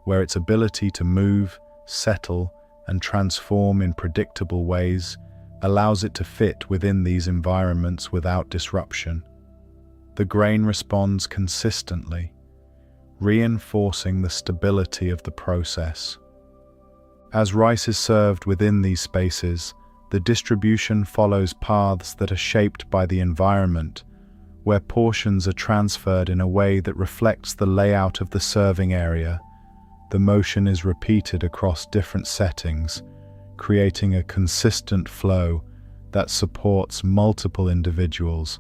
where its ability to move, settle, and transform in predictable ways allows it to fit within these environments without disruption. The grain responds consistently, reinforcing the stability of the process. As rice is served within these spaces, the distribution follows paths that are shaped by the environment, where portions are transferred in a way that reflects the layout of the serving area. The motion is repeated across different settings, creating a consistent flow that supports multiple individuals.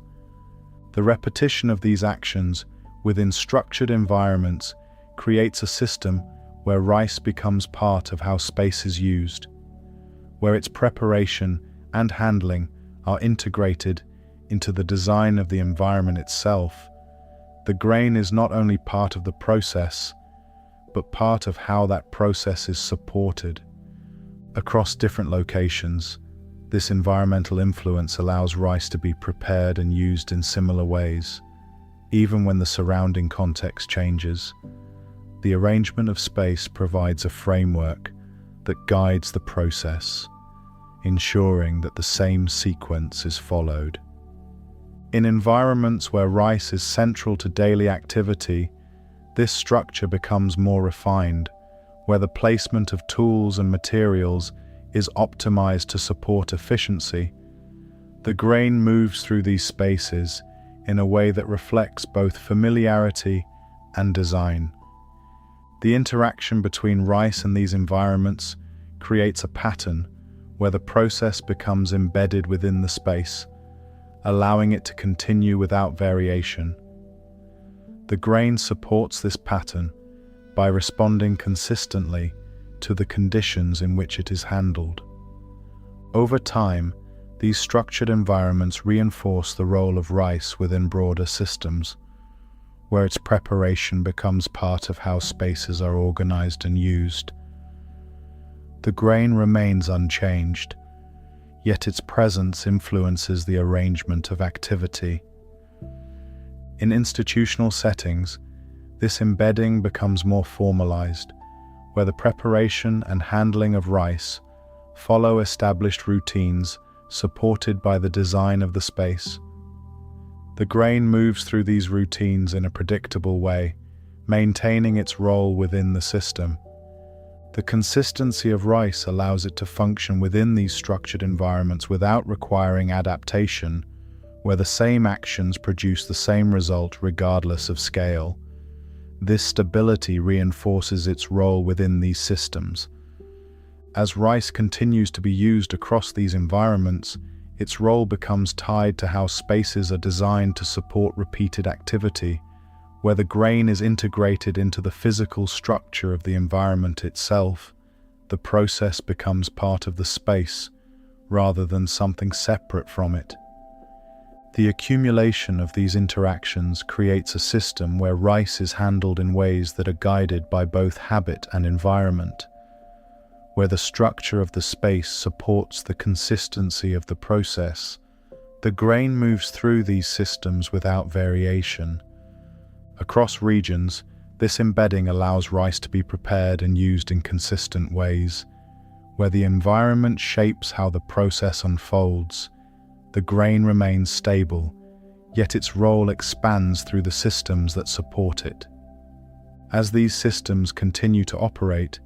The repetition of these actions within structured environments creates a system where rice becomes part of how space is used, where its preparation and handling are integrated into the design of the environment itself. The grain is not only part of the process, but part of how that process is supported. Across different locations, this environmental influence allows rice to be prepared and used in similar ways, even when the surrounding context changes. The arrangement of space provides a framework that guides the process, ensuring that the same sequence is followed. In environments where rice is central to daily activity, this structure becomes more refined, where the placement of tools and materials is optimized to support efficiency, the grain moves through these spaces in a way that reflects both familiarity and design. The interaction between rice and these environments creates a pattern where the process becomes embedded within the space, allowing it to continue without variation. The grain supports this pattern by responding consistently to the conditions in which it is handled. Over time, these structured environments reinforce the role of rice within broader systems, where its preparation becomes part of how spaces are organized and used. The grain remains unchanged, yet its presence influences the arrangement of activity. In institutional settings, this embedding becomes more formalized, where the preparation and handling of rice follow established routines supported by the design of the space. The grain moves through these routines in a predictable way, maintaining its role within the system. The consistency of rice allows it to function within these structured environments without requiring adaptation, where the same actions produce the same result regardless of scale. This stability reinforces its role within these systems. As rice continues to be used across these environments, its role becomes tied to how spaces are designed to support repeated activity, where the grain is integrated into the physical structure of the environment itself. The process becomes part of the space, rather than something separate from it. The accumulation of these interactions creates a system where rice is handled in ways that are guided by both habit and environment, where the structure of the space supports the consistency of the process. The grain moves through these systems without variation. Across regions, this embedding allows rice to be prepared and used in consistent ways. Where the environment shapes how the process unfolds, the grain remains stable, yet its role expands through the systems that support it. As these systems continue to operate,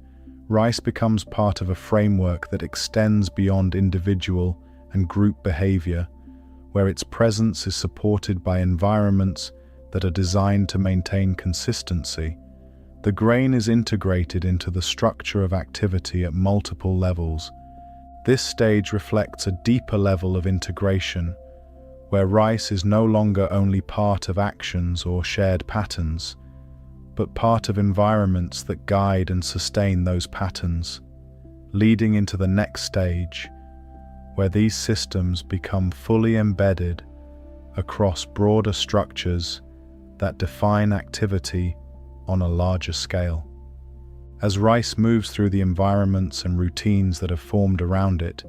rice becomes part of a framework that extends beyond individual and group behavior, where its presence is supported by environments that are designed to maintain consistency. The grain is integrated into the structure of activity at multiple levels. This stage reflects a deeper level of integration, where rice is no longer only part of actions or shared patterns, but part of environments that guide and sustain those patterns, leading into the next stage, where these systems become fully embedded across broader structures that define activity on a larger scale. As rice moves through the environments and routines that have formed around it,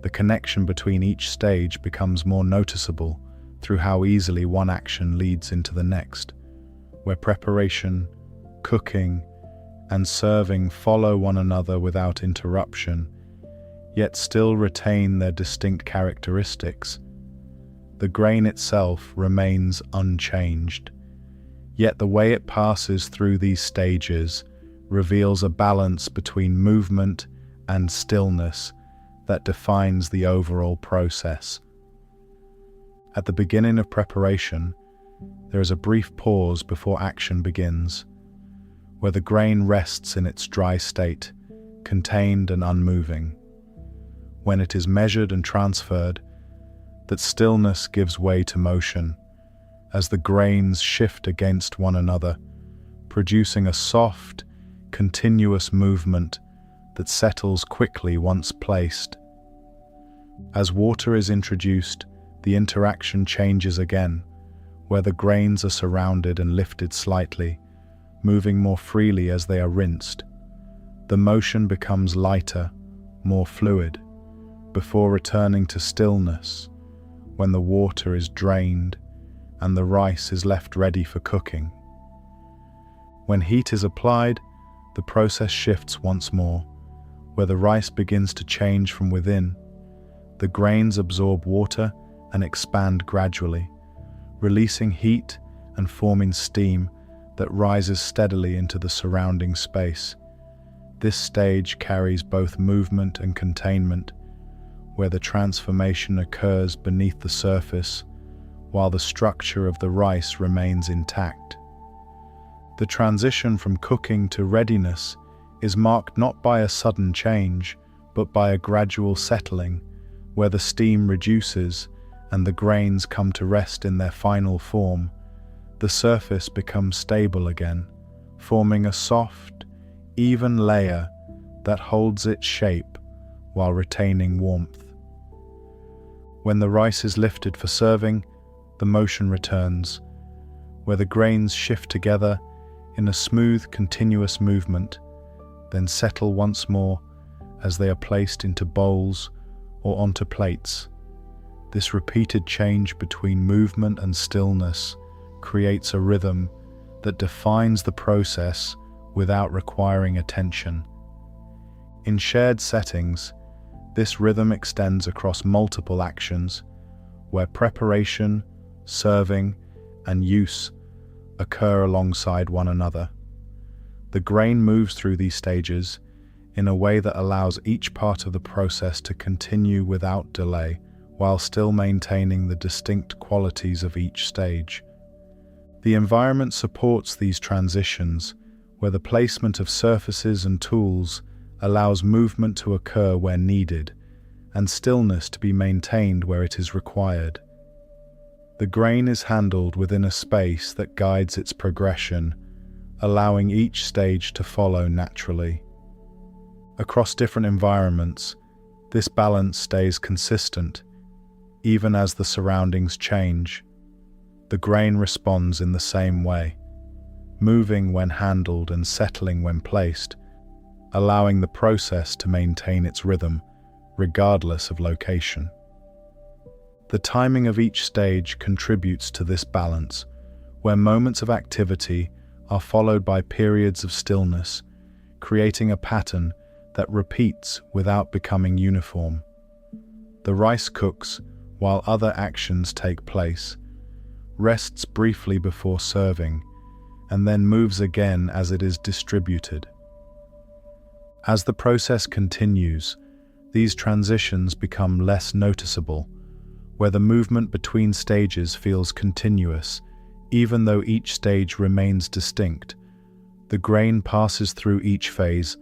the connection between each stage becomes more noticeable through how easily one action leads into the next, where preparation, cooking, and serving follow one another without interruption, yet still retain their distinct characteristics. The grain itself remains unchanged, yet the way it passes through these stages reveals a balance between movement and stillness that defines the overall process. At the beginning of preparation, there is a brief pause before action begins, where the grain rests in its dry state, contained and unmoving. When it is measured and transferred, that stillness gives way to motion, as the grains shift against one another, producing a soft, continuous movement that settles quickly once placed. As water is introduced, the interaction changes again, where the grains are surrounded and lifted slightly, moving more freely as they are rinsed. The motion becomes lighter, more fluid, before returning to stillness when the water is drained and the rice is left ready for cooking. When heat is applied, the process shifts once more, where the rice begins to change from within. The grains absorb water and expand gradually, releasing heat and forming steam that rises steadily into the surrounding space. This stage carries both movement and containment, where the transformation occurs beneath the surface, while the structure of the rice remains intact. The transition from cooking to readiness is marked not by a sudden change, but by a gradual settling, where the steam reduces and the grains come to rest in their final form. The surface becomes stable again, forming a soft, even layer that holds its shape while retaining warmth. When the rice is lifted for serving, the motion returns, where the grains shift together in a smooth, continuous movement, then settle once more as they are placed into bowls or onto plates. This repeated change between movement and stillness creates a rhythm that defines the process without requiring attention. In shared settings, this rhythm extends across multiple actions, where preparation, serving, and use occur alongside one another. The grain moves through these stages in a way that allows each part of the process to continue without delay, while still maintaining the distinct qualities of each stage. The environment supports these transitions, where the placement of surfaces and tools allows movement to occur where needed, and stillness to be maintained where it is required. The grain is handled within a space that guides its progression, allowing each stage to follow naturally. Across different environments, this balance stays consistent, even as the surroundings change. The grain responds in the same way, moving when handled and settling when placed, allowing the process to maintain its rhythm, regardless of location. The timing of each stage contributes to this balance, where moments of activity are followed by periods of stillness, creating a pattern that repeats without becoming uniform. The rice cooks while other actions take place, rests briefly before serving, and then moves again as it is distributed. As the process continues, these transitions become less noticeable, where the movement between stages feels continuous, even though each stage remains distinct. The grain passes through each phase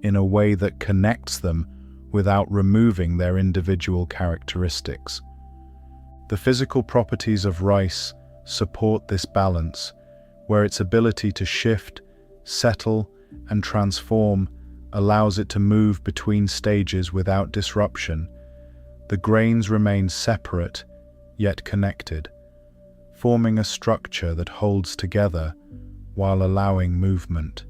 in a way that connects them without removing their individual characteristics. The physical properties of rice support this balance, where its ability to shift, settle, and transform allows it to move between stages without disruption. The grains remain separate, yet connected, forming a structure that holds together while allowing movement.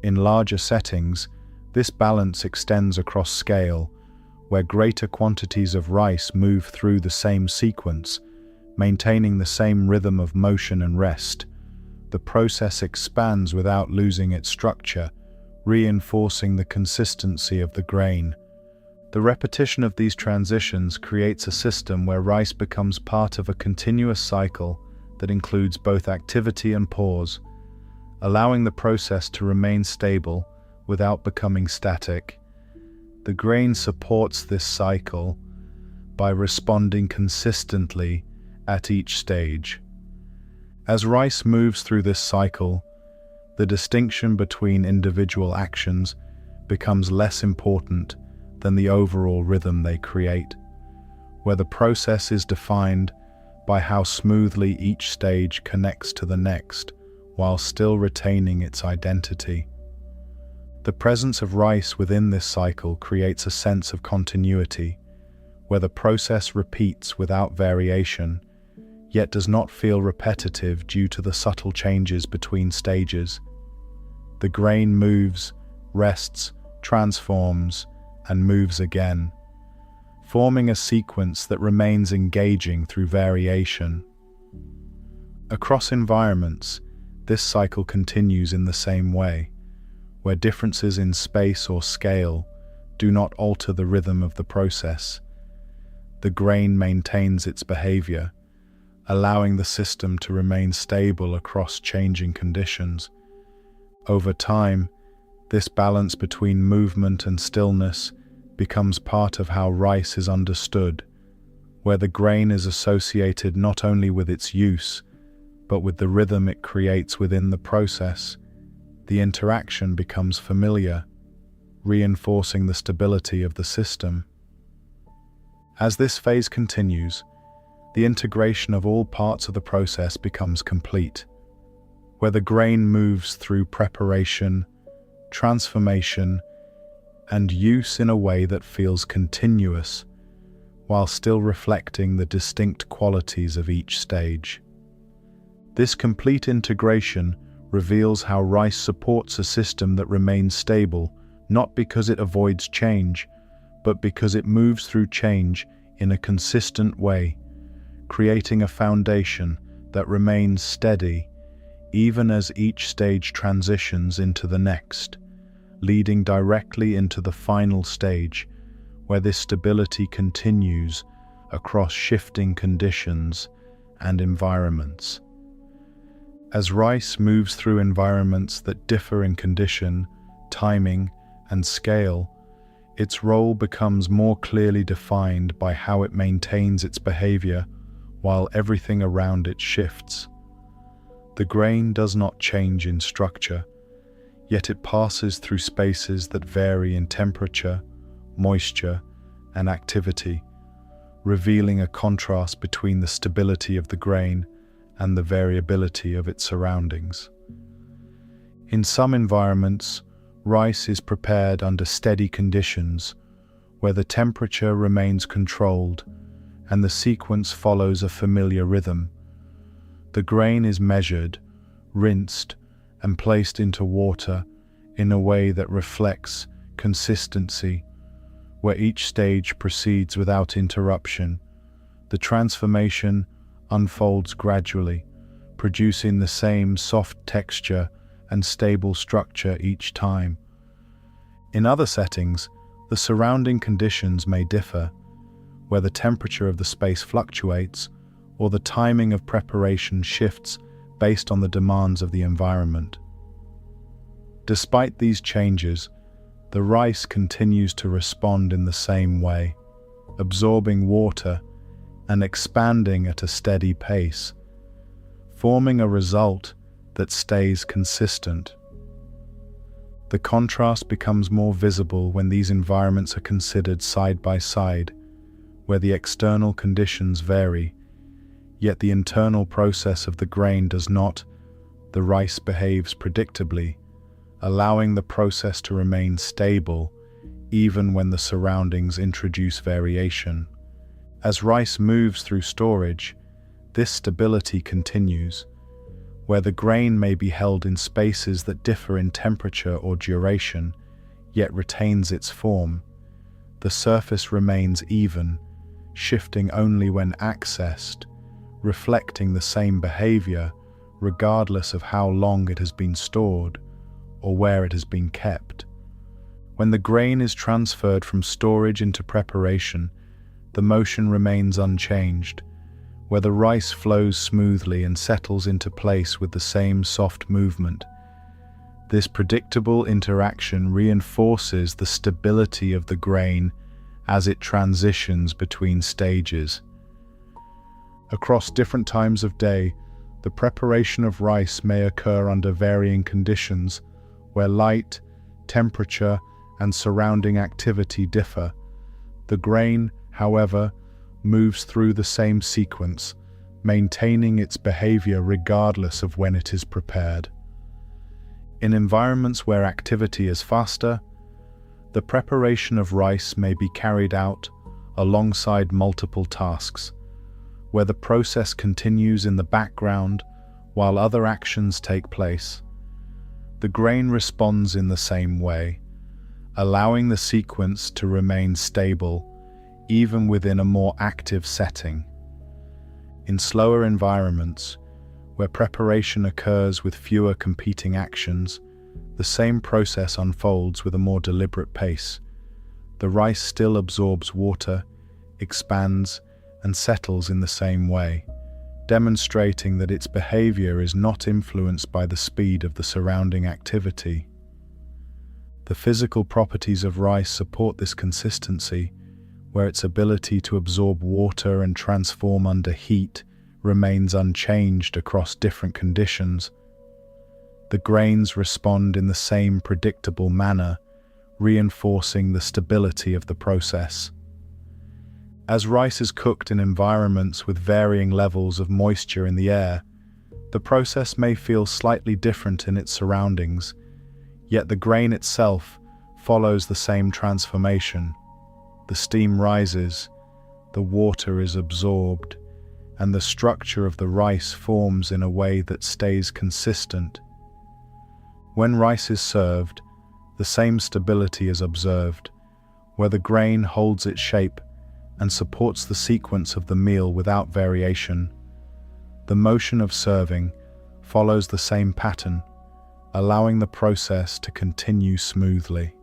In larger settings, this balance extends across scale, where greater quantities of rice move through the same sequence, maintaining the same rhythm of motion and rest. The process expands without losing its structure, reinforcing the consistency of the grain. The repetition of these transitions creates a system where rice becomes part of a continuous cycle that includes both activity and pause, allowing the process to remain stable without becoming static. The grain supports this cycle by responding consistently at each stage. As rice moves through this cycle, the distinction between individual actions becomes less important than the overall rhythm they create, where the process is defined by how smoothly each stage connects to the next, while still retaining its identity. The presence of rice within this cycle creates a sense of continuity, where the process repeats without variation, yet does not feel repetitive due to the subtle changes between stages. The grain moves, rests, transforms, and moves again, forming a sequence that remains engaging through variation. Across environments, this cycle continues in the same way, where differences in space or scale do not alter the rhythm of the process. The grain maintains its behavior, allowing the system to remain stable across changing conditions. Over time, This balance between movement and stillness becomes part of how rice is understood, where the grain is associated not only with its use, but with the rhythm it creates within the process. The interaction becomes familiar, reinforcing the stability of the system. As this phase continues, the integration of all parts of the process becomes complete, where the grain moves through preparation, transformation, and use in a way that feels continuous, while still reflecting the distinct qualities of each stage. This complete integration reveals how rice supports a system that remains stable, not because it avoids change, but because it moves through change in a consistent way, creating a foundation that remains steady even as each stage transitions into the next, leading directly into the final stage, where this stability continues across shifting conditions and environments. As rice moves through environments that differ in condition, timing, and scale, its role becomes more clearly defined by how it maintains its behavior while everything around it shifts. The grain does not change in structure, yet it passes through spaces that vary in temperature, moisture, and activity, revealing a contrast between the stability of the grain and the variability of its surroundings. In some environments, rice is prepared under steady conditions, where the temperature remains controlled and the sequence follows a familiar rhythm. The grain is measured, rinsed, and placed into water in a way that reflects consistency, where each stage proceeds without interruption. The transformation unfolds gradually, producing the same soft texture and stable structure each time. In other settings, the surrounding conditions may differ, where the temperature of the space fluctuates or the timing of preparation shifts based on the demands of the environment. Despite these changes, the rice continues to respond in the same way, absorbing water and expanding at a steady pace, forming a result that stays consistent. The contrast becomes more visible when these environments are considered side by side, where the external conditions vary, yet the internal process of the grain does not. The rice behaves predictably, allowing the process to remain stable even when the surroundings introduce variation. As rice moves through storage, this stability continues, where the grain may be held in spaces that differ in temperature or duration, yet retains its form. The surface remains even, shifting only when accessed, reflecting the same behavior regardless of how long it has been stored or where it has been kept. When the grain is transferred from storage into preparation, the motion remains unchanged, where the rice flows smoothly and settles into place with the same soft movement. This predictable interaction reinforces the stability of the grain as it transitions between stages. Across different times of day, the preparation of rice may occur under varying conditions, where light, temperature, and surrounding activity differ. The grain, however, moves through the same sequence, maintaining its behavior regardless of when it is prepared. In environments where activity is faster, the preparation of rice may be carried out alongside multiple tasks, where the process continues in the background while other actions take place. The grain responds in the same way, allowing the sequence to remain stable even within a more active setting. In slower environments, where preparation occurs with fewer competing actions, the same process unfolds with a more deliberate pace. The rice still absorbs water, expands, and settles in the same way, demonstrating that its behavior is not influenced by the speed of the surrounding activity. The physical properties of rice support this consistency, where its ability to absorb water and transform under heat remains unchanged across different conditions. The grains respond in the same predictable manner, reinforcing the stability of the process. As rice is cooked in environments with varying levels of moisture in the air, the process may feel slightly different in its surroundings, yet the grain itself follows the same transformation. The steam rises, the water is absorbed, and the structure of the rice forms in a way that stays consistent. When rice is served, the same stability is observed, where the grain holds its shape and supports the sequence of the meal without variation. The motion of serving follows the same pattern, allowing the process to continue smoothly.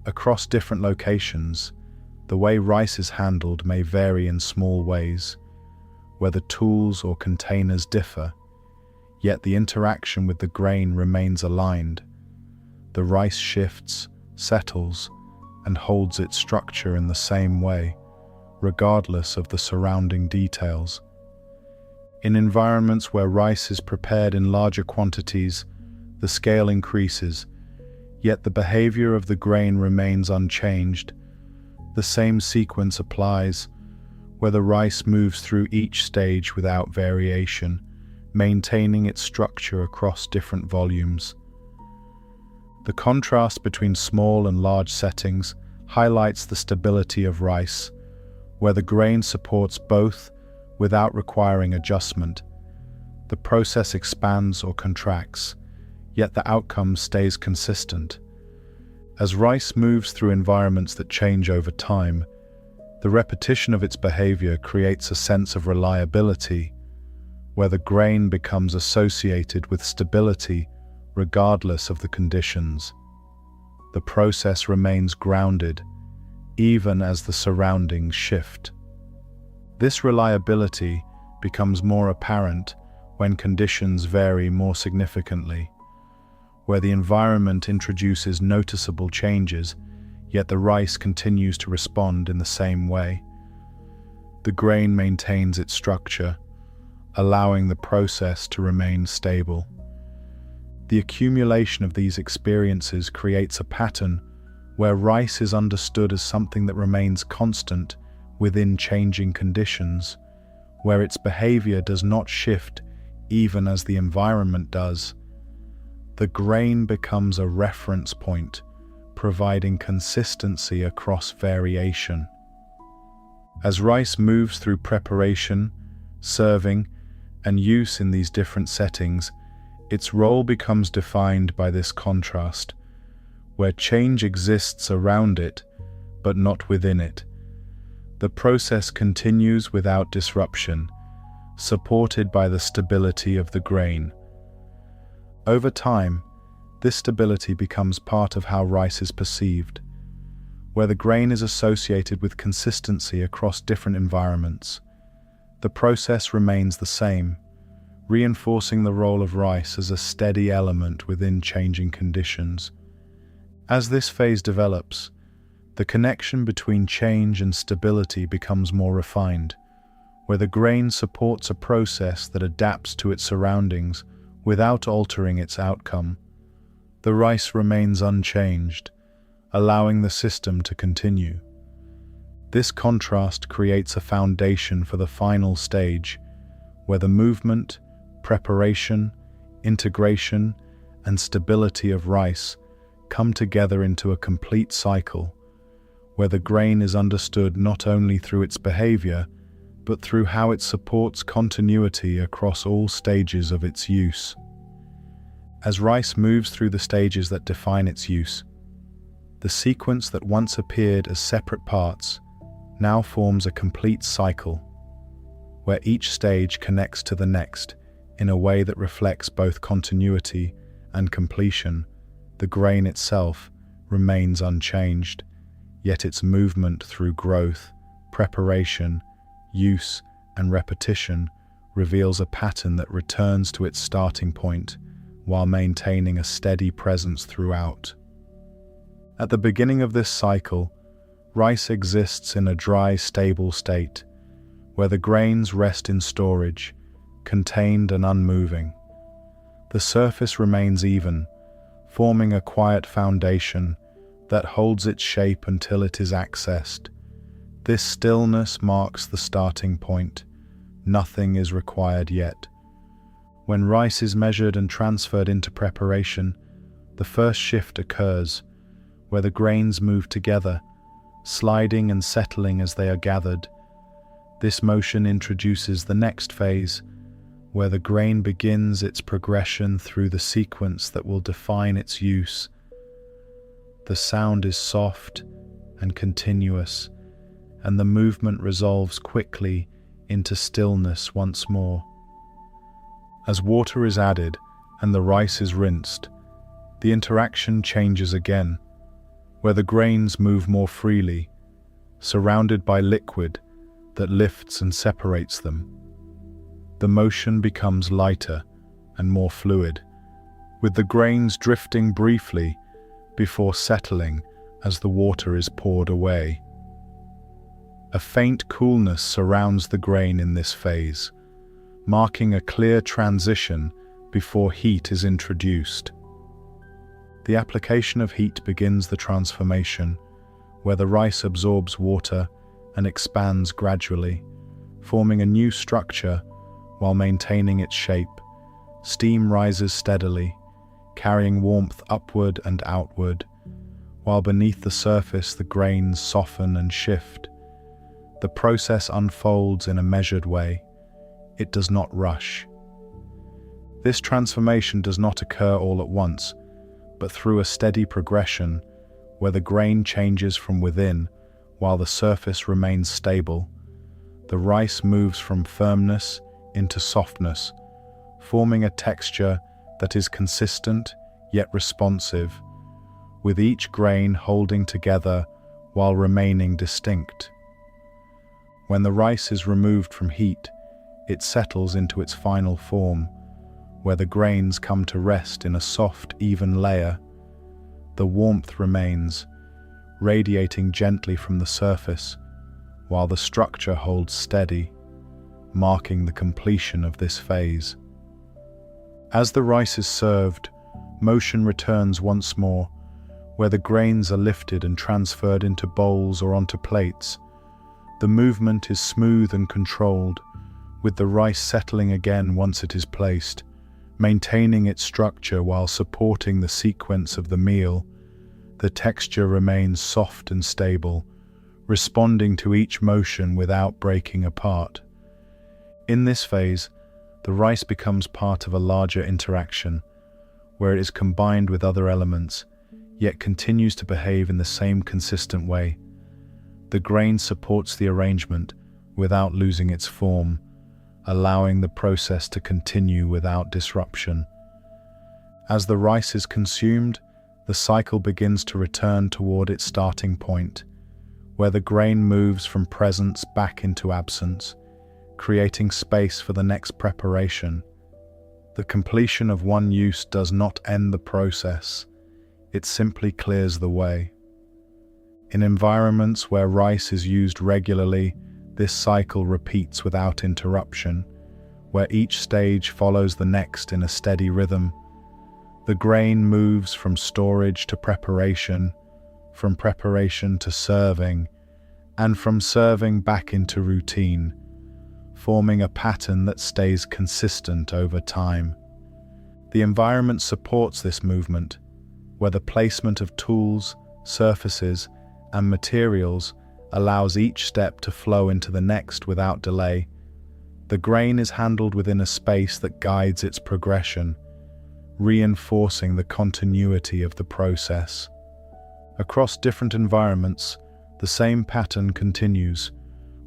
Across different locations, the way rice is handled may vary in small ways, whether tools or containers differ, yet the interaction with the grain remains aligned. The rice shifts, settles, and holds its structure in the same way, regardless of the surrounding details. In environments where rice is prepared in larger quantities, the scale increases, yet the behavior of the grain remains unchanged. The same sequence applies, where the rice moves through each stage without variation, maintaining its structure across different volumes. The contrast between small and large settings highlights the stability of rice, where the grain supports both without requiring adjustment. The process expands or contracts, yet the outcome stays consistent. As rice moves through environments that change over time, the repetition of its behavior creates a sense of reliability, where the grain becomes associated with stability regardless of the conditions. The process remains grounded, even as the surroundings shift. This reliability becomes more apparent when conditions vary more significantly, where the environment introduces noticeable changes, yet the rice continues to respond in the same way. The grain maintains its structure, allowing the process to remain stable. The accumulation of these experiences creates a pattern where rice is understood as something that remains constant within changing conditions, where its behavior does not shift even as the environment does. The grain becomes a reference point, providing consistency across variation. As rice moves through preparation, serving, and use in these different settings, its role becomes defined by this contrast, where change exists around it, but not within it. The process continues without disruption, supported by the stability of the grain. Over time, this stability becomes part of how rice is perceived, where the grain is associated with consistency across different environments. The process remains the same, reinforcing the role of rice as a steady element within changing conditions. As this phase develops, the connection between change and stability becomes more refined, where the grain supports a process that adapts to its surroundings without altering its outcome. The rice remains unchanged, allowing the system to continue. This contrast creates a foundation for the final stage, where the movement, preparation, integration, and stability of rice come together into a complete cycle, where the grain is understood not only through its behavior, but through how it supports continuity across all stages of its use. As rice moves through the stages that define its use, the sequence that once appeared as separate parts now forms a complete cycle, where each stage connects to the next in a way that reflects both continuity and completion. The grain itself remains unchanged, yet its movement through growth, preparation, use, and repetition reveals a pattern that returns to its starting point while maintaining a steady presence throughout. At the beginning of this cycle, rice exists in a dry, stable state, where the grains rest in storage, contained and unmoving. The surface remains even, forming a quiet foundation that holds its shape until it is accessed. This stillness marks the starting point. Nothing is required yet. When rice is measured and transferred into preparation, the first shift occurs, where the grains move together, sliding and settling as they are gathered. This motion introduces the next phase, where the grain begins its progression through the sequence that will define its use. The sound is soft and continuous, and the movement resolves quickly into stillness once more. As water is added and the rice is rinsed, the interaction changes again, where the grains move more freely, surrounded by liquid that lifts and separates them. The motion becomes lighter and more fluid, with the grains drifting briefly before settling as the water is poured away. A faint coolness surrounds the grain in this phase, marking a clear transition before heat is introduced. The application of heat begins the transformation, where the rice absorbs water and expands gradually, forming a new structure while maintaining its shape. Steam rises steadily, carrying warmth upward and outward, while beneath the surface the grains soften and shift. The process unfolds in a measured way. It does not rush. This transformation does not occur all at once, but through a steady progression where the grain changes from within while the surface remains stable. The rice moves from firmness into softness, forming a texture that is consistent yet responsive, with each grain holding together while remaining distinct. When the rice is removed from heat, it settles into its final form, where the grains come to rest in a soft, even layer. The warmth remains, radiating gently from the surface, while the structure holds steady, marking the completion of this phase. As the rice is served, motion returns once more, where the grains are lifted and transferred into bowls or onto plates. The movement is smooth and controlled, with the rice settling again once it is placed, maintaining its structure while supporting the sequence of the meal. The texture remains soft and stable, responding to each motion without breaking apart. In this phase, the rice becomes part of a larger interaction, where it is combined with other elements, yet continues to behave in the same consistent way. The grain supports the arrangement without losing its form, allowing the process to continue without disruption. As the rice is consumed, the cycle begins to return toward its starting point, where the grain moves from presence back into absence, creating space for the next preparation. The completion of one use does not end the process, it simply clears the way. In environments where rice is used regularly, this cycle repeats without interruption, where each stage follows the next in a steady rhythm. The grain moves from storage to preparation, from preparation to serving, and from serving back into routine, forming a pattern that stays consistent over time. The environment supports this movement, where the placement of tools, surfaces, and materials allows each step to flow into the next without delay. The grain is handled within a space that guides its progression, reinforcing the continuity of the process. Across different environments, the same pattern continues,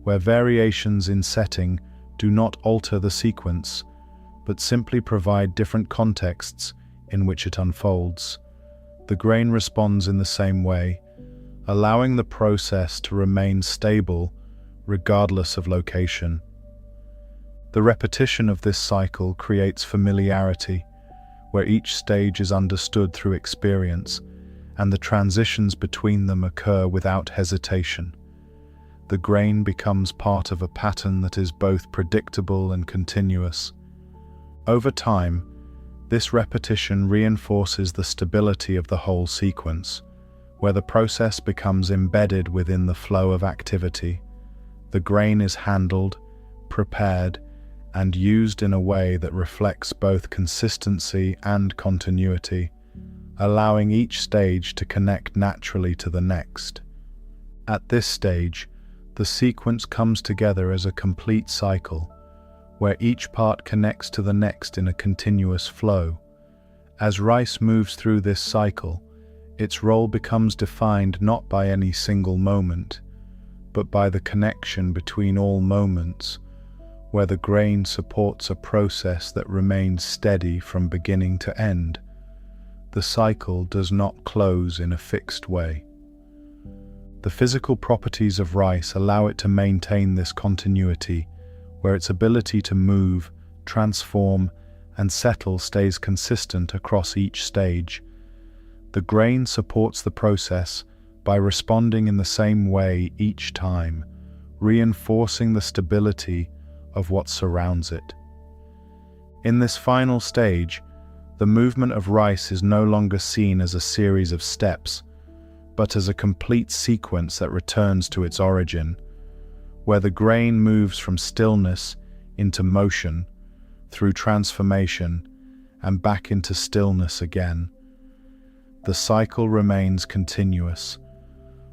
where variations in setting do not alter the sequence, but simply provide different contexts in which it unfolds. The grain responds in the same way, allowing the process to remain stable regardless of location. The repetition of this cycle creates familiarity, where each stage is understood through experience, and the transitions between them occur without hesitation. The grain becomes part of a pattern that is both predictable and continuous. Over time, this repetition reinforces the stability of the whole sequence, where the process becomes embedded within the flow of activity. The grain is handled, prepared, and used in a way that reflects both consistency and continuity, allowing each stage to connect naturally to the next. At this stage, the sequence comes together as a complete cycle, where each part connects to the next in a continuous flow. As rice moves through this cycle, its role becomes defined not by any single moment, but by the connection between all moments, where the grain supports a process that remains steady from beginning to end. The cycle does not close in a fixed way. The physical properties of rice allow it to maintain this continuity, where its ability to move, transform, and settle stays consistent across each stage. The grain supports the process by responding in the same way each time, reinforcing the stability of what surrounds it. In this final stage, the movement of rice is no longer seen as a series of steps, but as a complete sequence that returns to its origin, where the grain moves from stillness into motion, through transformation, and back into stillness again. The cycle remains continuous,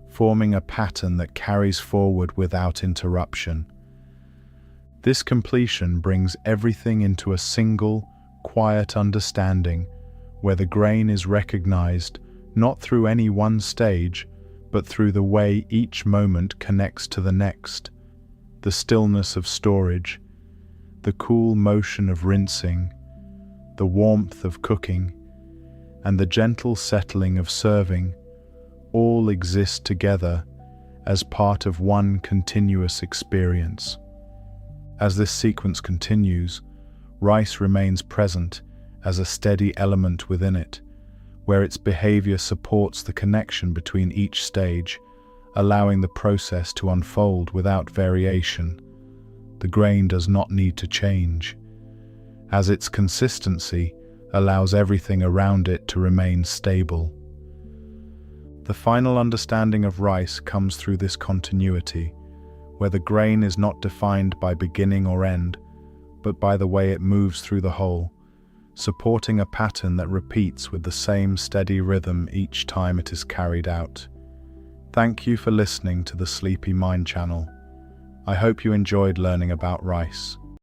forming a pattern that carries forward without interruption. This completion brings everything into a single, quiet understanding, where the grain is recognized not through any one stage, but through the way each moment connects to the next. The stillness of storage, the cool motion of rinsing, the warmth of cooking, and the gentle settling of serving, all exist together as part of one continuous experience. As this sequence continues, rice remains present as a steady element within it, where its behavior supports the connection between each stage, allowing the process to unfold without variation. The grain does not need to change, as its consistency allows everything around it to remain stable. The final understanding of rice comes through this continuity, where the grain is not defined by beginning or end, but by the way it moves through the whole, supporting a pattern that repeats with the same steady rhythm each time it is carried out. Thank you for listening to the Sleepy Mind channel. I hope you enjoyed learning about rice.